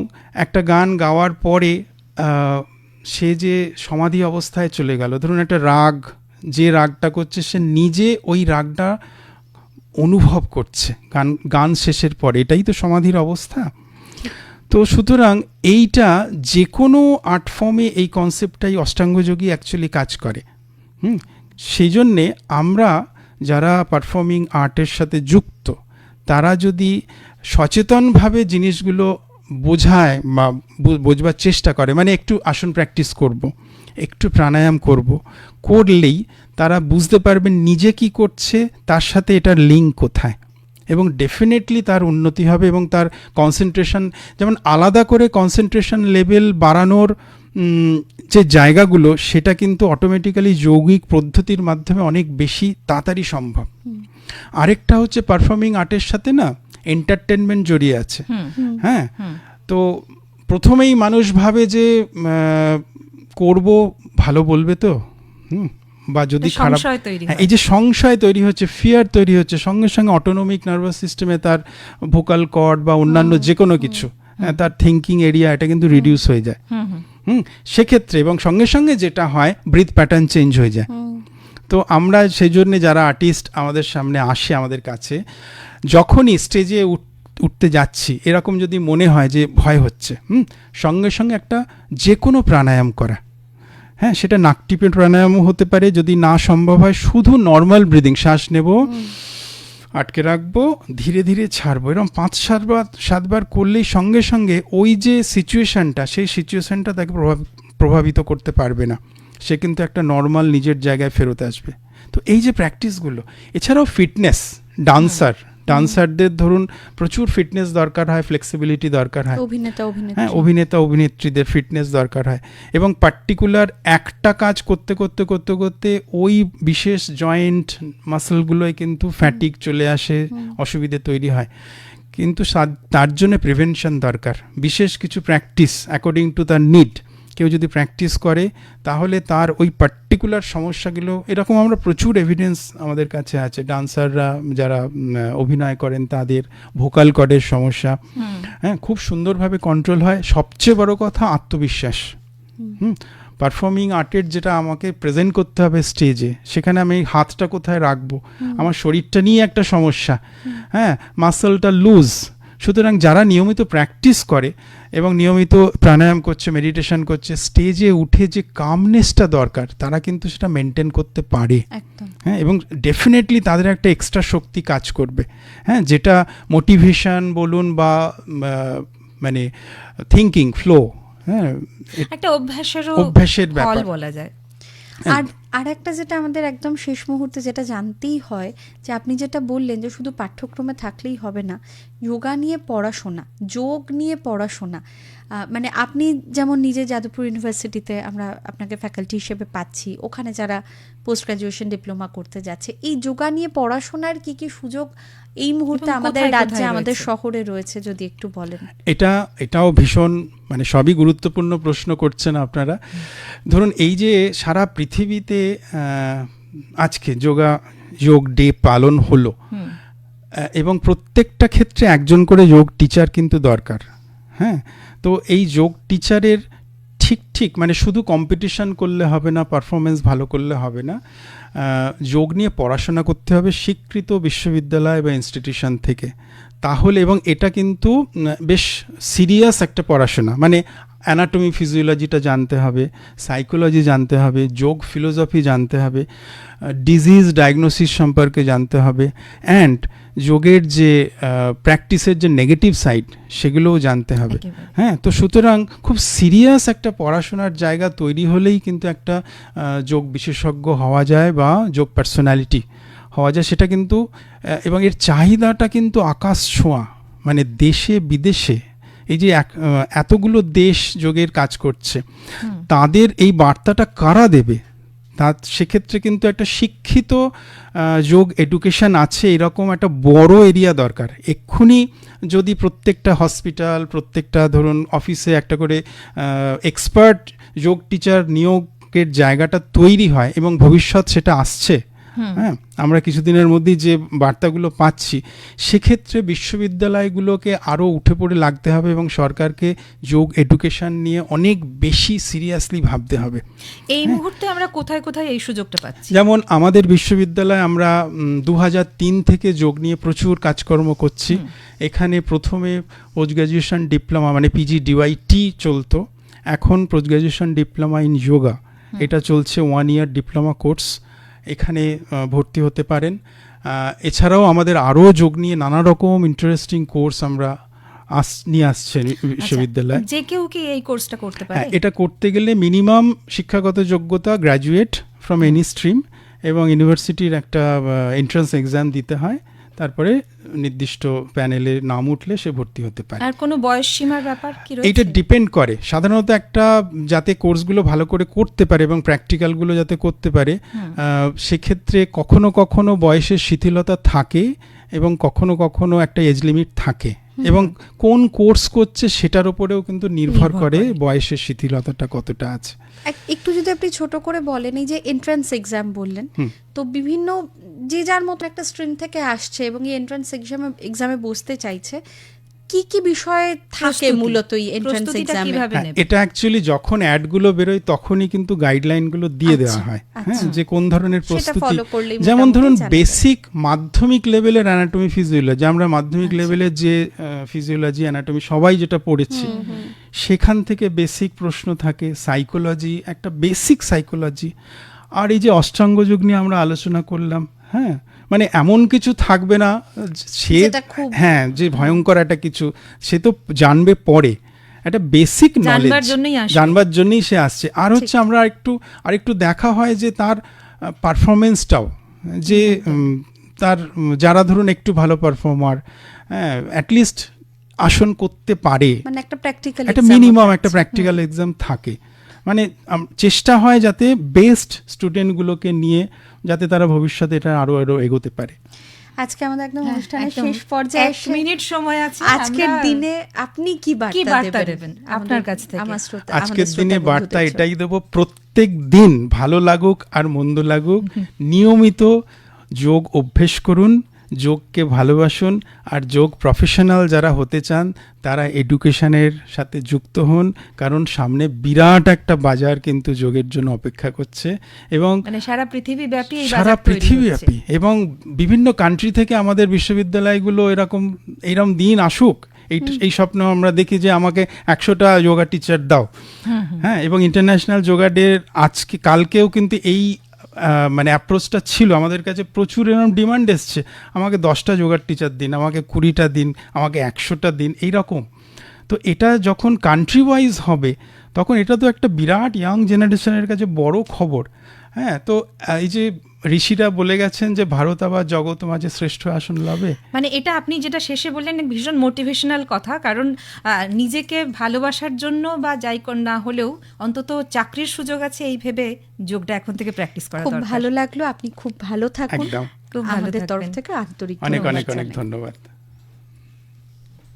একটা গান গাওয়ার পরে সে যে সমাধি অবস্থায় চলে গেল, ধরুন একটা রাগ, যে রাগটা করছে সে নিজে ওই রাগটা অনুভব করছে গান শেষের পরে, এটাই তো সমাধির অবস্থা। তো সুতরাং এইটা যে কোনো আর্ট ফর্মে এই কনসেপ্টটাই অষ্টাঙ্গযোগী অ্যাকচুয়ালি কাজ করে। সেই জন্যে আমরা যারা পারফর্মিং আর্টের সাথে যুক্ত, তারা যদি সচেতনভাবে জিনিসগুলো বোঝায় বা বোঝবার চেষ্টা করে, মানে একটু আসন প্র্যাকটিস করব, একটু প্রাণায়াম করলেই তারা বুঝতে পারবেন নিজে কি করছে, তার সাথে এটার লিঙ্ক কোথায়, এবং ডেফিনেটলি তার উন্নতি হবে এবং তার কনসেন্ট্রেশন, যেমন আলাদা করে কনসেন্ট্রেশন লেভেল বাড়ানোর যে জায়গাগুলো, সেটা কিন্তু অটোমেটিক্যালি যৌগিক পদ্ধতির মাধ্যমে অনেক বেশি তাড়াতাড়ি সম্ভব। আরেকটা হচ্ছে পারফর্মিং আর্টের সাথে না এন্টারটেনমেন্ট জড়িয়ে আছে। হ্যাঁ, তো প্রথমেই মানুষ ভাবে যে করব, ভালো বলবে তো, বা যদি খারাপ, এই যে সংশয় তৈরি হচ্ছে, ফিয়ার তৈরি হচ্ছে, সঙ্গে সঙ্গে অটোনমিক নার্ভাস সিস্টেমে তার ভোকাল কর্ড বা অন্যান্য যে কোনো কিছু, তার থিঙ্কিং এরিয়া, এটা কিন্তু রিডিউস হয়ে যায়। সেক্ষেত্রে এবং সঙ্গে সঙ্গে যেটা হয়, ব্রিথ প্যাটার্ন চেঞ্জ হয়ে যায়। তো আমরা সেই জন্য যারা আর্টিস্ট আমাদের সামনে আসে, আমাদের কাছে যখনই স্টেজে উঠতে যাচ্ছি, এরকম যদি মনে হয় যে ভয় হচ্ছে, সঙ্গে সঙ্গে একটা যে কোনো প্রাণায়াম করা, হ্যাঁ, সেটা নাক টিপে প্রাণায়ামও হতে পারে, যদি না সম্ভব হয় শুধু নর্মাল ব্রিদিং, শ্বাস নেব, আটকে রাখবো, ধীরে ধীরে ছাড়বো, এরকম 5-7 বার করলেই সঙ্গে সঙ্গে ওই যে সিচুয়েশনটা, সেই সিচুয়েশনটা তাকে প্রভাবিত করতে পারবে না, সে কিন্তু একটা নর্মাল নিজের জায়গায় ফেরত আসবে। তো এই যে প্র্যাকটিসগুলো, এছাড়াও ফিটনেস, ডান্সারদের ধরুন প্রচুর ফিটনেস দরকার হয়, ফ্লেক্সিবিলিটি দরকার হয়, অভিনেতা অভিনেত্রীদের ফিটনেস দরকার হয়, এবং পার্টিকুলার একটা কাজ করতে করতে করতে করতে ওই বিশেষ জয়েন্ট মাসলগুলোয় কিন্তু ফ্যাটিক চলে আসে, অসুবিধে তৈরি হয়। কিন্তু তার জন্য প্রিভেনশন দরকার, বিশেষ কিছু প্র্যাকটিস অ্যাকর্ডিং টু তার নিড। কেউ যদি প্র্যাকটিস করে তাহলে তার ওই পার্টিকুলার সমস্যাগুলো, এরকম আমরা প্রচুর এভিডেন্স আমাদের কাছে আছে, ডান্সাররা যারা অভিনয় করেন তাদের ভোকাল কর্ডের সমস্যা, হ্যাঁ, খুব সুন্দরভাবে কন্ট্রোল হয়। সবচেয়ে বড় কথা আত্মবিশ্বাস। পারফর্মিং আর্টের যেটা আমাকে প্রেজেন্ট করতে হবে স্টেজে, সেখানে আমি হাতটা কোথায় রাখবো, আমার শরীরটা নিয়ে একটা সমস্যা, হ্যাঁ, মাসলটা লুজ। সুতরাং যারা নিয়মিত প্র্যাকটিস করে এবং নিয়মিত প্রাণায়াম করছে, মেডিটেশন করছে, স্টেজে উঠে যে কামনেসটা দরকার, তারা কিন্তু সেটা মেনটেন করতে পারে। হ্যাঁ, এবং ডেফিনেটলি তাদের একটা এক্সট্রা শক্তি কাজ করবে, হ্যাঁ, যেটা মোটিভেশন বলুন বা মানে থিঙ্কিং ফ্লো, হ্যাঁ, একটা অভ্যাসের ব্যাপার বলা যায়। আর একটা যেটা আমাদের একদম শেষ মুহূর্তে যেটা জানতেই হয়, যে আপনি যেটা বললেন যে শুধু পাঠ্যক্রমে থাকলেই হবে না, যোগা নিয়ে পড়াশোনা, যোগ নিয়ে পড়াশোনা, মানে আপনি যেমন নিজে যাদবপুর ইউনিভার্সিটিতে আমরা আপনাকে ফ্যাকাল্টি হিসেবে পাচ্ছি, ওখানে যারা পোস্ট গ্রাজুয়েশন ডিপ্লোমা করতে যাচ্ছে, এই যোগা নিয়ে পড়াশোনার কি কি সুযোগ এই মুহূর্তে আমাদের রাজ্যে, আমাদের শহরে রয়েছে, যদি একটু বলেন। এটাও ভীষণ, মানে সবই গুরুত্বপূর্ণ প্রশ্ন করছেন আপনারা। ধরুন এই যে সারা পৃথিবীতে আজকে যোগ ডে পালন হলো, এবং প্রত্যেকটা ক্ষেত্রে একজন করে যোগ টিচার কিন্তু দরকার। হ্যাঁ, তো এই যোগ টিচারের ঠিক মানে শুধু কম্পিটিশন করলে হবে না, পারফরমেন্স ভালো করলে হবে না, যোগ নিয়ে পড়াশোনা করতে হবে স্বীকৃত বিশ্ববিদ্যালয় বা ইনস্টিটিউশন থেকে। তাহলে, এবং এটা কিন্তু বেশ সিরিয়াস একটা পড়াশোনা, মানে অ্যানাটমি ফিজিওলজিটা জানতে হবে, সাইকোলজি জানতে হবে, যোগ ফিলোসফি জানতে হবে, ডিজিজ ডায়াগনোসিস সম্পর্কে জানতে হবে, অ্যান্ড যোগের যে প্র্যাকটিসের যে নেগেটিভ সাইড, সেগুলোও জানতে হবে। হ্যাঁ, তো সুতরাং খুব সিরিয়াস একটা পড়াশোনার জায়গা তৈরি হলেই কিন্তু একটা যোগ বিশেষজ্ঞ হওয়া যায় বা যোগ পার্সোনালিটি হওয়া যায়। সেটা কিন্তু, এবং এর চাহিদাটা কিন্তু আকাশ ছোঁয়া, মানে দেশে বিদেশে এই যে এতগুলো দেশ যোগের কাজ করছে, তাদের এই বার্তাটা কারা দেবে? সেক্ষেত্রে কিন্তু একটা শিক্ষিত যোগ এডুকেশন আছে, এরকম একটা বড় এরিয়া দরকার। এক্ষুনি যদি প্রত্যেকটা হসপিটাল, প্রত্যেকটা ধরুন অফিসে একটা করে এক্সপার্ট যোগ টিচার নিয়োগের জায়গাটা তৈরি হয়, এবং ভবিষ্যৎ সেটা আসছে, হ্যাঁ, আমরা কিছুদিনের মধ্যেই যে বার্তাগুলো পাচ্ছি, সেক্ষেত্রে বিশ্ববিদ্যালয়গুলোকে আরও উঠে পড়ে লাগতে হবে এবং সরকারকে যোগ এডুকেশন নিয়ে অনেক বেশি সিরিয়াসলি ভাবতে হবে। এই মুহূর্তে আমরা কোথায় কোথায় এই সুযোগটা পাচ্ছি? যেমন আমাদের বিশ্ববিদ্যালয়ে আমরা 2003 থেকে যোগ নিয়ে প্রচুর কাজকর্ম করছি। এখানে প্রথমে পোস্ট গ্রাজুয়েশন ডিপ্লোমা মানে PGDYT চলতো, এখন post graduation diploma in yoga, এটা চলছে 1 year ডিপ্লোমা কোর্স, এখানে ভর্তি হতে পারেন। এছাড়াও আমাদের আরও যোগ নিয়ে নানা রকম ইন্টারেস্টিং কোর্স আমরা নিয়ে আসছে বিশ্ববিদ্যালয়। যে কেউ কি এই কোর্সটা করতে পারে? হ্যাঁ, এটা করতে গেলে মিনিমাম শিক্ষাগত যোগ্যতা গ্র্যাজুয়েট ফ্রম এনি স্ট্রিম এবং ইউনিভার্সিটির একটা এন্ট্রান্স এক্সাম দিতে হয়, তারপরে নির্দিষ্ট প্যানেলে নাম উঠলে সে ভর্তি হতে পারে। আর কোনো বয়স সীমার ব্যাপার কি রয়েছে? এইটা ডিপেন্ড করে সাধারণত একটা যাতে কোর্সগুলো ভালো করে করতে পারে এবং প্র্যাকটিক্যালগুলো যাতে করতে পারে, সেক্ষেত্রে কখনো কখনো বয়সের শিথিলতা থাকে এবং কখনো কখনো একটা এজ লিমিট থাকে, এবং কোন কোর্স করছে সেটার উপরেও কিন্তু নির্ভর করে বয়সের শিথিলতাটা কতটা আছে। একটু যদি আপনি ছোট করে বলেন, এই যে এন্ট্রান্স এক্সাম বললেন, তো বিভিন্ন যে যার মতো একটা স্ট্রিম থেকে আসছে এবং এই এন্ট্রান্স এক্সামে বসতে চাইছে, কি কি বিষয় থাকে মূলত এই এন্ট্রান্স এক্সামে? এটা অ্যাকচুয়ালি যখন অ্যাডগুলো বেরোয় তখনই কিন্তু গাইডলাইনগুলো দিয়ে দেওয়া হয়, হ্যাঁ, যে কোন ধরনের প্রস্তুতি, যেমন ধরুন বেসিক মাধ্যমিক লেভেলের অ্যানাটমি ফিজিওলজি, আমরা মাধ্যমিক লেভেলের যে ফিজিওলজি অ্যানাটমি সবাই যেটা পড়েছি সেখান থেকে বেসিক প্রশ্ন থাকে, সাইকোলজি একটা বেসিক সাইকোলজি, আর এই যে অষ্টাঙ্গযোগ নিয়ে আমরা আলোচনা করলাম, হ্যাঁ, মানে এমন কিছু থাকবে না সে, হ্যাঁ, যে ভয়ঙ্কর একটা কিছু সে তো জানবে পরে, একটা বেসিক নলেজ জানবার জন্যই সে আসছে। আর হচ্ছে আমরা আরেকটু দেখা হয় যে তার পারফরমেন্সটাও, যে তার যারা ধরুন একটু ভালো পারফর্মার, হ্যাঁ, অ্যাটলিস্ট আসন করতে পারে, মানে একটা মিনিমাম একটা প্র্যাকটিক্যাল এক্সাম থাকে, মানে চেষ্টা হয় যাতে বেস্ট স্টুডেন্টগুলোকে নিয়ে যাতে তারা ভবিষ্যতে এটা আরো এগোতে পারে। আজকে আমাদের একদম অনুষ্ঠানের শেষ পর্যায়ে, 1 মিনিট সময় আছে। আজকের দিনে আপনি কি বার্তা দেবেন আপনার কাছ থেকে? আজকের দিনে বার্তা এটাই দেব, প্রত্যেক দিন ভালো লাগুক আর মন্দ লাগুক, নিয়মিত যোগ অভ্যেস করুন, যোগকে ভালোবাসুন, আর যোগ প্রফেশনাল যারা হতে চান তারা এডুকেশনের সাথে যুক্ত হন, কারণ সামনে বিরাট একটা বাজার কিন্তু যোগের জন্য অপেক্ষা করছে, এবং সারা পৃথিবীব্যাপী এবং বিভিন্ন কান্ট্রি থেকে আমাদের বিশ্ববিদ্যালয়গুলো এরকম দিন আসুক, এই স্বপ্ন আমরা দেখি যে আমাকে 100টা যোগা টিচার দাও, হ্যাঁ, এবং ইন্টারন্যাশনাল যোগা ডে কালকেও কিন্তু এই মানে অ্যাপ্রোচটা ছিল, আমাদের কাছে প্রচুর এরকম ডিমান্ড এসছে, আমাকে 10টা যোগার টিচার দিন, আমাকে 20টা দিন, আমাকে 100টা দিন, এইরকম। তো এটা যখন কান্ট্রি ওয়াইজ হবে তখন এটা তো একটা বিরাট ইয়াং জেনারেশনের কাছে বড় খবর, হ্যাঁ। তো এই যে ঋষিরা বলে গেছেন যে ভারত আবার জগৎ মাঝে শ্রেষ্ঠ আসন লাভে, মানে এটা আপনি যেটা শেষে বললেন ভীষণ মোটিভেশনাল কথা, কারণ নিজেকে ভালোবাসার জন্য বা যাই না হলেও অন্তত চাকরির সুযোগ আছে এই ভেবে যোগটা এখন থেকে প্র্যাকটিস করা দরকার। খুব ভালো লাগলো, আপনি খুব ভালো থাকুন, আমাদের তরফ থেকে আন্তরিক অনেক অনেক ধন্যবাদ।